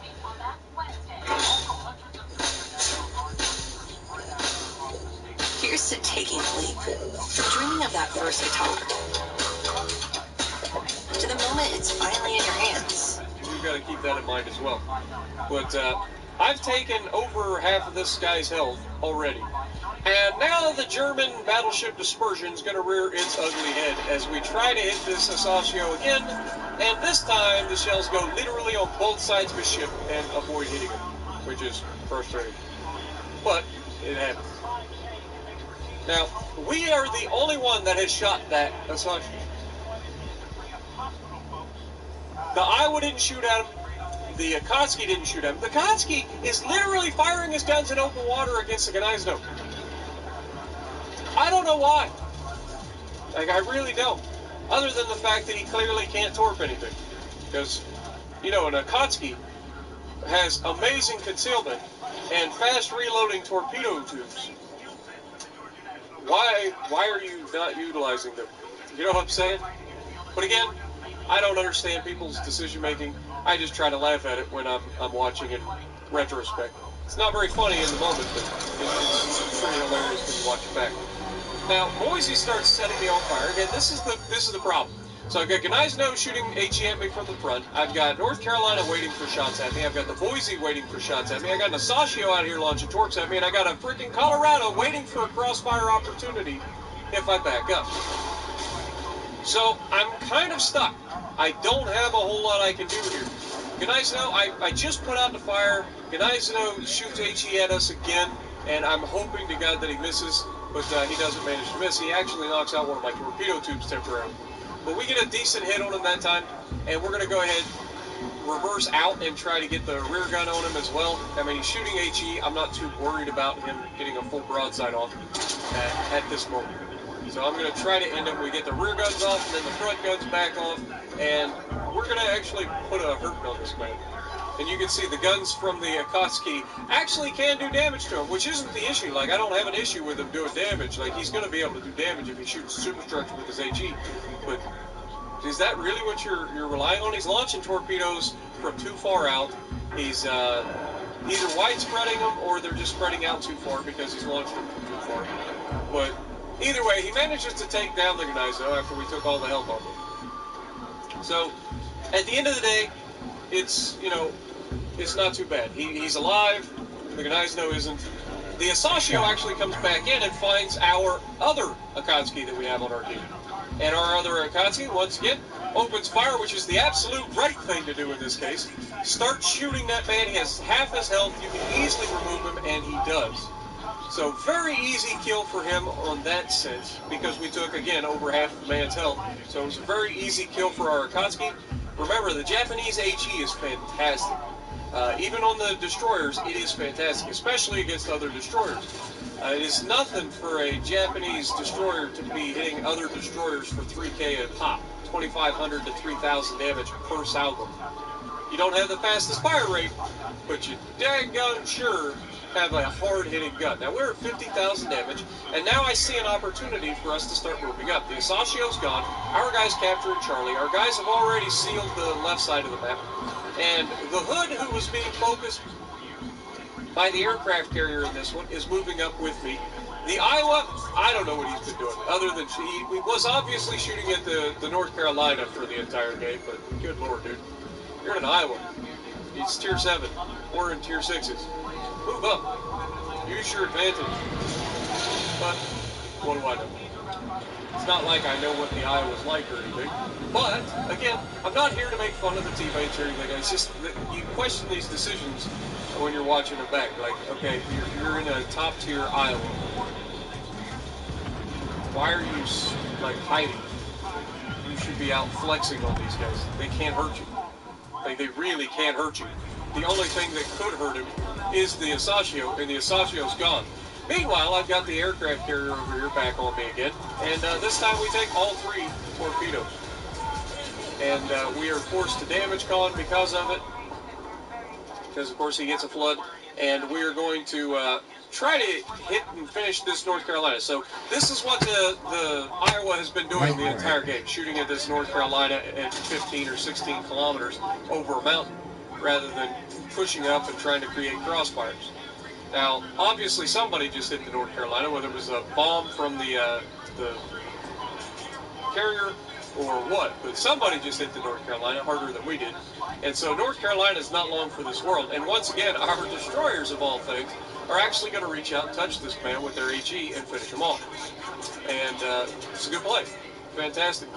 Here's to taking the leap, from dreaming of that first guitar, to the moment it's finally in your hands. We've got to keep that in mind as well. But I've taken over half of this guy's health already. And now the German battleship dispersion is going to rear its ugly head as we try to hit this Asashio again. And this time the shells go literally on both sides of the ship and avoid hitting him, which is frustrating. but it happened. Now, we are the only one that has shot that Assange. The Iowa didn't shoot at him. The Akatsuki didn't shoot at him. The Akatsuki is literally firing his guns in open water against the Gneisno. I don't know why. Like, I really don't. Other than the fact that he clearly can't torp anything. Because, you know, an Akatsuki has amazing concealment and fast reloading torpedo tubes. Why are you not utilizing them? You know what I'm saying? But again, I don't understand people's decision making. I just try to laugh at it when I'm watching in retrospect. It's not very funny in the moment, but it's pretty hilarious when you watch it back. Now, Boise starts setting me on fire. Again, this is the problem. So I've got Gneisno shooting HE at me from the front. I've got North Carolina waiting for shots at me. I've got the Boise waiting for shots at me. I got an Asashio out here launching torques at me, and I got a freaking Colorado waiting for a crossfire opportunity if I back up. So I'm kind of stuck. I don't have a whole lot I can do here. Gneisno, I just put out the fire. Gneisno shoots HE at us again, and I'm hoping to God that he misses, but he doesn't manage to miss. He actually knocks out one of my torpedo tubes temporarily. But we get a decent hit on him that time, and we're going to go ahead, reverse out, and try to get the rear gun on him as well. I mean, he's shooting HE. I'm not too worried about him getting a full broadside off at this moment. So I'm going to try to end it. We get the rear guns off, and then the front guns back off, and we're going to actually put a hurting on this man. And you can see the guns from the Akatsuki actually can do damage to him, which isn't the issue. Like, I don't have an issue with him doing damage. Like, he's going to be able to do damage if he shoots superstructure with his HE. But is that really what you're relying on? He's launching torpedoes from too far out. He's either widespreading them or they're just spreading out too far because he's launched them from too far. But either way, he manages to take down the Gneisno after we took all the help on him. So, at the end of the day, it's, you know, it's not too bad. He's alive. The Gneisno isn't. The Asashio actually comes back in and finds our other Akatsuki that we have on our team. And our other Akatsuki, once again, opens fire, which is the absolute right thing to do in this case. Starts shooting that man. He has half his health. You can easily remove him, and he does. So very easy kill for him on that sense, because we took, again, over half the man's health. So it was a very easy kill for our Akatsuki. Remember, the Japanese HE is fantastic. Even on the destroyers, it is fantastic, especially against other destroyers. It is nothing for a Japanese destroyer to be hitting other destroyers for 3K a pop, 2,500 to 3,000 damage per salvo. You don't have the fastest fire rate, but you daggone sure have a hard-hitting gun. Now, we're at 50,000 damage, and now I see an opportunity for us to start moving up. The Asashio's gone. Our guys captured Charlie. Our guys have already sealed the left side of the map. And the Hood, who was being focused by the aircraft carrier in this one, is moving up with me. The Iowa, I don't know what he's been doing, other than he was obviously shooting at the North Carolina for the entire game, but good lord, dude. You're in Iowa. It's tier 7. We're in tier 6s. Move up. Use your advantage. But what do I know? It's not like I know what the Iowa's like or anything. But, again, I'm not here to make fun of the teammates or anything. It's just that you question these decisions when you're watching it back. Like, okay, you're in a top-tier Iowa. Why are you, like, hiding? You should be out flexing on these guys. They can't hurt you. Like, they really can't hurt you. The only thing that could hurt him is the Asashio, and the Asashio's gone. Meanwhile, I've got the aircraft carrier over here back on me again, and this time we take all 3 torpedoes. And we are forced to damage con because of it, because of course he gets a flood, and we are going to try to hit and finish this North Carolina. So this is what the Iowa has been doing the entire game, shooting at this North Carolina at 15 or 16 kilometers over a mountain, rather than pushing up and trying to create crossfires. Now, obviously somebody just hit the North Carolina, whether it was a bomb from the carrier or what, but somebody just hit the North Carolina harder than we did. And so North Carolina is not long for this world. And once again, our destroyers, of all things, are actually going to reach out and touch this man with their HE and finish him off. And it's a good play. Fantastic.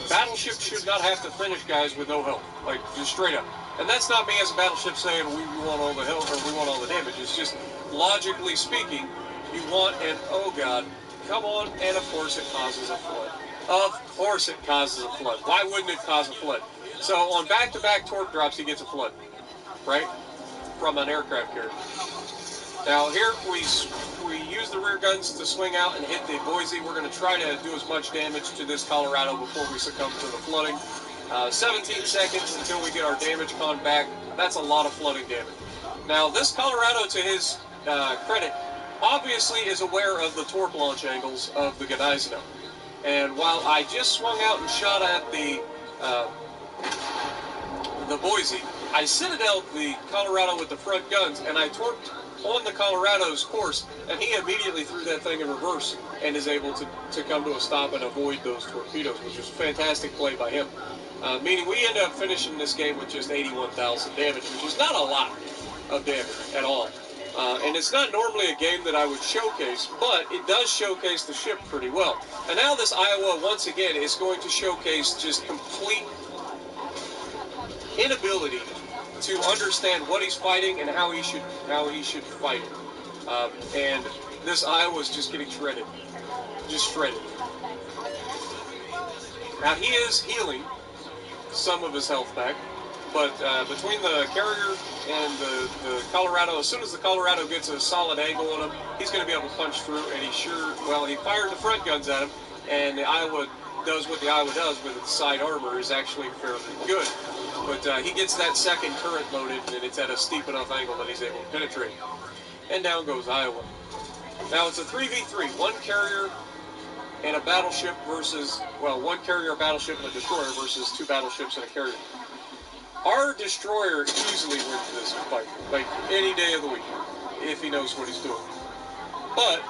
battleships should not have to finish guys with no health, like just straight up. And that's not me as a battleship saying we want all the health or we want all the damage. It's just logically speaking, you want an oh god, come on, and of course it causes a flood. Of course it causes a flood. Why wouldn't it cause a flood? So on back-to-back torque drops, he gets a flood, right, from an aircraft carrier. Now here we use the rear guns to swing out and hit the Boise. We're going to try to do as much damage to this Colorado before we succumb to the flooding. 17 seconds until we get our damage con back. That's a lot of flooding damage. Now this Colorado, to his credit, obviously is aware of the torque launch angles of the Gneiseno. And while I just swung out and shot at the Boise, I citadeled the Colorado with the front guns, and I torqued on the Colorado's course, and he immediately threw that thing in reverse and is able to come to a stop and avoid those torpedoes, which was a fantastic play by him. Meaning we end up finishing this game with just 81,000 damage, which is not a lot of damage at all. And it's not normally a game that I would showcase, but it does showcase the ship pretty well. And now this Iowa, once again, is going to showcase just complete inability to understand what he's fighting and how he should fight it. And this Iowa's just getting shredded. Just shredded. Now he is healing some of his health back, but between the carrier and the Colorado, as soon as the Colorado gets a solid angle on him, he's going to be able to punch through, and he fired the front guns at him, and the Iowa does what the Iowa does with its side armor is actually fairly good. But he gets that second turret loaded, and it's at a steep enough angle that he's able to penetrate. And down goes Iowa. Now it's a 3v3, one carrier and a battleship versus, well, one carrier, a battleship, and a destroyer versus two battleships and a carrier. Our destroyer easily wins this fight, like any day of the week, if he knows what he's doing. But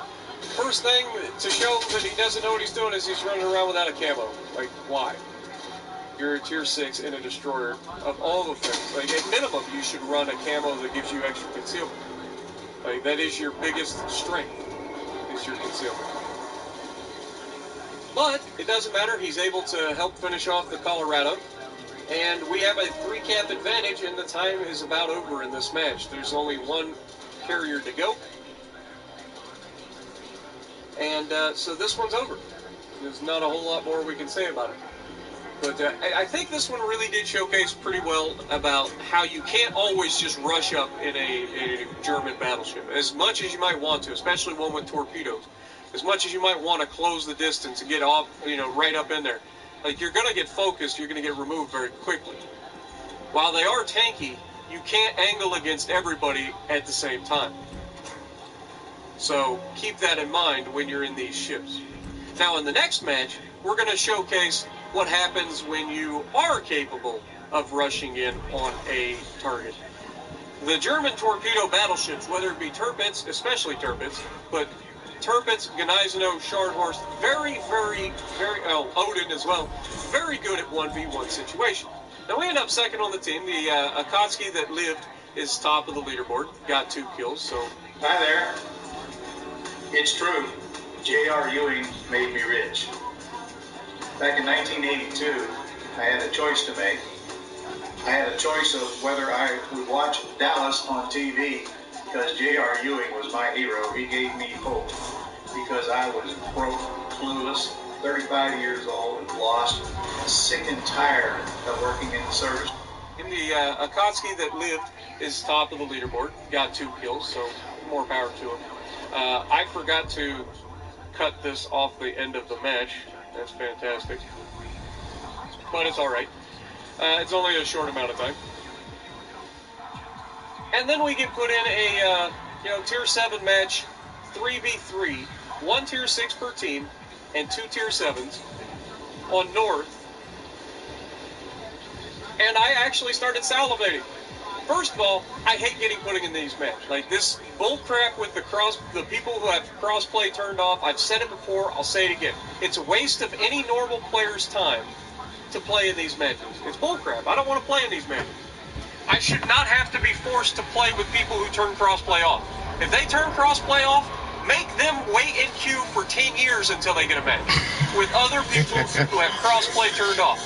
first thing to show that he doesn't know what he's doing is he's running around without a camo. Like, why? You're a tier 6 in a destroyer. Of all the things, like at minimum, you should run a camo that gives you extra concealment. Like that is your biggest strength, is your concealment. But it doesn't matter. He's able to help finish off the Colorado, and we have a 3-cap advantage, and the time is about over in this match. There's only one carrier to go, and so this one's over. There's not a whole lot more we can say about it. But I think this one really did showcase pretty well about how you can't always just rush up in a German battleship, as much as you might want to, especially one with torpedoes. As much as you might want to close the distance and get off, right up in there. Like, you're going to get focused, you're going to get removed very quickly. While they are tanky, you can't angle against everybody at the same time. So keep that in mind when you're in these ships. Now in the next match, we're going to showcase what happens when you are capable of rushing in on a target. The German torpedo battleships, whether it be Tirpitz, especially Tirpitz, but Tirpitz, Gneisenau, Scharnhorst, very, Odin as well, very good at 1v1 situation. Now we end up second on the team. The Akatsuki that lived is top of the leaderboard, got 2 kills, so... Hi there. It's true. J.R. Ewing made me rich. Back in 1982, I had a choice to make. I had a choice of whether I would watch Dallas on TV, because J.R. Ewing was my hero. He gave me hope, because I was broke, clueless, 35 years old, and lost, sick and tired of working in the service. In the Akatsuki that lived is top of the leaderboard, got 2 kills, so more power to him. I forgot to cut this off the end of the match. That's fantastic. But it's alright. It's only a short amount of time. And then we get put in a, tier 7 match, 3v3, 1 tier 6 per team, and 2 tier 7s on North. And I actually started salivating. First of all, I hate getting put in these matches. Like this bullcrap with the people who have crossplay turned off. I've said it before, I'll say it again. It's a waste of any normal player's time to play in these matches. It's bullcrap. I don't want to play in these matches. I should not have to be forced to play with people who turn crossplay off. If they turn crossplay off, Make them wait in queue for 10 years until they get a match with other people who have crossplay turned off.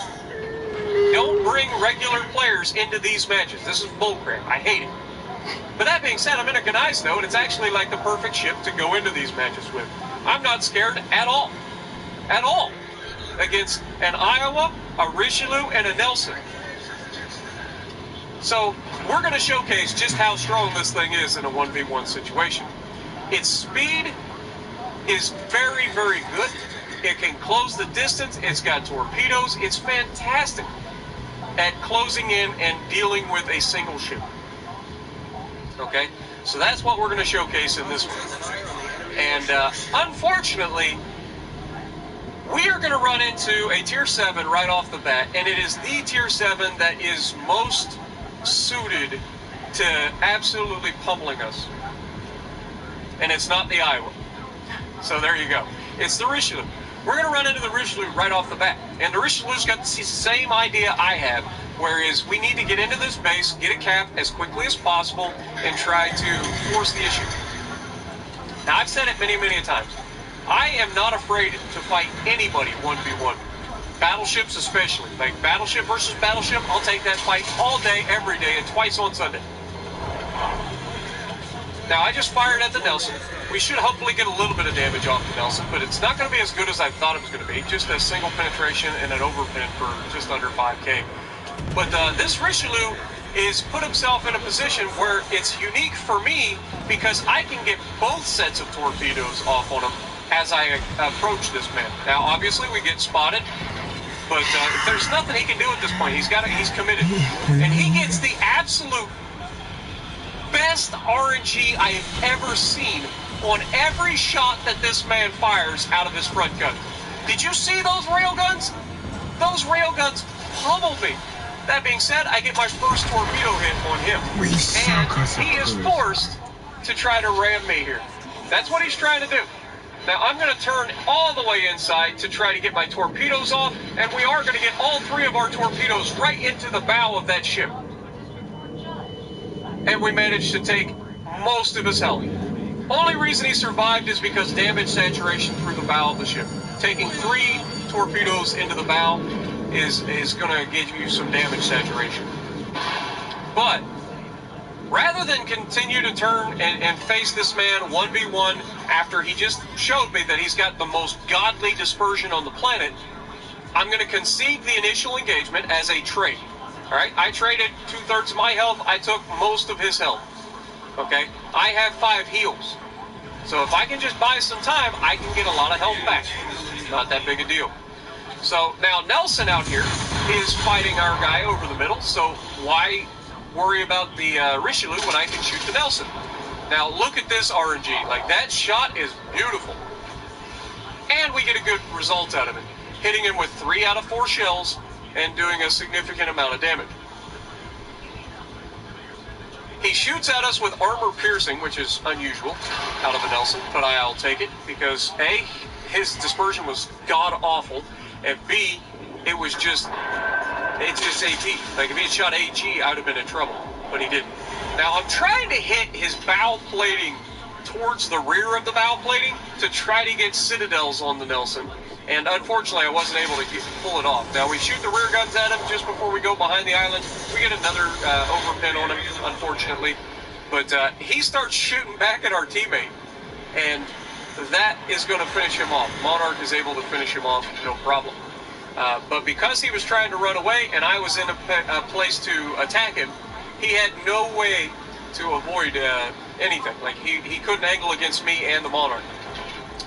Don't bring regular players into these matches. This is bullcrap. I hate it. But that being said, I'm in a Gneiss though, and it's actually like the perfect ship to go into these matches with. I'm not scared at all. At all. Against an Iowa, a Richelieu, and a Nelson. So, we're going to showcase just how strong this thing is in a 1v1 situation. Its speed is very, very good. It can close the distance. It's got torpedoes. It's fantastic at closing in and dealing with a single ship. Okay? So that's what we're going to showcase in this one. And unfortunately, we are going to run into a Tier 7 right off the bat, and it is the Tier 7 that is most suited to absolutely pummeling us. And it's not the Iowa. So there you go. It's the Richelieu. We're going to run into the Richelieu right off the bat. And the Richelieu's got the same idea I have, whereas we need to get into this base, get a cap as quickly as possible, and try to force the issue. Now, I've said it many, many times. I am not afraid to fight anybody 1v1. Battleships especially. Like battleship versus battleship, I'll take that fight all day, every day, and twice on Sunday. Now, I just fired at the Nelson. We should hopefully get a little bit of damage off the Nelson, but it's not going to be as good as I thought it was going to be. Just a single penetration and an overpin for just under 5K. But this Richelieu is put himself in a position where it's unique for me because I can get both sets of torpedoes off on him as I approach this man. Now, obviously, we get spotted, but there's nothing he can do at this point. He's committed. And he gets the absolute best RNG I have ever seen on every shot that this man fires out of his front gun. Did you see those railguns? Those railguns pummeled me. That being said, I get my first torpedo hit on him. And he is forced to try to ram me here. That's what he's trying to do. Now, I'm going to turn all the way inside to try to get my torpedoes off, and we are going to get all three of our torpedoes right into the bow of that ship. And we managed to take most of his health. Only reason he survived is because damage saturation through the bow of the ship. Taking 3 torpedoes into the bow is going to give you some damage saturation. But rather than continue to turn and face this man 1v1 after he just showed me that he's got the most godly dispersion on the planet, I'm going to concede the initial engagement as a trade. All right, I traded 2/3 of my health. I took most of his health. Okay, I have 5 heals. So if I can just buy some time, I can get a lot of health back. Not that big a deal. So now Nelson out here is fighting our guy over the middle. So why worry about the Richelieu when I can shoot the Nelson? Now look at this RNG. Like, that shot is beautiful. And we get a good result out of it. Hitting him with 3 out of 4 shells and doing a significant amount of damage. He shoots at us with armor piercing, which is unusual out of a Nelson, but I'll take it because A, his dispersion was god-awful, and B, it's just AT. Like, if he had shot AG, I would have been in trouble, but he didn't. Now, I'm trying to hit his bow plating towards the rear of the bow plating to try to get citadels on the Nelson, and unfortunately, I wasn't able to pull it off. Now, we shoot the rear guns at him just before we go behind the island. We get another overpin on him, unfortunately, but he starts shooting back at our teammate, and that is going to finish him off. Monarch is able to finish him off, no problem. But because he was trying to run away and I was in a place to attack him, he had no way to avoid anything. Like, he couldn't angle against me and the Monarch.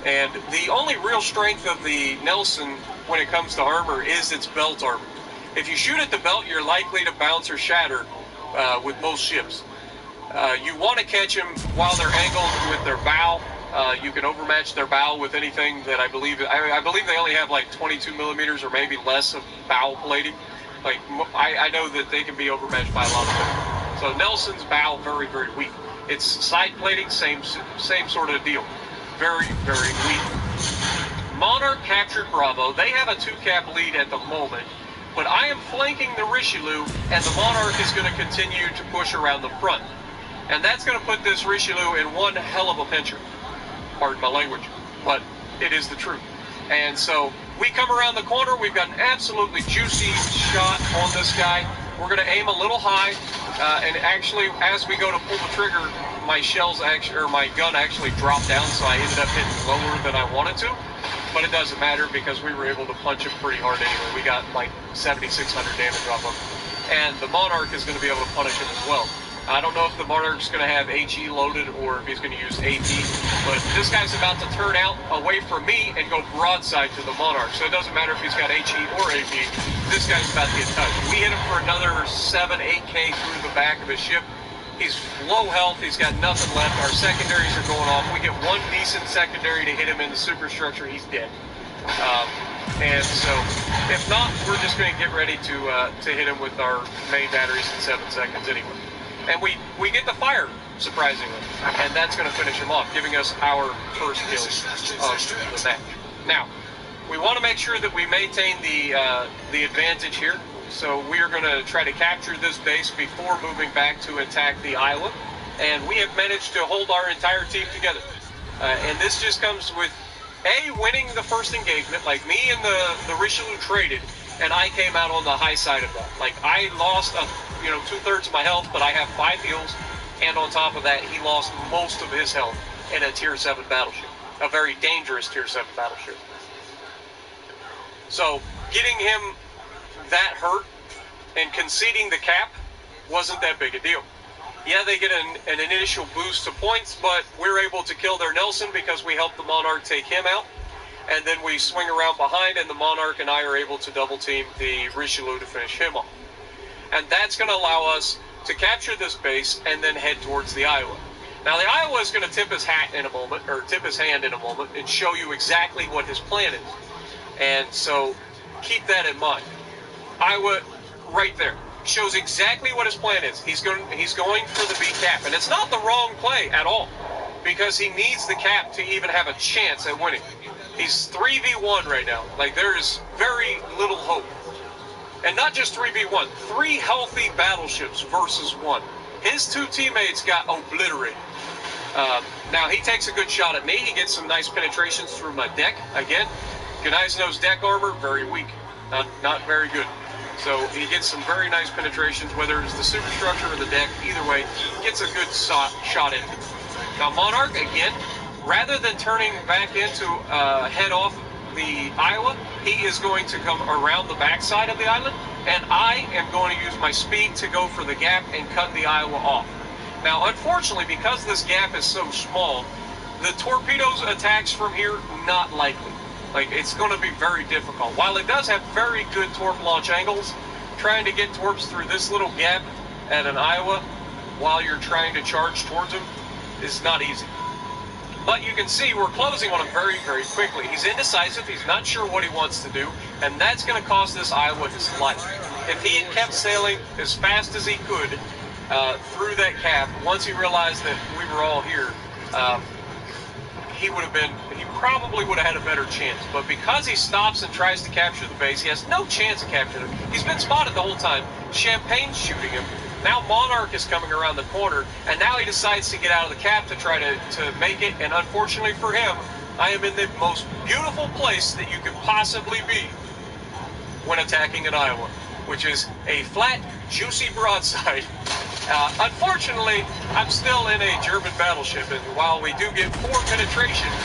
And the only real strength of the Nelson when it comes to armor is its belt armor. If you shoot at the belt, you're likely to bounce or shatter with most ships. You want to catch them while they're angled with their bow. You can overmatch their bow with anything that I believe they only have like 22 millimeters or maybe less of bow plating. Like, I know that they can be overmatched by a lot of them. So Nelson's bow, very, very weak. Its side plating, same sort of deal. Very, very weak. Monarch captured Bravo. They have a 2-cap lead at the moment, but I am flanking the Richelieu, and the Monarch is going to continue to push around the front. And that's going to put this Richelieu in one hell of a pincher. pardon my language, but it is the truth. And so we come around the corner, we've got an absolutely juicy shot on this guy. We're going to aim a little high, and actually, as we go to pull the trigger, my gun actually dropped down, so I ended up hitting lower than I wanted to. But it doesn't matter because we were able to punch him pretty hard anyway. We got like 7,600 damage off him. And the Monarch is going to be able to punish him as well. I don't know if the Monarch's going to have HE loaded or if he's going to use AP, but this guy's about to turn out away from me and go broadside to the Monarch. So it doesn't matter if he's got HE or AP. This guy's about to get touched. We hit him for another 7-8K through the back of his ship. He's low health. He's got nothing left. Our secondaries are going off. We get one decent secondary to hit him in the superstructure. He's dead. And so, if not, we're just going to get ready to hit him with our main batteries in 7 seconds anyway. And we get the fire, surprisingly, and that's going to finish him off, giving us our first kill of the match. Now, we want to make sure that we maintain the advantage here, so we are going to try to capture this base before moving back to attack the island, and we have managed to hold our entire team together. And this just comes with winning the first engagement. Like, me and the Richelieu traded, and I came out on the high side of that. Like, I lost 2/3 of my health, but I have 5 heals, and on top of that, he lost most of his health in a Tier 7 battleship, a very dangerous Tier 7 battleship. So, getting him that hurt and conceding the cap wasn't that big a deal. Yeah, they get an initial boost to points, but we're able to kill their Nelson because we helped the Monarch take him out. And then we swing around behind, and the Monarch and I are able to double team the Richelieu to finish him off. And that's going to allow us to capture this base and then head towards the Iowa. Now, the Iowa is going to tip his hand in a moment, and show you exactly what his plan is. And so keep that in mind. Iowa, right there, shows exactly what his plan is. He's going for the B cap, and it's not the wrong play at all, because he needs the cap to even have a chance at winning. He's 3v1 right now. Like, there is very little hope. And not just 3v1, 3 healthy battleships versus 1. His 2 teammates got obliterated. Now, he takes a good shot at me. He gets some nice penetrations through my deck. Again, Gnaizno's deck armor, very weak. Not very good. So he gets some very nice penetrations, whether it's the superstructure or the deck. Either way, he gets a good shot into it. Now, Monarch, again, rather than turning back into head off the Iowa, he is going to come around the backside of the island, and I am going to use my speed to go for the gap and cut the Iowa off. Now, unfortunately, because this gap is so small, the torpedoes attacks from here, not likely. Like, it's going to be very difficult. While it does have very good torp launch angles, trying to get torps through this little gap at an Iowa while you're trying to charge towards him is not easy. But you can see we're closing on him very, very quickly. He's indecisive. He's not sure what he wants to do, and that's going to cost this Iowa his life. If he had kept sailing as fast as he could through that cap, once he realized that we were all here, he probably would have had a better chance. But because he stops and tries to capture the base, he has no chance of capturing it. He's been spotted the whole time. Champagne's shooting him. Now Monarch is coming around the corner, and now he decides to get out of the cap to try to make it, and unfortunately for him, I am in the most beautiful place that you could possibly be when attacking an Iowa, which is a flat, juicy broadside. Unfortunately, I'm still in a German battleship, and while we do get 4 penetrations,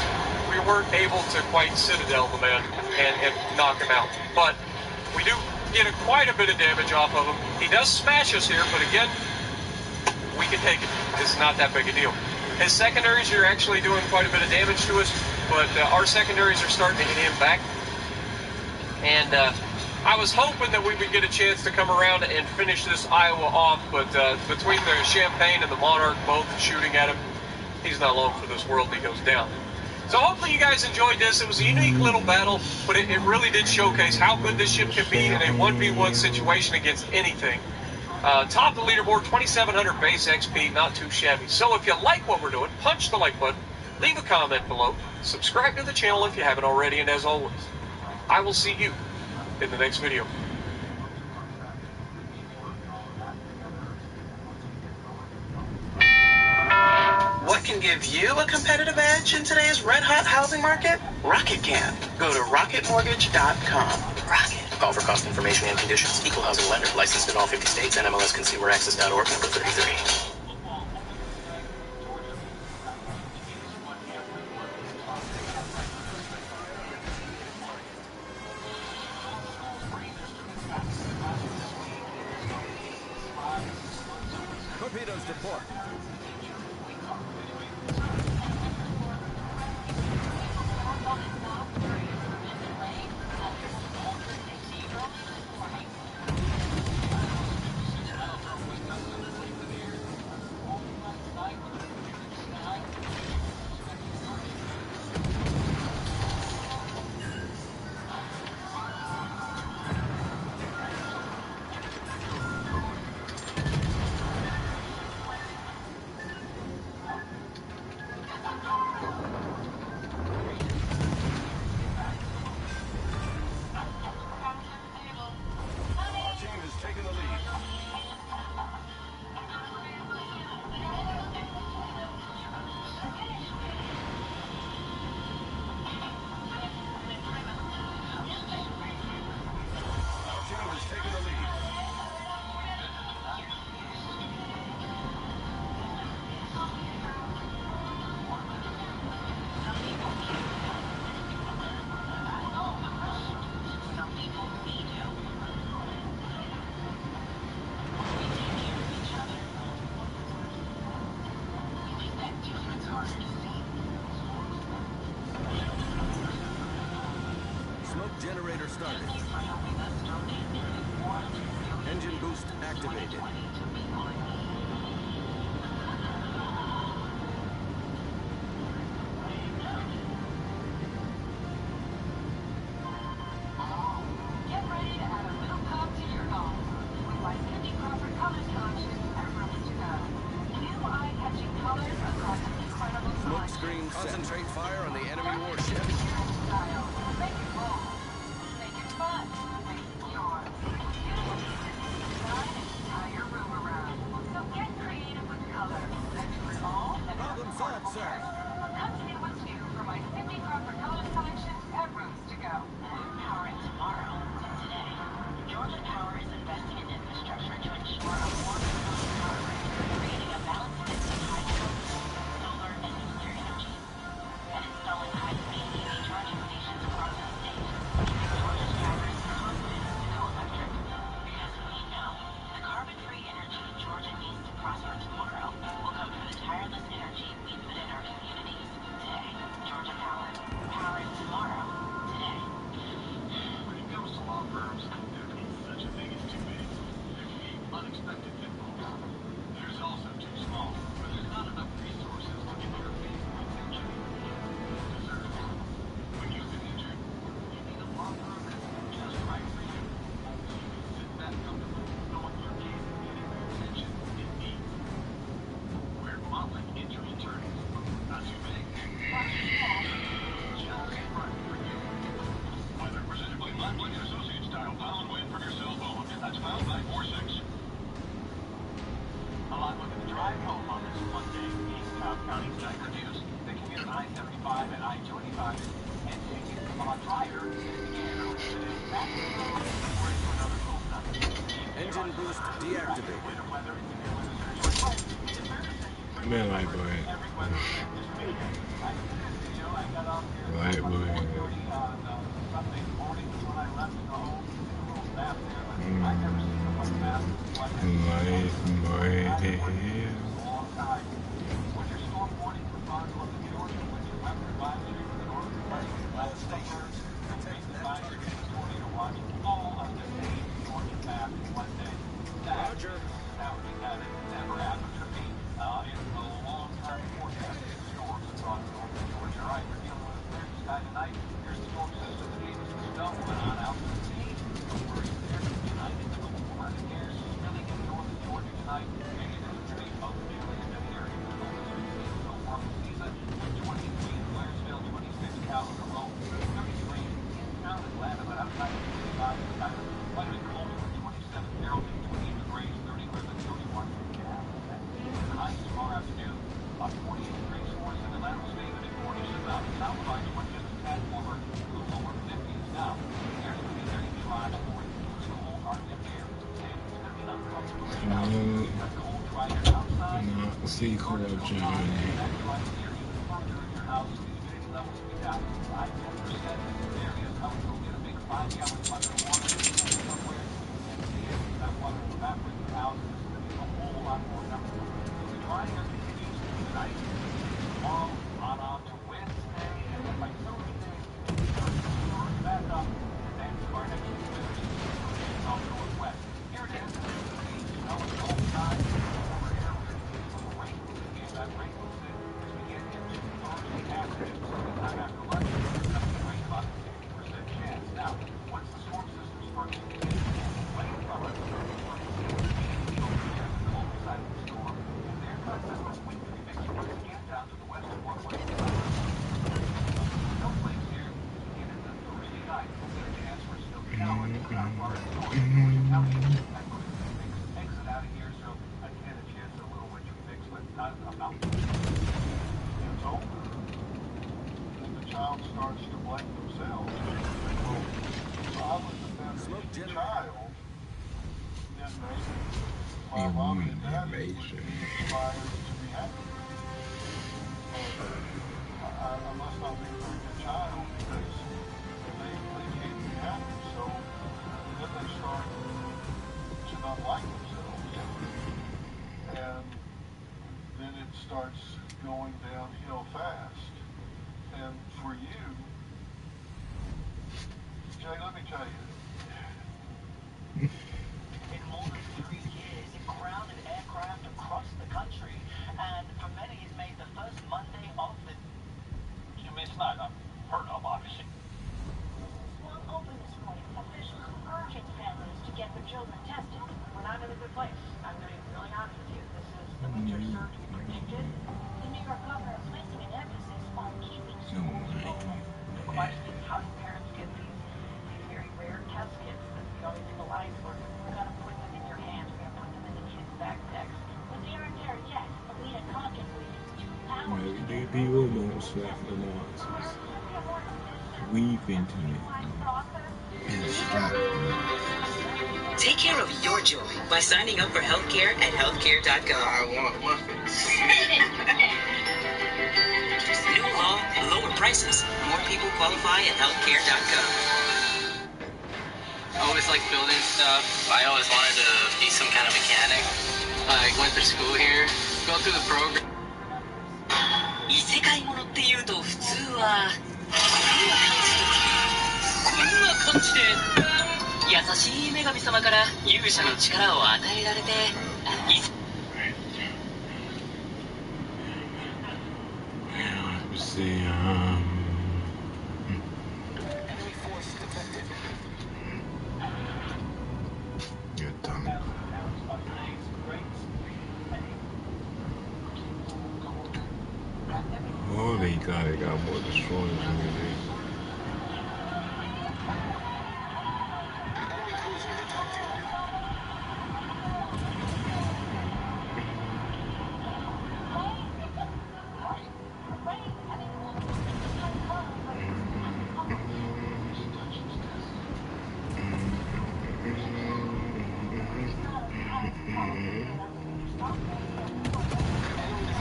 we weren't able to quite citadel the man and knock him out. But we do get quite a bit of damage off of him. He does smash us here, but again, we can take it. It's not that big a deal. His secondaries are actually doing quite a bit of damage to us, but our secondaries are starting to hit him back. And I was hoping that we would get a chance to come around and finish this Iowa off, but between the Champagne and the Monarch both shooting at him, he's not long for this world, he goes down. So hopefully you guys enjoyed this. It was a unique little battle, but it really did showcase how good this ship can be in a 1v1 situation against anything. Top of the leaderboard, 2,700 base XP, not too shabby. So if you like what we're doing, punch the like button, leave a comment below, subscribe to the channel if you haven't already, and as always, I will see you in the next video. What can can give you a competitive edge in today's red-hot housing market? Rocket can. Go to rocketmortgage.com. Rocket. Call for cost information and conditions. Equal housing lender. Licensed in all 50 states. NMLSConsumerAccess.org. Number 33. Torpedoes to port. Generator started. Engine boost activated. Get ready to add a little pop to your golf. With my Cindy Crawford Colors collection, everyone's to go. New eye-catching colors across an incredible Smoke screen. Concentrate fire on the enemy warship. Make it bold. Make it fun. Make it yours. Beautiful pieces you can design and tie your room around. So get creative with color. And do it all at Problem solved, sir. Come see what's new for my Cindy Crawford Colors collection at Rooms to Go. Powering tomorrow with today. Georgia Power is investing in infrastructure to ensure a more renewable power grid, creating a balanced mix of hydro, solar, and nuclear energy, and installing high-speed EV charging stations across the state, giving Georgia's drivers confidence to go electric. Because we know the carbon-free energy Georgia needs to prosper tomorrow will come from the tireless energy we put in our communities today. Georgia Power. Powering tomorrow today. When it comes to law firms, there can be such a thing as too big. There can be unexpected pitfalls. There's also too small, where there's not enough resources to give your faith the attention you deserve. When you've been injured, you need a law firm that's just right for you. So you can sit back comfortably, knowing your case is getting the attention it needs. We're modeling injury attorneys. Not too big, not too small, just right for you. Whether presented by Black Lincoln Associates, dial pound win from your cell phone. That's pound 946. A lot looking to drive home on this Monday. East Cobb County tonight reduced. They commute on I-75 and I-25 and take it from a driver. Back to the road or into another cold night. Engine boost deactivated. Man, light boy. Light boy. Roger. Sequel Johnny. People won't slap the Nazis. Weave into it and stop them. Take care of your joy by signing up for healthcare at healthcare.gov. I want muffins. New law, lower prices. More people qualify at healthcare.gov. I always liked building stuff. I always wanted to be some kind of mechanic. I went to school here, go through the program. 異世界ものっていうと普通はこんな感じで優しい女神様から勇者の力を与えられてHoly God, they got more destroyers than they did.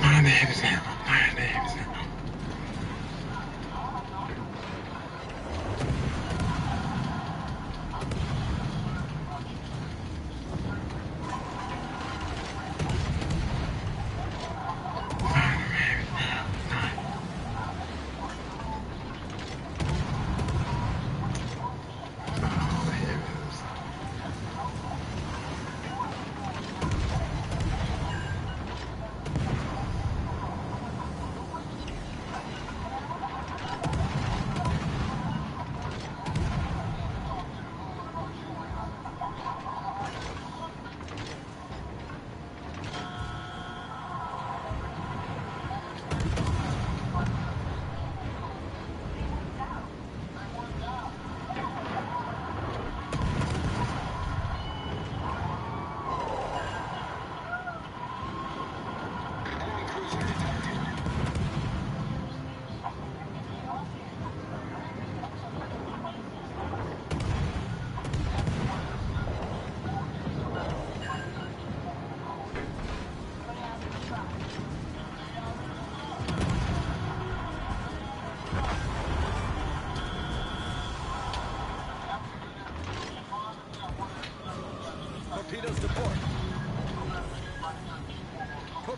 My name is Emma. My name is Emma.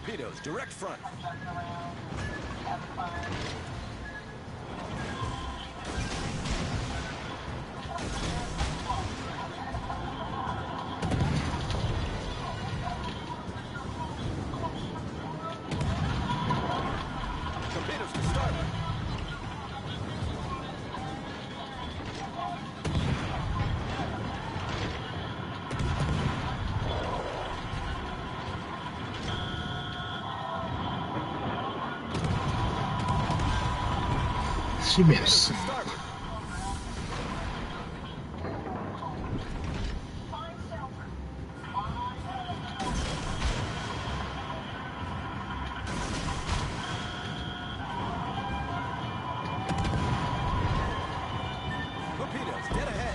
Torpedoes, direct front. Torpedoes to starboard. She missed. Torpedoes, dead ahead.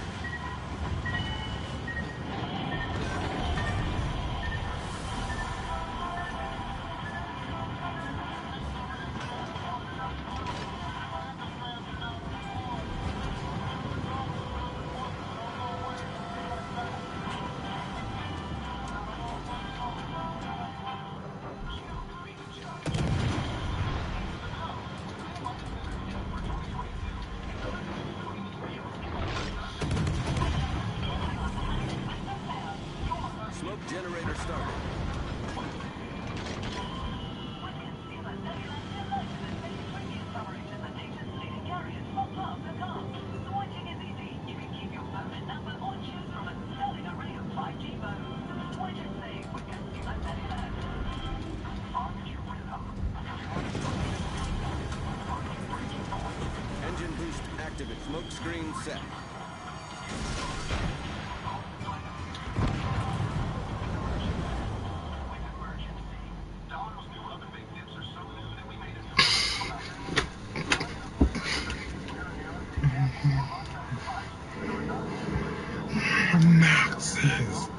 Smoke generator started. Engine boost activate. Smoke screen set. Maxes.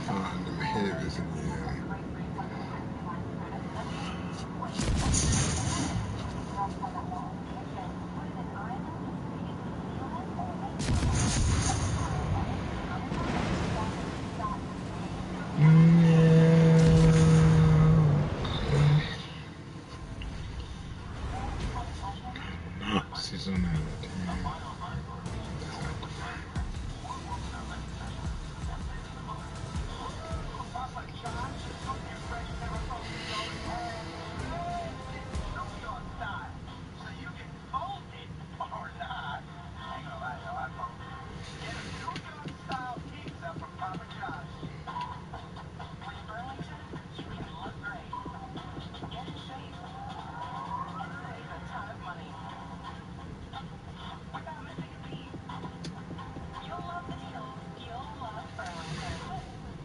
Find them heavies again. Nazis on that team.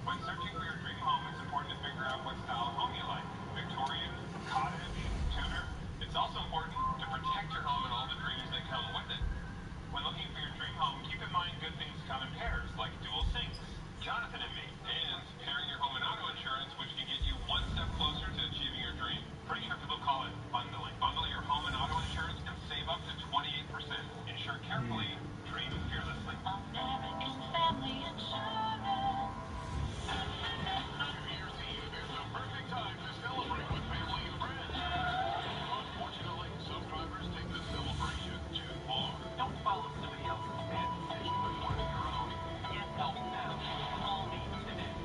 When searching for your dream home, it's important to figure out what style of home you like. Victorian, cottage, Tudor. It's also important to protect your home and all the dreams that come with it. When looking for your dream home, keep in mind good things come in pairs, like dual sinks, Jonathan and me, and pairing your home and auto insurance, which can get you one step closer to achieving your dream. Pretty sure people call it bundling. Bundle your home and auto insurance and save up to 28%. Insure carefully, dream fearlessly. American Family Insurance. New Year's Eve is the perfect time to celebrate with family and friends. Unfortunately, some drivers take the celebration too far. Don't follow somebody else's bad decision with one of your own. Get help now. Call me today.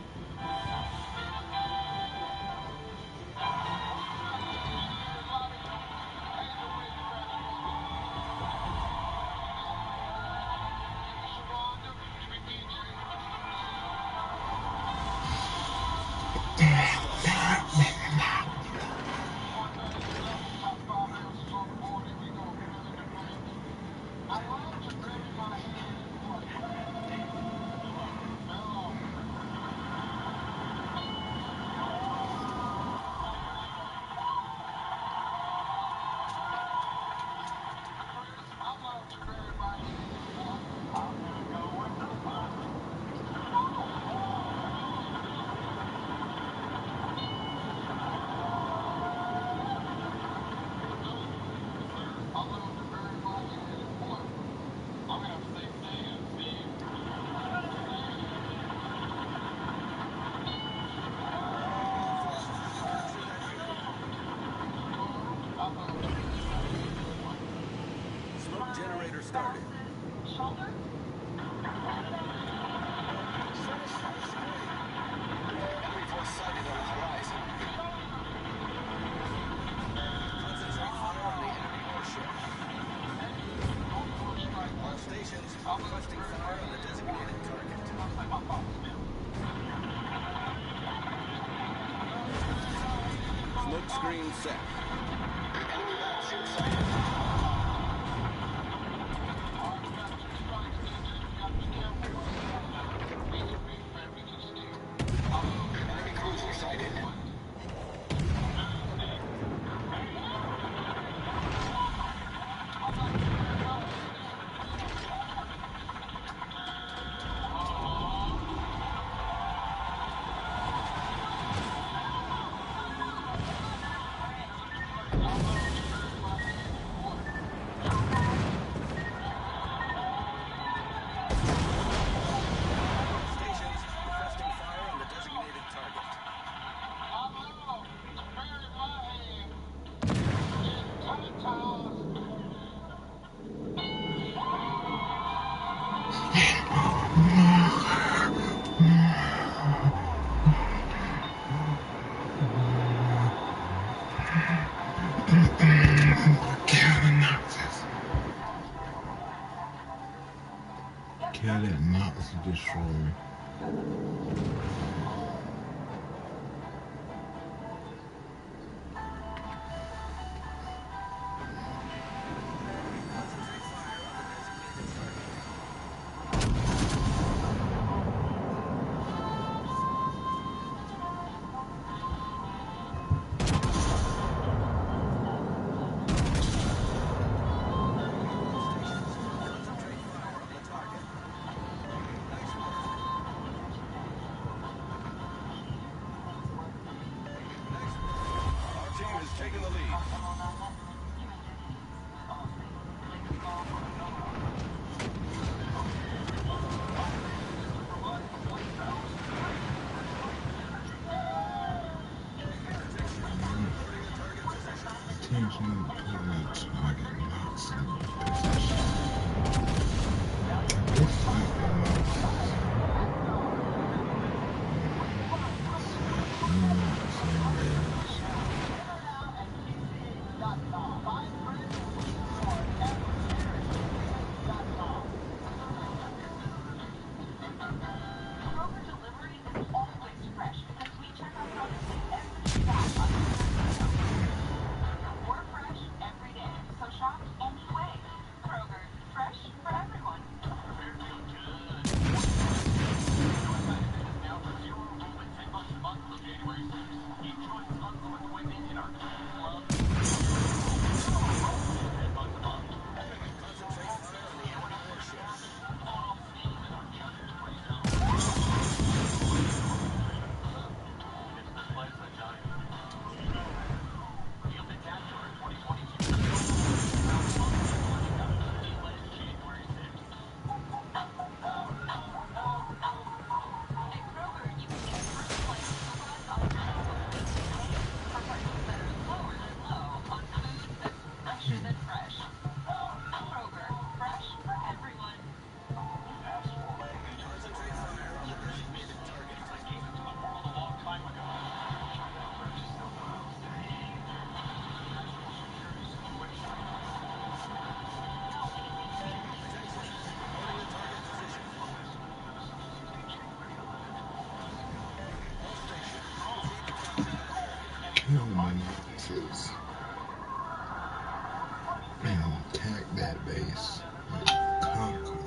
Smoke screen set. Kill that Nazi destroyer. Taking the lead. Attention to the target locks in position. This fight kill the Nazis and attack that base and conquer.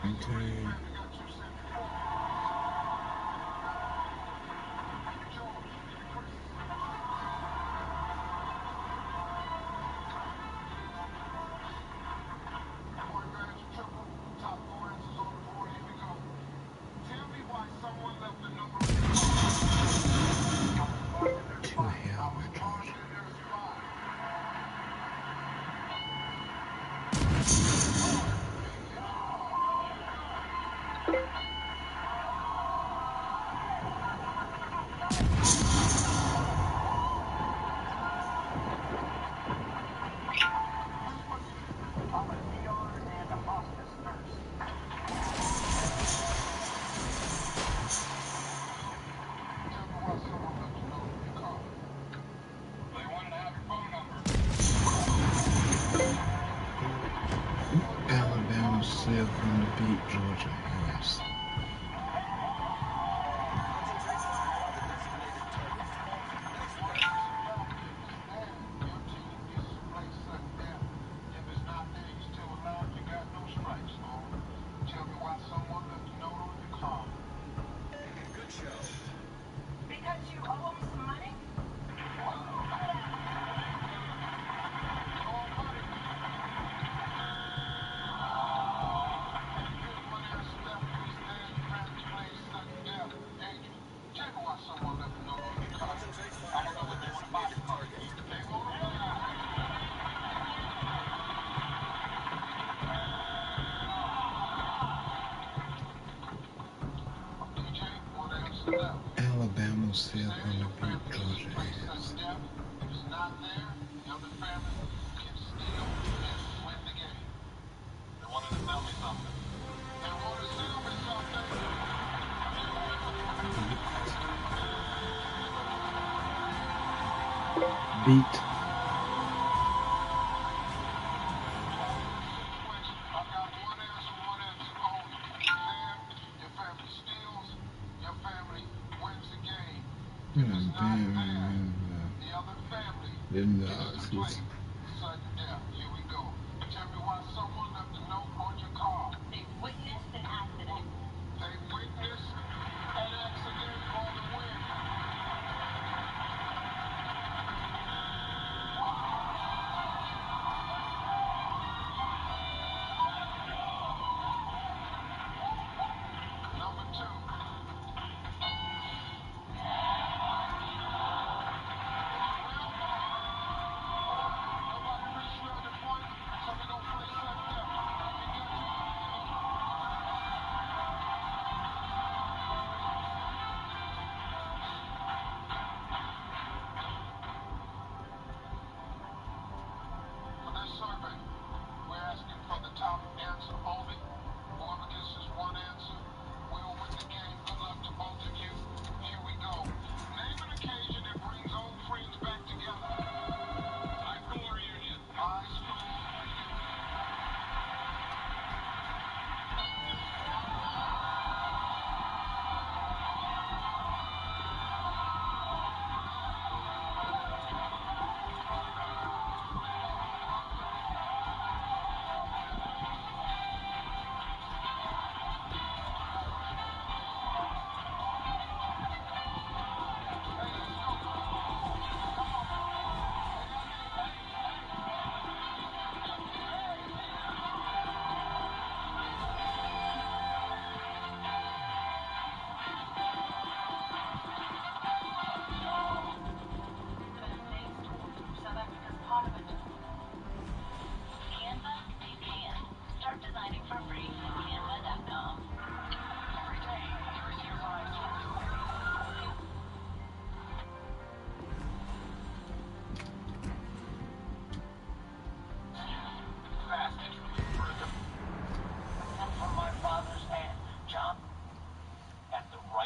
Okay. To hell with Georgia. Alabama still going to beat Georgia. Bams. Good show. Because you owe him some money? Concentrate fire on the designated target. Alabama's fifth on the beat Georgia ass. Beat. Them dogs. They witnessed an accident.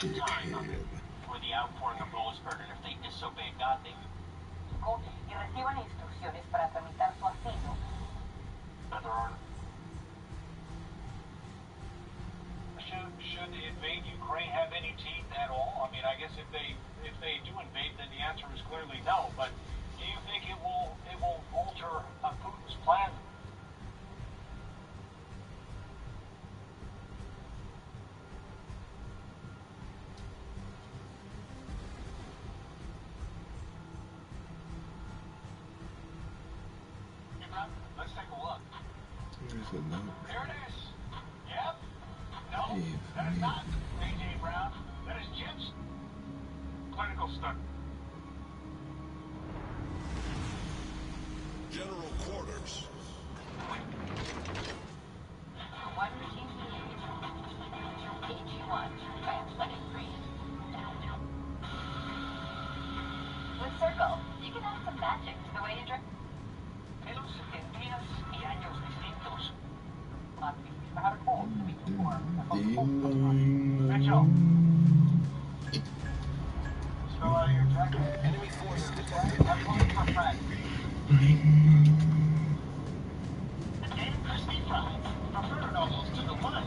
For the outpouring of Lewisburg, and if they disobey God, they Y reciban instrucciones para tramitar su asilo. but there aren't. Should invade Ukraine have any teeth at all? I mean, I guess if they do invade, then the answer is clearly no. But do you think it will alter Putin's plan? Let's take a look. There's a note. There it is. Yep. No, that is not A.J. Brown. That is Jim's clinical study. General quarters. One machine AG1, translated with Circle, you can add some magic to the way you drink. En los 70s y años distintos. Mitchell. Spill out of your jacket. Enemy forces detected. I'm going for frag. The dead crispy fries. Preferred almost to the one.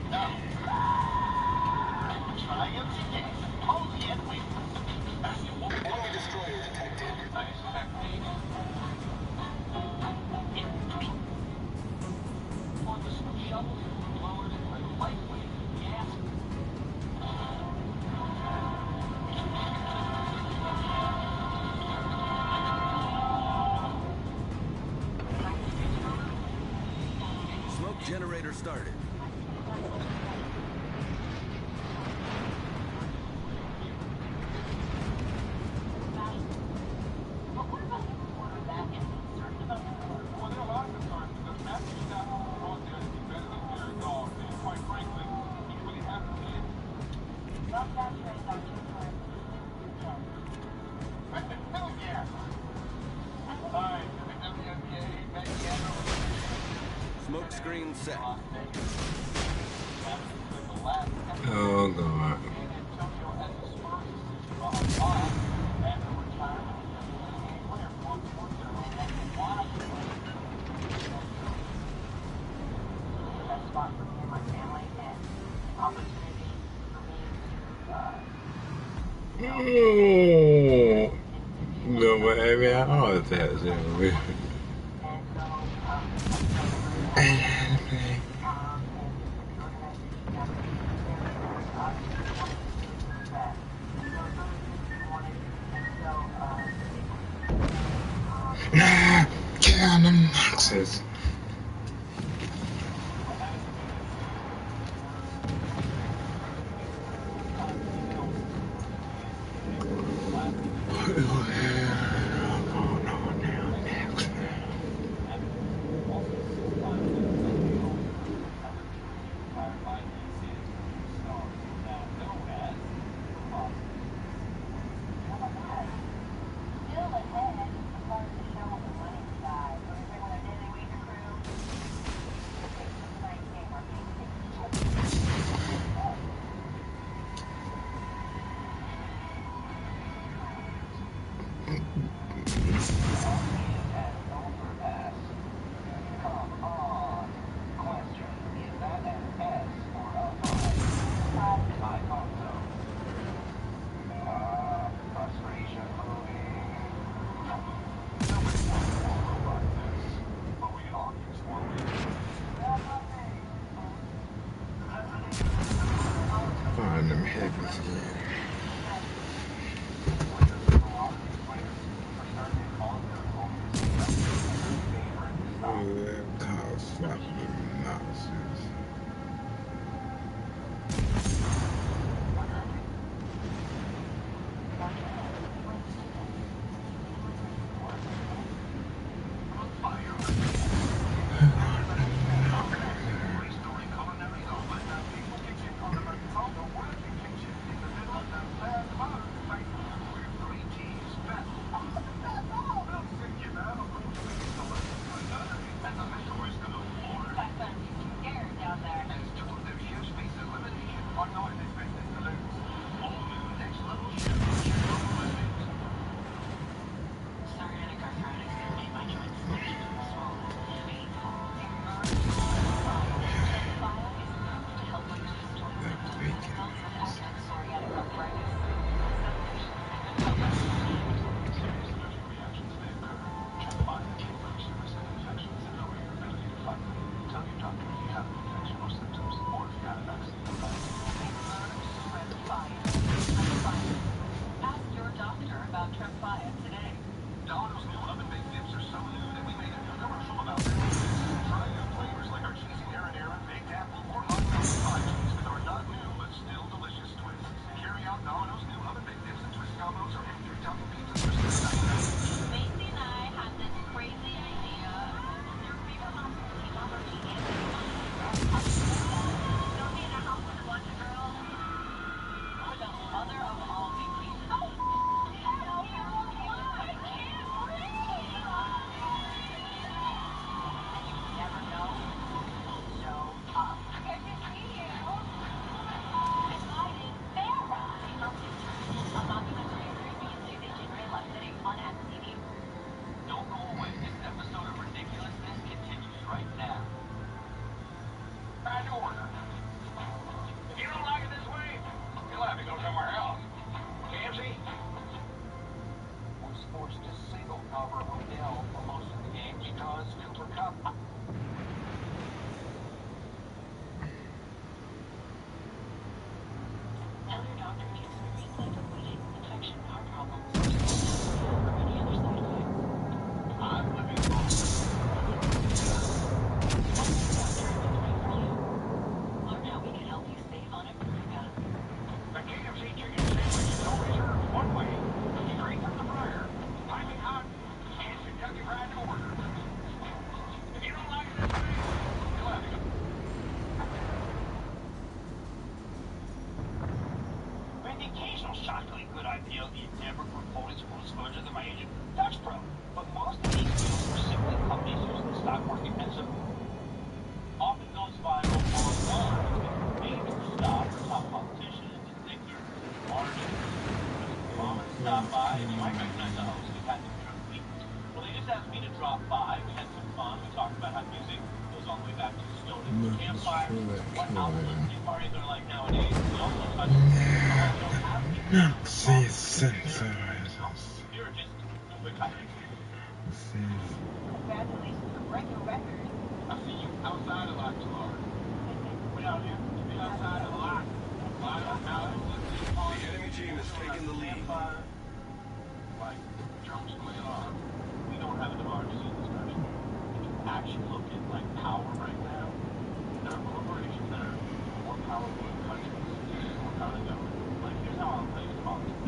No. Smoke generator started. Smoke screen set. Oh God. Oh, no, but I mean, I always have to. Get on the boxes. Find them heavies again. Oh, that cause fucking nonsense. Campfires, what alcoholistic parties are like nowadays. We also touch See, sensors. You're just quick hiding. Congratulations for breaking records. I see you outside a lot, Laura. We out here. We outside a lot. The enemy team is taking the lead. Like Trump's going on. We don't have a democracy in this country. If you actually look at like power right now, there are corporations that are more powerful in countries, more power than government. Like here's how I'll play this politics.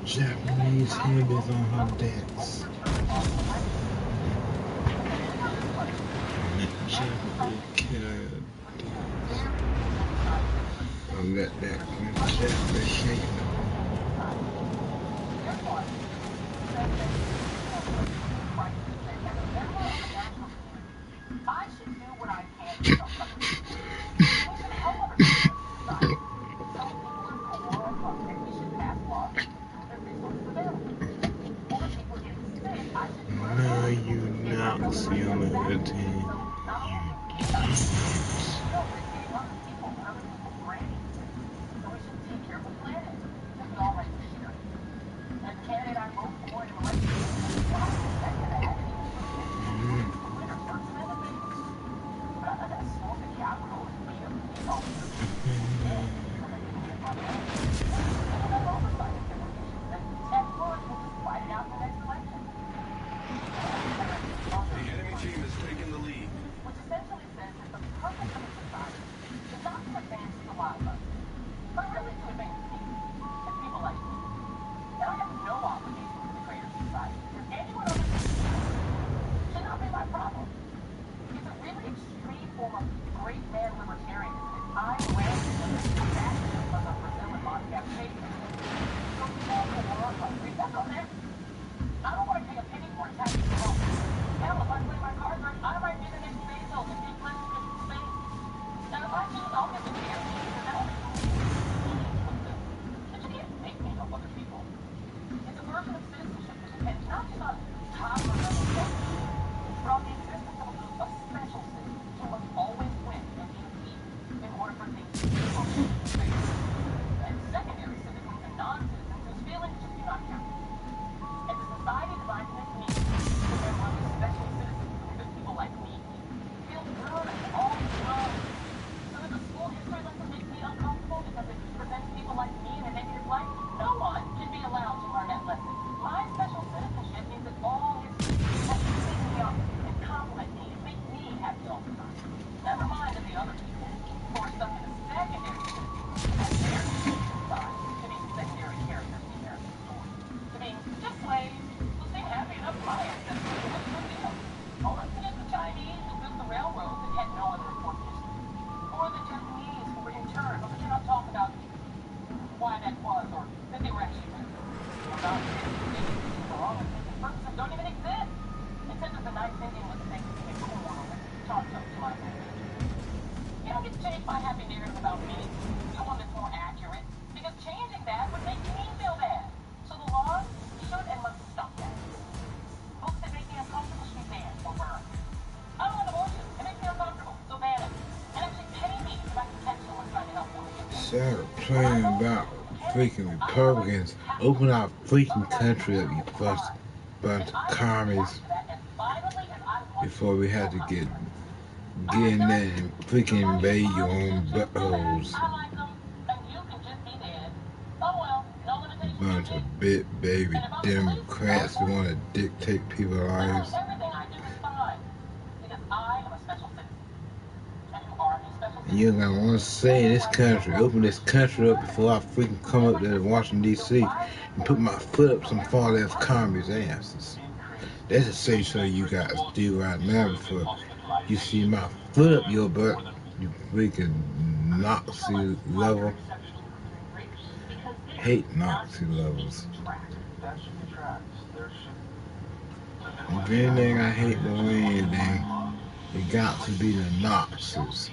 Japanese heavies on her decks. Japanese killers. I'll let that Japanese shape. No, you Nazi on the other team. was or that they were actually real. About purposes don't even exist. It says that the nice Indian was basically a corn or talk to my language. You don't get to change my happy narrative about me to one that's more accurate, because changing that would make me feel bad. So the laws should and must stop that. Books that make me uncomfortable should be banned or burned. I don't want abortion. It makes me uncomfortable, so ban it. And actually pay me if I can catch someone trying to help one. Start playing about freaking Republicans. Open our freaking country up, you first bunch of commies. Before we had to get in there and freaking invade your own buttholes. Bunch of big baby Democrats who want to dictate people's lives. And you're gonna want to say in this country, open this country up before I freaking come up there to Washington D.C. and put my foot up some far left commies' asses. That's a say so you guys do right now before you see my foot up your butt, you freaking Nazi level. Hate Nazi levels. If anything I hate more than anything, it got to be the Nazis.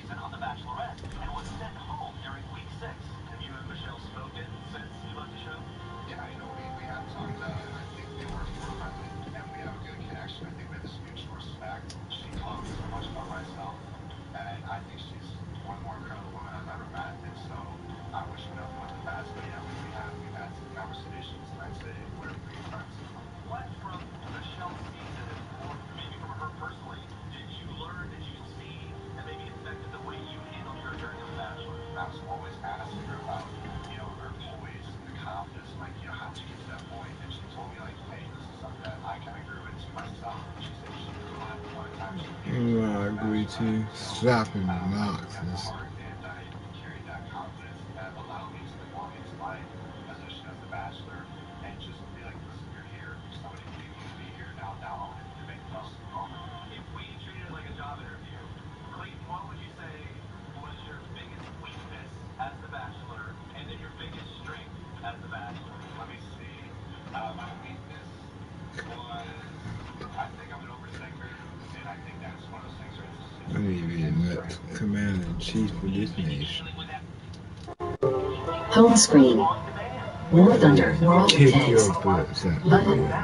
I agree to slapping the Nazis. I need to be the next commander-in-chief for this nation. Home screen. War Thunder World Kick 10's your butts. button.